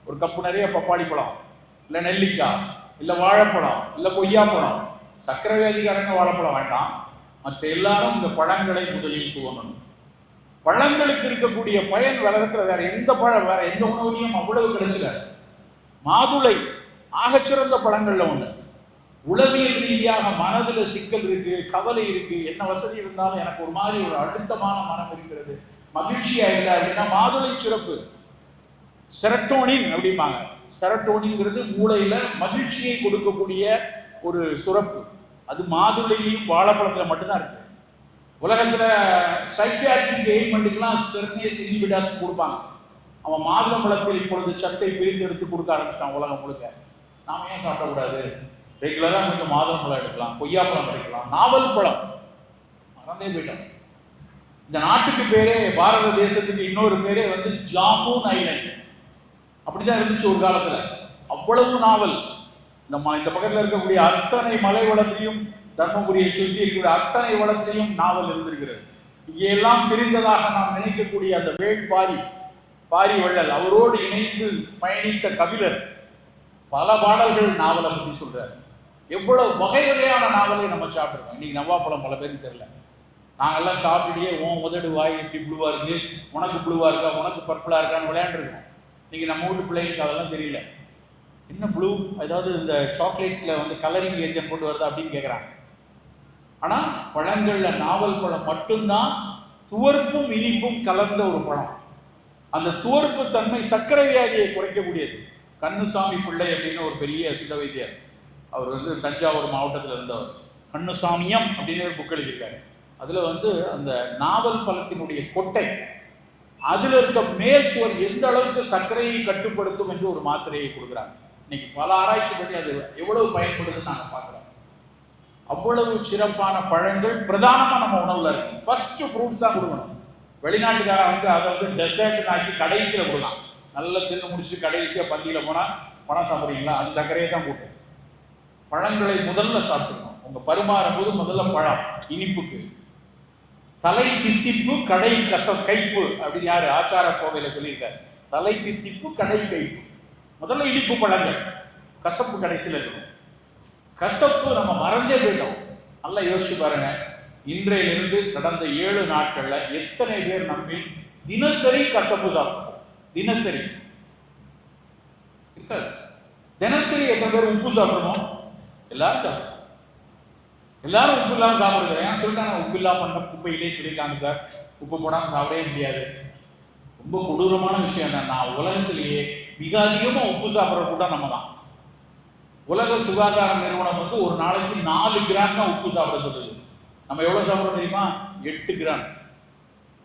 ஒரு கப்பு நிறைய பப்பாளி பழம், இல்லை நெல்லிக்காய், இல்லை வாழைப்பழம், இல்லை கொய்யாப்பழம். சர்க்கரை வியாதிக்காரங்க வாழைப்பழம் வேண்டாம். மற்ற எல்லாரும் இந்த பழங்களை முதலில் துவங்கணும். பழங்களுக்கு இருக்கக்கூடிய பயன் உலகத்தில் வேற எந்த உணவுலையும் அவ்வளவு கிடைச்சல. மாதுளை ஆகச்சிறந்த பழங்கள்ல ஒண்ணு. உளவியல் ரீதியாக மனதில் சிக்கல் இருக்கு, கவலை இருக்கு, என்ன வசதி இருந்தாலும் எனக்கு ஒரு மாதிரி ஒரு அழுத்தமான மனம் இருக்கிறது, மகிழ்ச்சியா இல்லை அப்படின்னா மாதுளை சிறப்பு. செரட்டோனின் அப்படிம்பாங்க. செரட்டோனின்ங்கிறது மூளையில மகிழ்ச்சியை கொடுக்கக்கூடிய ஒரு சுரப்பு. அது மாதுளையிலையும் வாழைப்பழத்துல மட்டும்தான் இருக்கு. உலகத்துல சைக்கியாட்ரிக் எய்மெண்ட்டுக்கெல்லாம் செர்னேஸ் இன்ஹிபிட்டார்ஸ் கொடுப்பாங்க. அவன் மாதுளம்பழத்தில் இப்பொழுது சத்தை பிரித்து எடுத்து கொடுக்க ஆரம்பிச்சிட்டான் உலகம் முழுக்க. நாம ஏன் சாப்பிடக்கூடாது? ரெகுலராக கொஞ்சம் மாதுளம்பழம் எடுக்கலாம், கொய்யாப்பழம் எடுக்கலாம், நாவல் பழம். மறந்தே போயிட்டோம். இந்த நாட்டுக்கு பேரே, பாரத தேசத்துக்கு இன்னொரு பேரே ஜாமூன் ஐலண்ட். அப்படிதான் இருந்துச்சு ஒரு காலத்துல. அவ்வளவு நாவல். இந்த பக்கத்தில் இருக்கக்கூடிய அத்தனை மலை வளத்திலையும், தர்மபுரியை சுற்றி இருக்கக்கூடிய அத்தனை வளத்திலையும் நாவல் இருந்திருக்கிறது. இங்கே எல்லாம் தெரிந்ததாக நாம் நினைக்கக்கூடிய அந்த பாரி வள்ளல், அவரோடு இணைந்து பயணித்த கபிலர் பல பாடல்கள் நாவலை பற்றி சொல்றார். எவ்வளவு வகை வகையான நாவலை நம்ம சாப்பிட்ருக்கோம். இன்னைக்கு நவ்வாப்பழம் பல பேருக்கு தெரியல. நாங்கெல்லாம் சாப்பிட்டுட்டே உன் உதடு வாய் இப்படி ப்ளூவா இருக்கு, உனக்கு ப்ளூவா இருக்கா, உனக்கு பர்பிளா இருக்கான்னு விளையாண்டுருக்கோம். இன்னைக்கு நம்ம வீட்டு பிள்ளைங்களுக்கு அதெல்லாம் தெரியல. என்ன ப்ளூ, அதாவது இந்த சாக்லேட்ஸ்ல கலரிங் ஏஜென்ட் கொண்டு வருதா அப்படின்னு கேட்குறாங்க. ஆனா பழங்கள்ல நாவல் பழம் மட்டும்தான் துவர்ப்பும் இனிப்பும் கலந்த ஒரு பழம். அந்த துவர்ப்பு தன்மை சர்க்கரை வியாதியை குறைக்கக்கூடியது. கண்ணுசாமி பிள்ளை அப்படின்னு ஒரு பெரிய சித்த வைத்தியர், அவர் தஞ்சாவூர் மாவட்டத்தில் இருந்தவர். கண்ணுசாமியம் அப்படின்னு ஒரு புக் எழுதியிருக்காரு. அதுல அந்த நாவல் பழத்தினுடைய கொட்டை, அதுல இருக்க மேல் சுவர் எந்த அளவுக்கு சர்க்கரையை கட்டுப்படுத்தும் என்று ஒரு மாத்திரையை கொடுக்குறாங்க. இன்னைக்கு பல ஆராய்ச்சி பண்ணி அது எவ்வளவு பயன்படுதுன்னு நாங்கள் பார்க்குறோம். அவ்வளவு சிறப்பான பழங்கள் பிரதானமாக நம்ம உணவுல இருக்கு. ஃபர்ஸ்ட் ஃப்ரூட்ஸ் தான் கொடுக்கணும். வெளிநாட்டுக்காரன் அதை டெசர்ட் ஆக்கி கடைசியில் கொடுக்கலாம். நல்லா தின்னு முடிச்சுட்டு கடைசியாக பந்தியில் போனால் பழம் சாப்பிட்றீங்களா, அது சர்க்கரையை தான் கூட்டும். பழங்களை முதல்ல சாப்பிட்டுக்கணும். உங்க பரிமாறும் போது முதல்ல பழம். இனிப்புக்கு தலை தித்திப்பு கடை கைப்பு அப்படின்னு யாரு ஆச்சார கோவையில சொல்லியிருக்காரு. தலை தித்திப்பு கடை கைப்பு. முதல்ல இனிப்பு பழங்கள், கசப்பு கடைசியில் இருக்கணும். கசப்பு நம்ம மறந்தே போயிட்டோம். நல்லா யோசிச்சு பாருங்க. இன்றையிலிருந்து கடந்த 7 நாட்கள்ல எத்தனை பேர் நம்மில் தினசரி கசப்பு சாப்பிடுறோம்? தினசரி இருக்காது. தினசரி எத்தனை பேர் உப்பு சாப்பிடணும்? எல்லாரும் உப்பு இல்லாமல் சாப்பிடுறது. ஏன் சொல்லிட்டாங்க உப்பு இல்லாம பண்ண குப்பையிலே சொல்லியிருக்காங்க சார். உப்பு போடாமல் சாப்பிடவே முடியாது. ரொம்ப கொடூரமான விஷயம் என்னன்னா, உலகத்திலேயே மிக அதிகமாக உப்பு சாப்பிட்ற கூட நம்ம தான். உலக சுகாதார நிறுவனம் ஒரு நாளைக்கு 4 கிராம் தான் உப்பு சாப்பிட சொல்லுது. நம்ம எவ்வளவு சாப்பிட்றோம் தெரியுமா? 8 கிராம்.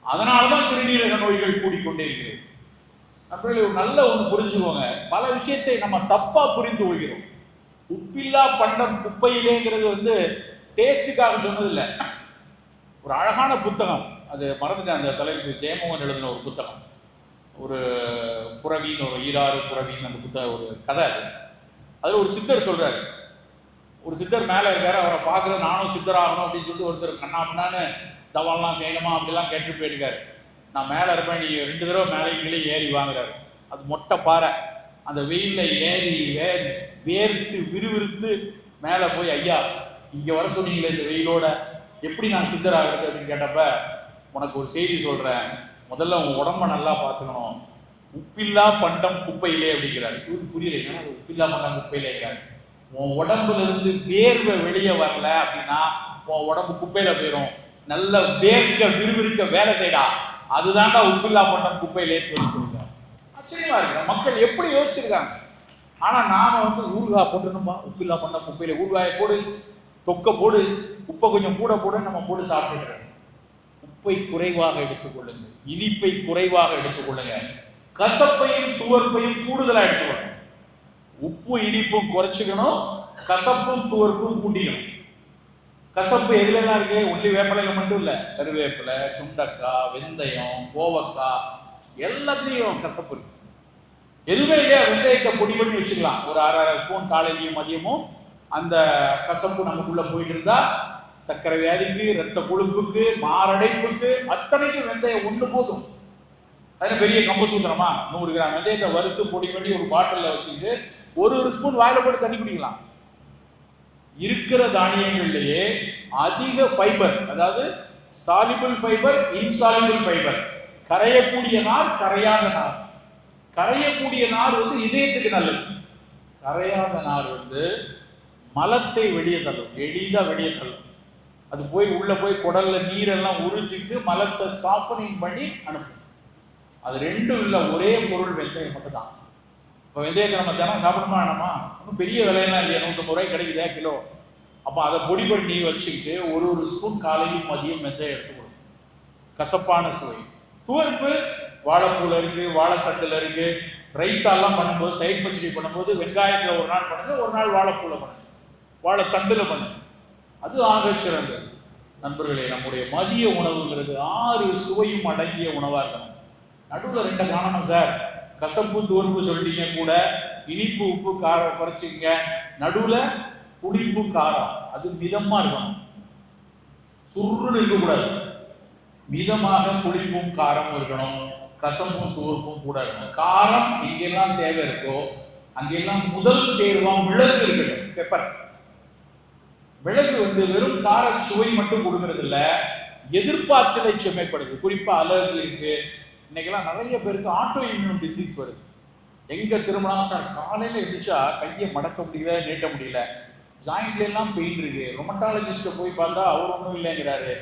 அதனாலதான் சிறுநீரக நோய்கள் கூடிக்கொண்டே இருக்கிறது. நம்மளே ஒரு நல்ல ஒன்று புரிஞ்சுக்கோங்க. பல விஷயத்தை நம்ம தப்பா புரிந்து கொள்கிறோம். உப்பில்லா பண்டம் குப்பையிலேங்கிறது டேஸ்டுக்காக சொன்னதில்லை. ஒரு அழகான புத்தகம், அது மறந்துட்டேன் அந்த தலைப்பு, ஜெயமோகன் எழுதின ஒரு புத்தகம். ஒரு புறவின்னு, ஒரு ஈராறு புறவின்னு அந்த புத்தகம், ஒரு கதை. அதில் ஒரு சித்தர் சொல்றாரு. ஒரு சித்தர் மேலே இருக்காரு. அவரை பார்க்குறது நானும் சித்தராகணும் அப்படின்னு சொல்லிட்டு ஒருத்தர் கண்ணாப்பின்னான்னு தவாலாம் செய்யணுமா அப்படிலாம் கேட்டு போயிருக்காரு. நான் மேலே இருப்பேன், நீ 2 தடவை மேலே கீழே ஏறி வாங்குறாரு. அது மொட்டை பாறை. அந்த வெயிலில் ஏறி வேர்த்து விறுவிறுத்து மேலே போய், ஐயா இங்கே வர சொன்னீங்களே இந்த வெயிலோட, எப்படி நான் சித்தராகிறது அப்படின்னு கேட்டப்ப, உனக்கு ஒரு செய்தி சொல்கிறேன், முதல்ல உன் உடம்ப நல்லா பார்த்துக்கணும். உப்பில்லா பண்டம் குப்பையிலே அப்படிங்கிறாரு. இவருக்கு புரியல, என்னன்னா உப்பில்லா பண்டம் குப்பையிலே இருக்கிறாரு. உன் உடம்புல இருந்து வேர்வை வெளியே வரல அப்படின்னா உன் உடம்பு குப்பையில போயிடும். நல்ல வேர்க்க விறுவிறுக்க வேலை செய்யடா, அதுதான்டா உப்பில்லா பண்டம் குப்பையிலேன்னு சொல்லியிருக்காங்க. ஆச்சரியமா இருக்கு. மக்கள் எப்படி யோசிச்சிருக்காங்க. ஆனா நாம வந்து ஊறுகாய் போட்டுருணும்பா, உப்பில்லா பண்ண குப்பையில ஊறுகாயை போடு, தொக்க போடு, உப்பை கொஞ்சம் கூட போடு, நம்ம போட்டு சாப்பிட்டுக்கிறோம். உப்பை குறைவாக எடுத்துக்கொள்ளுங்க, இனிப்பை குறைவாக எடுத்துக்கொள்ளுங்க, கசப்பையும் துவர்ப்பையும் கூடுதலா எடுத்துக்கொள்ளுங்க. உப்பு இனிப்பும் குறைச்சிக்கணும், கசப்பும் துவர்ப்பும் கூட்டிக்கணும். கசப்பு எதுலாம் இருக்கு? உள்ளி வேப்பிலையில மட்டும் இல்லை, கருவேப்பிலை, சுண்டக்காய், வெந்தயம், கோவக்காய், எல்லாத்துலேயும் கசப்பு இருக்கு. எதுவுமே இல்லையா, வெந்தயத்தை பொடி பண்ணி வச்சுக்கலாம். ஒரு 1/2 ஸ்பூன் காலையிலையும் மதியமும் அந்த கசப்பு நமக்குள்ள போயிட்டு இருந்தா சர்க்கரை வியாதிக்கு, ரத்த கொழுப்புக்கு, மாரடைப்புக்கு அத்தனைக்கும் வெந்தயம் ஒன்று போதும். அதில் பெரிய கம்பு சூத்திரமா 100 கிராம் வெந்தயத்தை வறுத்து பொடி பண்ணி ஒரு பாட்டிலில் வச்சுக்கிட்டு ஒரு ஸ்பூன் வாயில போட்டு தண்ணி குடிக்கலாம். இருக்கிற தானியங்கள்லேயே அதிக ஃபைபர், அதாவது சாலிபிள் ஃபைபர், இன்சாலிபிள் ஃபைபர், கரையக்கூடிய நார், கரையாத நார். கரையக்கூடிய நார் வந்து இதயத்துக்கு நல்லது. கரையாத நார் வந்து மலத்தை வெளியே தள்ளும், எளிதாக வெளியே தள்ளும். அது போய் உள்ள போய் குடல்ல நீரெல்லாம் உறிஞ்சிட்டு மலத்தை சாஃபனிங் பண்ணி அனுப்பும். அது ரெண்டும் இல்லை, ஒரே பொருள் வெந்தயம் மட்டும்தான். இப்போ வெந்தயத்தை நம்ம தினம் சாப்பிடணுமா வேணாமா? ஒன்றும் பெரிய விலையெல்லாம் இல்லையா, 150 ரூபாய் கிடைக்குதா கிலோ. அப்போ அதை பொடி பண்ணி வச்சுக்கிட்டு ஒரு ஸ்பூன் காலையும் மதியம் வெந்தயம் எடுத்துக்கணும். கசப்பான சுவை. துவர்ப்பு வாழைப்பூல இருக்கு, வாழைத்தண்டுல இருக்கு. ரைத்தாலாம் பண்ணும்போது, தயிர் பச்சடி பண்ணும்போது வெங்காயத்தில் ஒரு நாள் பண்ணுங்க, ஒரு நாள் வாழைப்பூல பண்ணுங்க, வாழைத்தண்டுல பண்ணுங்க. அது ஆக சிறந்தது. நண்பர்களே, நம்முடைய மதிய உணவுங்கிறது 6 சுவையும் அடங்கிய உணவாக இருக்கணும். நடுவில் 2 காணணும் சார். கசப்பு துவர்ப்பு சொல்லிட்டீங்க, கூட இனிப்பு உப்பு காரம் குறைச்சிங்க, நடுவில் புளிப்பு காரம், அது மிதமாக இருக்கணும். சுருன்னு இருக்கக்கூடாது, மிதமாக புளிப்பும் காரமும் இருக்கணும். கசப்பும் துவர்ப்பும் கூட இருக்கணும். காரம் எங்கெல்லாம் தேவை இருக்கோ அங்கெல்லாம் முதல் தேர்வா மிளகு இருக்கட்டும், பெப்பர். மிளகு வந்து வெறும் கார சுவை மட்டும் கொடுக்கறது இல்லை, எதிர்ப்பாற்றலை செம்மைப்படுது. குறிப்பா அலர்ஜி இருக்கு, இன்னைக்கெல்லாம் நிறைய பேருக்கு ஆட்டோ இம்யூன் டிசீஸ் வருது. எங்க திரும்பினாலும் சார் காலையில எந்திரிச்சா கையை மடக்க முடியல, நீட்ட முடியல, ஜாயிண்ட்ல எல்லாம் பெயின் இருக்கு, ரொமட்டாலஜிஸ்ட போய் பார்த்தா அவர் ஒன்றும் இல்லைங்கிறாரு.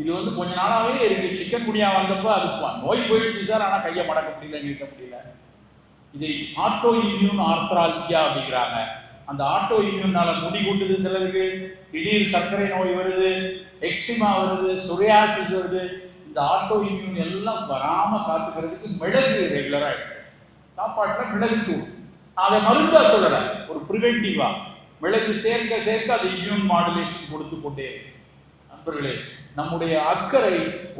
இது வந்து கொஞ்ச நாளாவே இருக்கு. சிக்கன் குனியா வந்தப்போ அது நோய் போயிடுச்சு சார், ஆனால் கையை மடக்க முடியல, நீட்ட முடியல. இதை ஆட்டோ இம்யூன் ஆர்த்ரால்ஜியா அப்படிங்கிறாங்க. அந்த ஆட்டோ இம்யூனால முடி கொட்டுது, சிலருக்கு திடீர் சர்க்கரை நோய் வருது, எக்ஸிமா வருது, சொரியாசிஸ் வருது. இந்த ஆட்டோ இம்யூன் எல்லாம் வராம காத்துக்கிறதுக்கு மிளகு ரெகுலரா இருக்கு. சாப்பாட்டுல மிளகு தூள், அதை மருந்தா சொல்லல, ஒரு ப்ரிவென்டிவா மிளகு சேர்க்க சேர்க்க அது இம்யூன் மாடுலேஷன் கொடுத்து கொண்டே. நண்பர்களே, நம்முடைய அக்கறை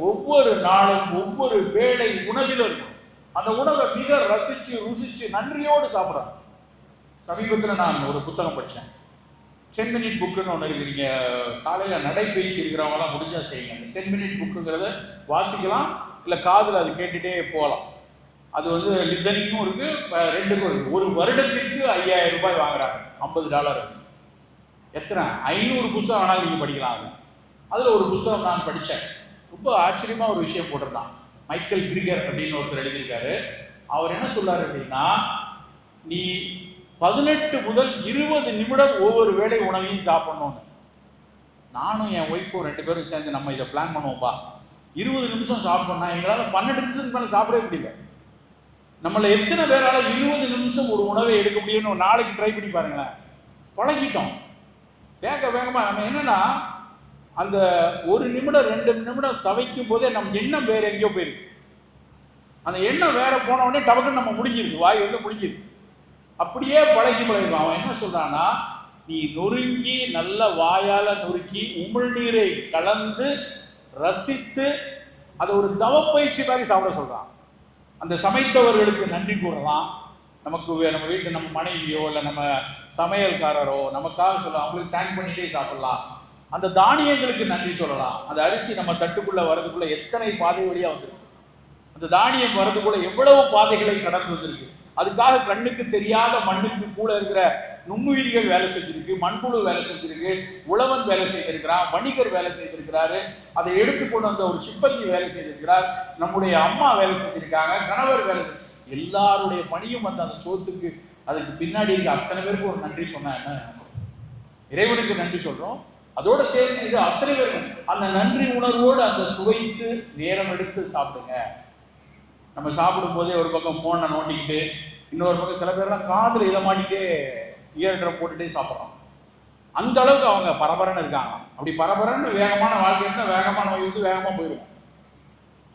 ஒவ்வொரு நாளும் ஒவ்வொரு வேளை உணவிலும் இருக்கும். அந்த உணவை மிக ரசிச்சு ருசிச்சு நன்றியோடு சாப்பிடணும். சமீபத்தில் நான் ஒரு புத்தகம் படித்தேன், 10 மினிட் புக்குன்னு ஒன்று இருக்கு. நீங்கள் காலையில் நடைப்பயிற்சி இருக்கிறவங்களாம் முடிஞ்சா செய்யுங்க. அந்த 10 மினிட் புக்குங்கிறத வாசிக்கலாம், இல்லை காதில் அது கேட்டுகிட்டே போகலாம். அது வந்து லிசனிங்கும் இருக்கு, 2க்கும் இருக்கு. ஒரு வருடத்திற்கு 5000 ரூபாய் வாங்குறாங்க, $50. அது எத்தனை 500 புத்தகம் வேணாலும் நீங்கள் படிக்கலாம். அதில் ஒரு புத்தகம் நான் படித்தேன், ரொம்ப ஆச்சரியமாக ஒரு விஷயம் போட்டிருந்தான். மைக்கேல் கிரிகர் அப்படின்னு ஒருத்தர் எழுதியிருக்காரு. அவர் என்ன சொல்றாரு அப்படின்னா, நீ 18 முதல் 20 நிமிடம் ஒவ்வொரு வேளை உணவையும் சாப்பிடணும்னு. நானும் என் ஒய்ஃபும் 2 பேரும் சேர்ந்து நம்ம இதை பிளான் பண்ணுவோம்ப்பா. 20 நிமிஷம் சாப்பிடணும்னா எங்களால் 12 நிமிஷத்துக்கு மேலே சாப்பிடவே முடியல. நம்மளை எத்தனை பேரால 20 நிமிஷம் ஒரு உணவை எடுக்க முடியும்னு ஒரு நாளைக்கு ட்ரை பண்ணி பாருங்களேன். பழகிட்டோம் வேகமாக. நம்ம என்னன்னா, அந்த 1 நிமிடம் 2 நிமிடம் சவைக்கும் போதே நம்ம எண்ணம் வேற எங்கேயோ போயிருக்கு. அந்த எண்ணம் வேற போன உடனே டபக்குன்னு நம்ம முடிஞ்சிருக்கு, வாய் வந்து முடிஞ்சிருக்கு. அப்படியே பழகிடும். அவன் என்ன சொல்றான்னா, நீ நொறுங்கி நல்ல வாயால நொறுக்கி உமிழ்நீரை கலந்து ரசித்து அதை ஒரு தவப்பயிற்சி மாதிரி சாப்பிட சொல்றான். அந்த சமைத்தவர்களுக்கு நன்றி கூறலாம். நமக்கு நம்ம வீட்டில் நம்ம மனைவியோ இல்லை நம்ம சமையல்காரரோ நமக்காக சொல்லலாம், அவங்களுக்கு தேங்க் பண்ணிட்டே சாப்பிடலாம். அந்த தானியங்களுக்கு நன்றி சொல்லலாம். அந்த அரிசி நம்ம தட்டுக்குள்ள வரதுக்குள்ள எத்தனை பாதை வழியா வந்திருக்கு, அந்த தானியம் வரதுக்குள்ள எவ்வளவு பாதைகளை கடந்து வந்திருக்கு. அதுக்காக கண்ணுக்கு தெரியாத மண்ணுக்கு கூட இருக்கிற நுண்ணுயிரிகள் வேலை செஞ்சிருக்கு, மண்புழு வேலை செஞ்சிருக்கு, உழவன் வேலை செய்திருக்கிறான், வணிகர் வேலை செய்திருக்கிறாரு, அதை எடுத்துக்கொண்டு வந்த ஒரு சிப்பந்தி வேலை செய்திருக்கிறார், நம்முடைய அம்மா வேலை செஞ்சிருக்காங்க, கணவர் வேலை, எல்லாருடைய பணியும் வந்து அந்த சோத்துக்கு அதுக்கு பின்னாடி இருக்க அத்தனை பேருக்கு ஒரு நன்றி சொன்னா என்ன, இறைவனுக்கு நன்றி சொல்றோம். அதோட சேர்ந்து இது அத்தனை பேருக்கும் அந்த நன்றி உணர்வோடு அந்த சுவைத்து நேரம் எடுத்து சாப்பிடுங்க. நம்ம சாப்பிடும் போதே ஒரு பக்கம் ஃபோனை நோண்டிக்கிட்டு இன்னொரு பக்கம் சில பேர்லாம் காதில் இதை மாட்டிகிட்டே இயர் ட்ரம் போட்டுகிட்டே சாப்பிட்றான். அந்த அளவுக்கு அவங்க பரபரன்னு இருக்காங்க. அப்படி பரபரன்னு வேகமான வாழ்க்கை இருந்தால் வேகமான நோய் வந்து வேகமாக போயிடும்.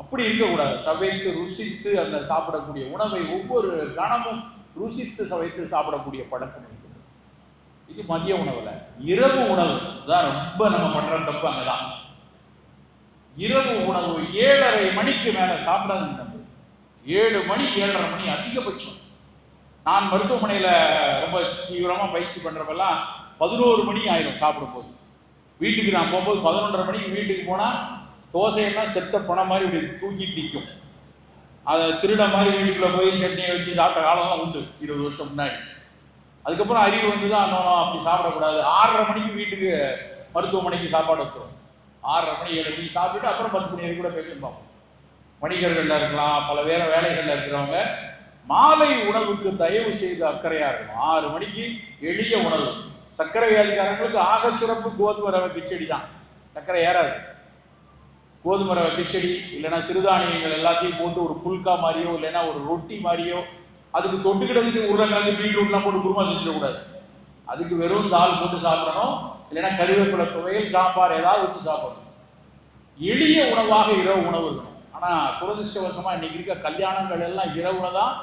அப்படி இருக்கக்கூடாது. சவைத்து ருசித்து அந்த சாப்பிடக்கூடிய உணவை ஒவ்வொரு கணமும் ருசித்து சவைத்து சாப்பிடக்கூடிய பழக்கம் இருக்குது. இது மதிய உணவுல. இரவு உணவு தான் ரொம்ப நம்ம பண்ற தப்பு. அங்கதான் இரவு உணவு 7:30 மணிக்கு மேல சாப்பிடாதுங்க. 7 மணி 7:30 மணி அதிகபட்சம். நான் மருத்துவமனையில ரொம்ப தீவிரமா பயிற்சி பண்றப்பெல்லாம் 11 மணி ஆயிரும் சாப்பிடும்போது. வீட்டுக்கு நான் போகும்போது 11:30 மணிக்கு வீட்டுக்கு போனா தோசையெல்லாம் செத்த பணம் மாதிரி இப்படி தூக்கிட்டு நிற்கும். அதை திருட மாதிரி வீட்டுக்குள்ள போய் சட்னியை வச்சு சாப்பிட்ட காலம்லாம் உண்டு 20 வருஷம் முன்னாடி. அதுக்கப்புறம் அறிவு வந்து தான் இன்னும் அப்படி சாப்பிடக்கூடாது. 6:30 மணிக்கு வீட்டுக்கு மருத்துவமனைக்கு சாப்பாடு வைக்கிறோம். 6:30 மணி 7 மணிக்கு சாப்பிட்டுட்டு அப்புறம் 10 மணி வரைக்கும் கூட பேசணும் பார்ப்போம். வணிகர்களில் இருக்கலாம், பல வேற வேலைகளில் இருக்கிறவங்க மாலை உணவுக்கு தயவு செய்து அக்கறையாக இருக்கணும். 6 மணிக்கு எளிய உணவு. சர்க்கரை வியாதிக்காரங்களுக்கு ஆகச்சிறப்பு கோதுமை ரவை கிச்சடி தான். சர்க்கரை ஏறாது. கோதுமை ரவை கிச்சடி இல்லைன்னா சிறுதானியங்கள் எல்லாத்தையும் போட்டு ஒரு புல்கா மாதிரியோ இல்லைன்னா ஒரு ரொட்டி மாதிரியோ, அதுக்கு தொட்டுக்கிட்டதுக்கு உருளைக்கிழங்கு பீட்ரூட்லாம் போட்டு குருமா செஞ்சிடக்கூடாது. அதுக்கு வெறும் தால் போட்டு சாப்பிடணும். இல்லைன்னா கருவேப்பிலை துவையல் சாம்பார் ஏதாவது வச்சு சாப்பிடணும். எளிய உணவாக இரவு உணவு இருக்கணும். ஆனால் துரதிருஷ்டவசமாக இன்னைக்கு இருக்க கல்யாணங்கள் எல்லாம் இரவுல தான்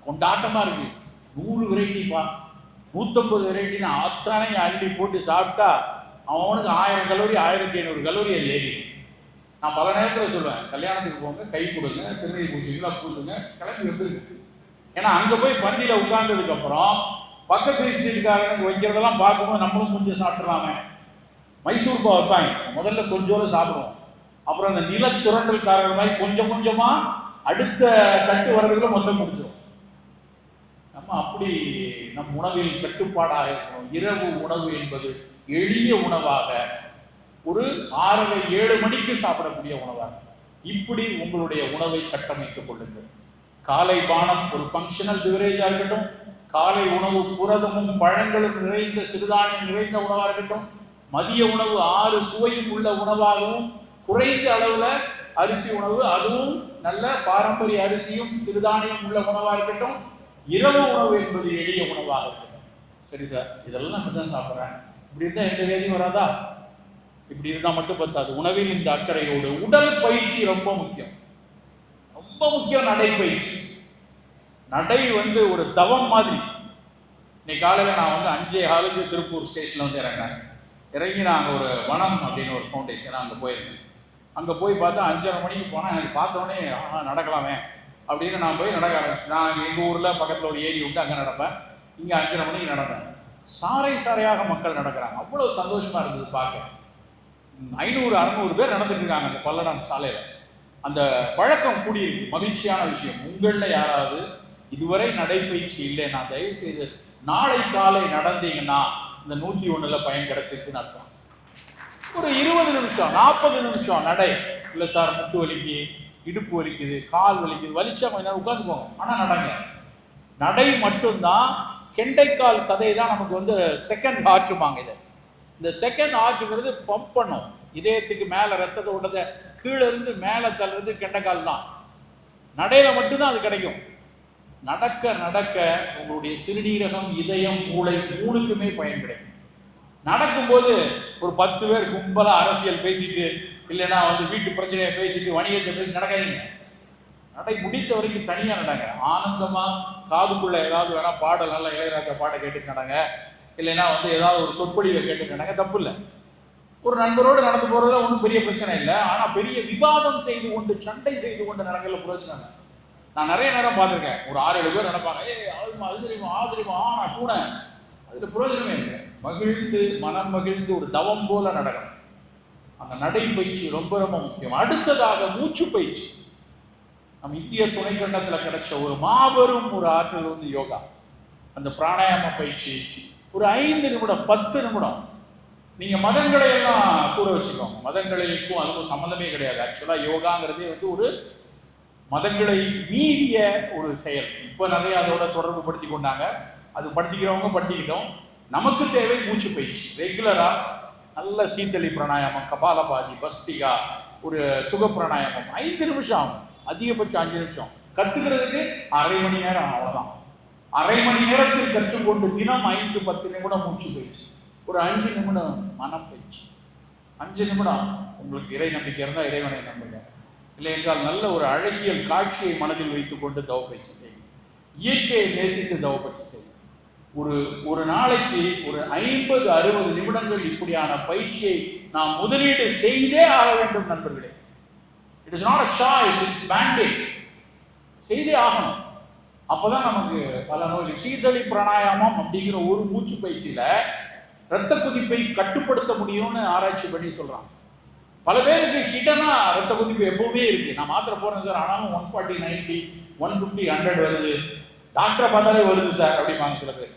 கொண்டாட்டமாக இருக்குது. 100 வெரைட்டிப்பா, 150 வெரைட்டின்னு அத்தனையும் அள்ளி போட்டு சாப்பிட்டா அவனுக்கு 1000 கலோரி 1500 கலோரி அது ஏறி. நான் பல நேரத்தில் சொல்லுவேன், கல்யாணத்துக்கு போங்க, கை கொடுங்க, திருநீர் பூசுவீங்களா பூசுங்க, கிளம்பி வந்துருக்கு. ஏன்னா அங்கே போய் பந்தியில் உட்கார்ந்ததுக்கு அப்புறம் பக்கத்து ஸ்ட்ரீட்காரனுக்கு வைக்கிறதெல்லாம் பார்க்கும்போது நம்மளும் கொஞ்சம் சாப்பிட்றாங்க. மைசூர் பா வைப்பாங்க, முதல்ல கொஞ்சோடு சாப்பிடுவோம். அப்புறம் அந்த நிலச்சுரண்டல்காரர் மாதிரி கொஞ்சம் கொஞ்சமாக அடுத்த தட்டு வர்றதுக்குள்ள மொத்தம் முடிச்சிடும். நம்ம அப்படி நம் உணவில் கட்டுப்பாடாக இருக்கணும். இரவு உணவு என்பது எளிய உணவாக ஒரு 6:30 7 மணிக்கு சாப்பிடக்கூடிய உணவாக இப்படி உங்களுடைய உணவை கட்டமைத்துக் கொள்ளுங்கள். காலை பானம் ஒரு ஃபங்க்ஷனல் பிவரேஜாக இருக்கட்டும், காலை உணவு புரதமும் பழங்களும் நிறைந்த சிறுதானியம் நிறைந்த உணவாக இருக்கட்டும், மதிய உணவு 6 சுவையும் உள்ள உணவாகவும் குறைந்த அளவில் அரிசி உணவு, அதுவும் நல்ல பாரம்பரிய அரிசியும் சிறுதானியம் உள்ள உணவாக இருக்கட்டும், இரவு உணவு என்பது எளிய உணவாக இருக்கட்டும். சரி சார், இதெல்லாம் நம்ம தான் சாப்பிட்றேன், இப்படி இருந்தால் எந்த வேலையும் வராதா? இப்படி இருந்தால் மட்டும் பத்தாது. உணவில் இந்த அக்கறையோடு உடல் பயிற்சி ரொம்ப முக்கியம். ரொம்ப முக்கியம் நடைப்பயிற்சி. நடை வந்து ஒரு தவம் மாதிரி. இன்னைக்கு காலையில் நான் வந்து 5:15 திருப்பூர் ஸ்டேஷனில் வந்து இறங்கி நான் ஒரு வனம் அப்படின்னு ஒரு ஃபவுண்டேஷன் அங்கே போயிருக்கேன். அங்கே போய் பார்த்தா 5:30 மணிக்கு போனால் எனக்கு பார்த்தோன்னே நடக்கலாமே அப்படின்னு நான் போய் நடக்க ஆரம்பிச்சேன். நான் எங்கள் ஊரில் பக்கத்தில் ஒரு ஏரி உண்டு, அங்கே நடப்பேன். இங்கே 5:30 மணிக்கு நடந்தேன். சாறை சாறையாக மக்கள் நடக்கிறாங்க. அவ்வளோ சந்தோஷமாக இருந்தது பார்க்க. 500-600 பேர் நடந்துட்டு இருக்காங்க அந்த பல்லடம் சாலையில். அந்த பழக்கம் கூடியிருக்கு. மகிழ்ச்சியான விஷயம். உங்களில் யாராவது இதுவரை நடைப்பயிற்சி இல்லைன்னா தயவு செய்து நாளை காலை நடந்தீங்கன்னா இந்த 101ல் பயன் கிடைச்சிச்சுன்னு அர்த்தம். ஒரு 20 நிமிஷம் 40 நிமிஷம் நடை. இல்லை சார், முட்டு வலிக்கு, இடுப்பு வலிக்குது, கால் வலிக்குது, வலிச்சா கொஞ்ச நேரம் உட்காந்துக்கோங்க, ஆனால் நடங்க. நடை மட்டும்தான். கெண்டைக்கால் சதை தான் நமக்கு வந்து செகண்ட் ஹார்ட்டுமாங்க. இந்த செகண்ட் ஹார்ட்டுங்கிறது பம்ப் பண்ணும் இதயத்துக்கு மேலே ரத்தத்தை ஓட்டத்தை. கீழே இருந்து மேலே தள்ளுறது கெண்டைக்கால் தான். நடையில மட்டும்தான் அது கிடைக்கும். நடக்க நடக்க உங்களுடைய சிறுநீரகம், இதயம், மூளை 3க்குமே பயன் கிடைக்கும். நடக்கும்போது ஒரு 10 பேர் கும்பலாக அரசியல் பேசிட்டு, இல்லைன்னா வந்து வீட்டு பிரச்சனையை பேசிட்டு, வணிகத்தை பேசி நடக்காதீங்க. நடை முடித்த வரைக்கும் தனியாக நடங்க. ஆனந்தமாக காதுக்குள்ளே ஏதாவது வேணால் பாடல், நல்லா இளையராஜா பாட்டை கேட்டுட்டு நடங்க. இல்லைன்னா வந்து ஏதாவது ஒரு சொற்பொழிவை கேட்டு நடங்க, தப்பு இல்லை. ஒரு நண்பரோடு நடந்து போகிறதுல ஒன்றும் பெரிய பிரச்சனை இல்லை. ஆனால் பெரிய விவாதம் செய்து கொண்டு, சண்டை செய்து கொண்டு நடக்கல பிரயோஜனம் இல்லை. நான் நிறைய நேரம் பார்த்துருக்கேன். ஒரு 6-7 பேர் நடப்பாங்க. அது தெரியுமா, நான் பூனை. அதில் பிரயோஜனமே இல்லை. மகிழ்ந்து, மனம் மகிழ்ந்து ஒரு தவம் போல நடக்கணும். அந்த நடைப்பயிற்சி ரொம்ப ரொம்ப முக்கியம். அடுத்ததாக மூச்சு பயிற்சி. நம்ம இந்திய துணைக்கண்டத்தில் கிடைச்ச ஒரு மாபெரும் ஒரு ஆற்றல் வந்து யோகா. அந்த பிராணாயாம பயிற்சி ஒரு 5 நிமிடம் 10 நிமிடம். நீங்கள் மதங்களை எல்லாம் கூட வச்சுக்கோங்க. மதங்களுக்கும் அதுக்கும் சம்மந்தமே கிடையாது. ஆக்சுவலாக யோகாங்கிறதே வந்து ஒரு மதங்களை மீறிய ஒரு செயல். இப்போ நிறைய அதோட தொடர்பு படுத்தி கொண்டாங்க. அது படுத்திக்கிறவங்க படுத்திக்கிட்டோம். நமக்கு தேவை மூச்சு பயிற்சி. ரெகுலராக நல்ல சீத்தளி பிராணாயாமம், கபாலபாதி, பஸ்திகா, ஒரு சுக பிராணாயாமம் 5 நிமிஷம் ஆகும். அதிகபட்சம் 5 நிமிஷம். கற்றுக்கிறதுக்கு 1/2 மணி நேரம், அவ்வளோதான். அரை மணி நேரத்தில் கற்றுக்கொண்டு தினம் 5-10 நிமிடம் மூச்சு பயிற்சி, ஒரு 5 நிமிடம் மனம் பயிற்சி. 5 நிமிடம் உங்களுக்கு இறை நம்பிக்கை இருந்தால் இறைவனை நம்புங்க, இல்லை என்றால் நல்ல ஒரு அழகியல் காட்சியை மனதில் வைத்துக்கொண்டு தவ பயிற்சி செய்யுங்க. இயற்கையை நேசித்து தவ பயிற்சி செய்யுங்க. ஒரு நாளைக்கு ஒரு 50-60 நிமிடங்கள் இப்படியான பயிற்சியை நாம் முதலீடு செய்தே ஆக வேண்டும் நண்பர்களே. It is not a choice, it's mandate. செய்தே ஆகணும். அப்போதான் நமக்கு பல நோய்கள். சீதளி பிராணாயாமம் அப்படிங்கிற ஒரு மூச்சு பயிற்சியில இரத்த கொதிப்பை கட்டுப்படுத்த முடியும்னு ஆராய்ச்சி பண்ணி சொல்றாங்க. பல பேருக்கு ஹிடனா ரத்த கொதிப்பு எப்பவுமே இருக்கு. நான் மாத்திரை போறேன் சார், ஆனாலும் 140, 90, 150, 100 வருது, டாக்டரை பார்த்தாலே வருது சார் அப்படிம்பாங்க சில பேர்.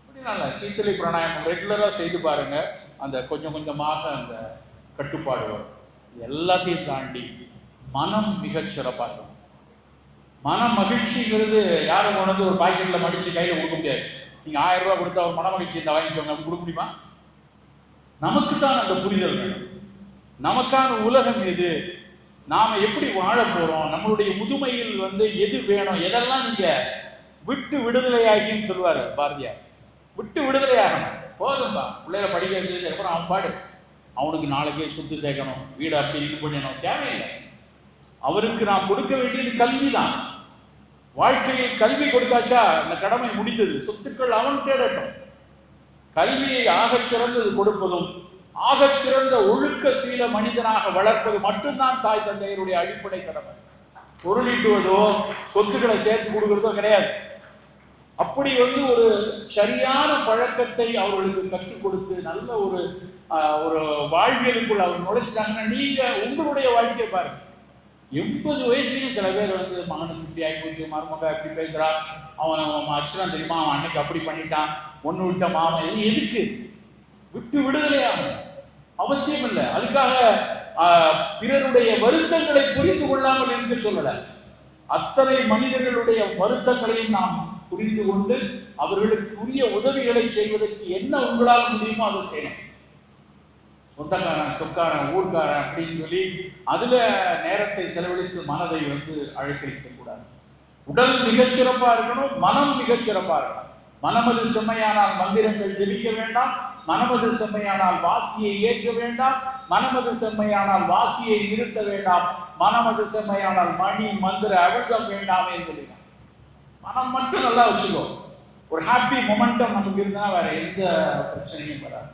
அப்படின்னால சீத்தளி பிராணாயாமம் ரெகுலராக செய்து பாருங்க, அந்த கொஞ்சம் கொஞ்சமாக அந்த கட்டுப்பாடு வரும். எல்லாத்தையும் தாண்டி மனம் மிகச்சிறப்பாக இருக்கும். மன மகிழ்ச்சிங்கிறது யாரும் கொண்டு ஒரு பாக்கெட்டில் மடித்து கையில் கொடுக்க முடியாது. நீங்கள் 1000 ரூபா கொடுத்தா ஒரு மன மகிழ்ச்சி இந்த வாங்கிக்கோங்க அப்படி கொடுக்க முடியுமா? நமக்கு தான் அந்த புரிதல் வேணும். நமக்கான உலகம் எது, நாம் எப்படி வாழ போகிறோம், நம்மளுடைய முதுமையில் எது வேணும், எதெல்லாம் நீங்கள் விட்டு விடுதலையாகின்னு சொல்லுவார் பாரதியார். விட்டு விடுதலையாகணும். போதும்பா, பிள்ளைகளை படிக்க வச்சதுக்கு அப்புறம் அவன் பாடு, அவனுக்கு நாளைக்கே சொத்து சேர்க்கணும், வீடு அப்படி இது பண்ணணும், தேவையில்லை. அவருக்கு நான் கொடுக்க வேண்டியது கல்வி தான். வாழ்க்கையில் கல்வி கொடுத்தாச்சா அந்த கடமை முடிந்தது. சொத்துக்கள் அவன் தேடட்டும். கல்வியை ஆகச் சிறந்தது கொடுப்பதும் ஆகச் சிறந்த ஒழுக்க சீல மனிதனாக வளர்ப்பது மட்டும்தான் தாய் தந்தையருடைய அடிப்படை கடமை. பொருளீட்டுவதோ சொத்துக்களை சேர்த்து கொடுக்கறதோ கிடையாது. அப்படி ஒரு சரியான பழக்கத்தை அவர்களுக்கு கற்றுக் கொடுத்து நல்ல ஒரு வாழ்வியலுக்குள் அவர் நுழைச்சிட்டாங்கன்னா நீங்க உங்களுடைய வாழ்க்கையை பாருங்க. 80 வயசுலையும் சில பேர் மகனுக்கு இப்படி ஆகிப்போச்சு, மருமக இப்படி பேசுறா, அவன் அச்சுதான் தெரியுமா, அவன் அன்னைக்கு அப்படி பண்ணிட்டான், ஒன்று விட்ட மாமன், இது எதுக்கு? விட்டு விடுதலையாகும் அவசியம் இல்லை. அதுக்காக பிறருடைய வருத்தங்களை புரிந்து கொள்ளாமல் இருக்க சொல்லல. அத்தனை மனிதர்களுடைய வருத்தங்களையும் நாம் புரிந்து கொண்டு அவர்களுக்கு உரிய உதவிகளை செய்வதற்கு என்ன உங்களால் முடியுமோ அதை செய்யணும். சொந்தக்காரன், சொக்காரன், ஊர்க்காரன் அப்படின்னு சொல்லி அதுல நேரத்தை செலவழித்து மனதை அழைக்கழிக்க கூடாது. உடல் மிகச்சிறப்பா இருக்கணும், மனம் மிகச்சிறப்பா இருக்கணும். மனமது செம்மையானால் மந்திரங்கள் ஜெபிக்க வேண்டாம், மனமது செம்மையானால் வாசியை ஏற்க வேண்டாம், மனமது செம்மையானால் வாசியை நிறுத்த வேண்டாம், மனமது செம்மையானால் மணி மந்திர அழுத்தம் வேண்டாமே சொல்லிடலாம். மனம் மட்டும் நல்லா வச்சுக்கோ. ஒரு ஹாப்பி மொமெண்டம் நமக்கு இருந்தா வேற எந்த பிரச்சனையும் வராது.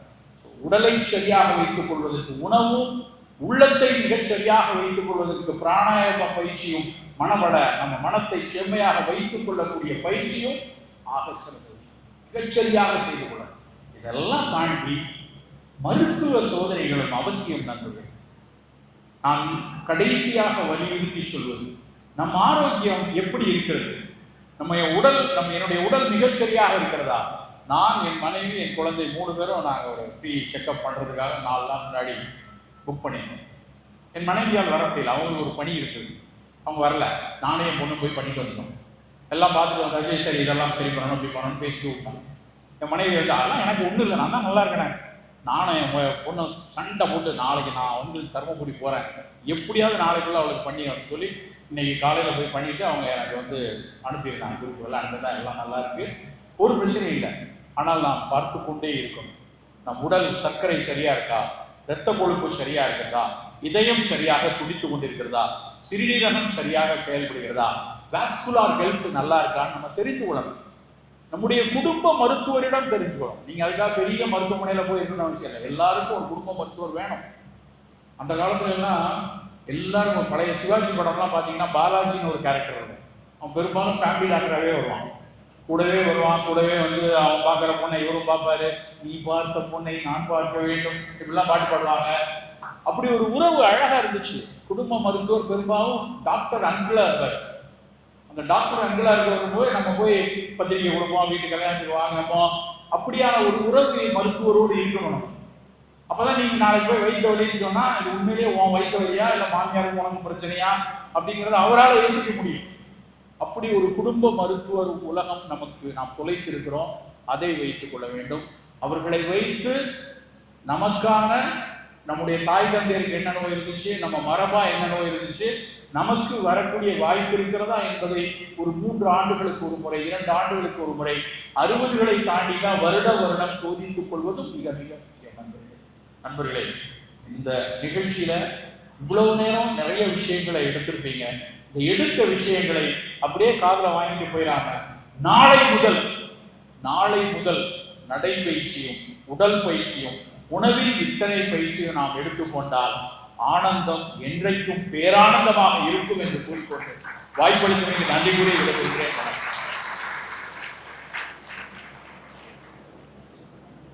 உடலை சரியாக வைத்துக் கொள்வதற்கு உணவும், உள்ளத்தை மிகச் சரியாக வைத்துக் கொள்வதற்கு பிராணாயாம பயிற்சியும், மனவள நம்ம மனத்தை செம்மையாக வைத்துக் கொள்ளக்கூடிய பயிற்சியும் ஆகச்சிறந்த விஷயம். மிகச்சரியாக செய்து கொள்ள. இதெல்லாம் தாண்டி மருத்துவ சோதனைகளும் அவசியம் நண்பர்கள். நான் கடைசியாக வலியுறுத்தி சொல்வது, நம் ஆரோக்கியம் எப்படி இருக்கிறது, என்னுடைய உடல் மிகச்சரியாக இருக்கிறதா? நான், என் மனைவி, என் குழந்தை 3 பேரும் நாங்கள் ஒரு ஃப்ரீ செக்அப் பண்ணுறதுக்காக 4 நாள் முன்னாடி புக் பண்ணியிருந்தோம். என் மனைவியால் வர முடியல, அவங்களுக்கு ஒரு பணி இருக்குது, அவங்க வரல. நானே என் பொண்ணு போய் பண்ணிட்டு வந்துட்டோம். எல்லாம் பார்த்துட்டு வந்தாச்சு. சரி, இதெல்லாம் சரி பண்ணணும், இப்படி பண்ணணும்னு பேசிட்டு விட்டாங்க. என் மனைவி அதெல்லாம் எனக்கு ஒன்றும் இல்லை, நான் தான் நல்லா இருக்கேன். நானும் என் பொண்ணு சண்டை போட்டு நாளைக்கு நான் தருமபுரி போகிறேன், எப்படியாவது நாளைக்குள்ளே அவளுக்கு பண்ணி அப்படின்னு சொல்லி இன்னைக்கு காலையில் போய் பண்ணிவிட்டு அவங்க எனக்கு அனுப்பியிருந்தாங்க. குறிப்புகள்லாம் அனுப்பிதான் எல்லாம் நல்லா இருக்குது, ஒரு பிரச்சனையும் இல்லை. ஆனால் நாம் பார்த்து கொண்டே இருக்கணும். நம் உடல் சர்க்கரை சரியா இருக்கா, இரத்த கொழுப்பு சரியா இருக்கிறதா, இதயம் சரியாக துடித்து கொண்டிருக்கிறதா, சிறுநீரகம் சரியாக செயல்படுகிறதா, வாஸ்குலார் ஹெல்த் நல்லா இருக்கான்னு நம்ம தெரிந்து கொள்ளணும். நம்முடைய குடும்ப மருத்துவரிடம் தெரிஞ்சுக்கணும். நீங்க அதுக்காக பெரிய மருத்துவமனையில போய் இருக்கணும்னு அவசியம் இல்லை. எல்லாருக்கும் ஒரு குடும்ப மருத்துவர் வேணும். அந்த காலத்துல எல்லாம் எல்லாரும் பழைய சிவாஜி படம்லாம் பார்த்தீங்கன்னா பாலாஜின்னு ஒரு கேரக்டர் இருக்கும். அவன் பெரும்பாலும் ஃபேமிலி டாக்டராகவே வருவான். கூடவே அவன் பார்க்குற பொண்ணை இவரும் பார்ப்பாரு, நீ பார்த்த பொண்ணை நான் பார்க்க வேண்டும், இப்படிலாம் பாட்டு பாடுவாங்க. அப்படி ஒரு உறவு அழகா இருந்துச்சு. குடும்ப மருத்துவர் பெரும்பாலும் டாக்டர் அங்கிளா இருப்பார். அந்த டாக்டர் அங்கிளா இருக்கும்போது நம்ம போய் பத்திரிகை கொடுப்போம், வீட்டு கல்யாணத்துக்கு வாங்கப்போம். அப்படியான ஒரு உறவு மருத்துவரோடு இருக்கணும். அப்பதான் நீங்க நாளைக்கு போய் வைத்த வலின்னு சொன்னா இது உண்மையிலேயே உன் வைத்த வலியா இல்லை மாமியாருக்கு உனக்கு பிரச்சனையா அப்படிங்கிறத அவரால் யோசிக்க முடியும். அப்படி ஒரு குடும்ப மருத்துவர் உலகம் நாம் தொலைத்திருக்கிறோம். அதை வைத்துக் கொள்ள வேண்டும். அவர்களை வைத்து நமக்கான நம்முடைய தாய் தந்தையருக்கு என்ன நோய் இருந்துச்சு, நம்ம மரபா என்ன நோய் இருந்துச்சு, நமக்கு வரக்கூடிய வாய்ப்பு இருக்கிறதா என்பதை ஒரு 3 ஆண்டுகளுக்கு ஒரு முறை, 2 ஆண்டுகளுக்கு ஒரு முறை, 60களை தாண்டினா வருடம் சோதித்துக் கொள்வதும் மிக மிக முக்கியம். நண்பர்களே, இந்த நிகழ்ச்சியில இவ்வளவு நேரம் நிறைய விஷயங்களை எடுத்திருப்பீங்க. இந்த எடுத்த விஷயங்களை அப்படியே காதுல வாங்கிட்டு போயிடாம நாளை முதல் நடைப்பயிற்சியும் உடல் பயிற்சியும் உணவில் இத்தனை பயிற்சியும் நாம் எடுத்துக்கொண்டால் ஆனந்தம் என்றைக்கும் பேரானந்தமாக இருக்கும் என்று கூறிக்கொண்டு வாய்ப்பளித்தமைக்கு நன்றி கூறி விடைபெறுகிறேன்.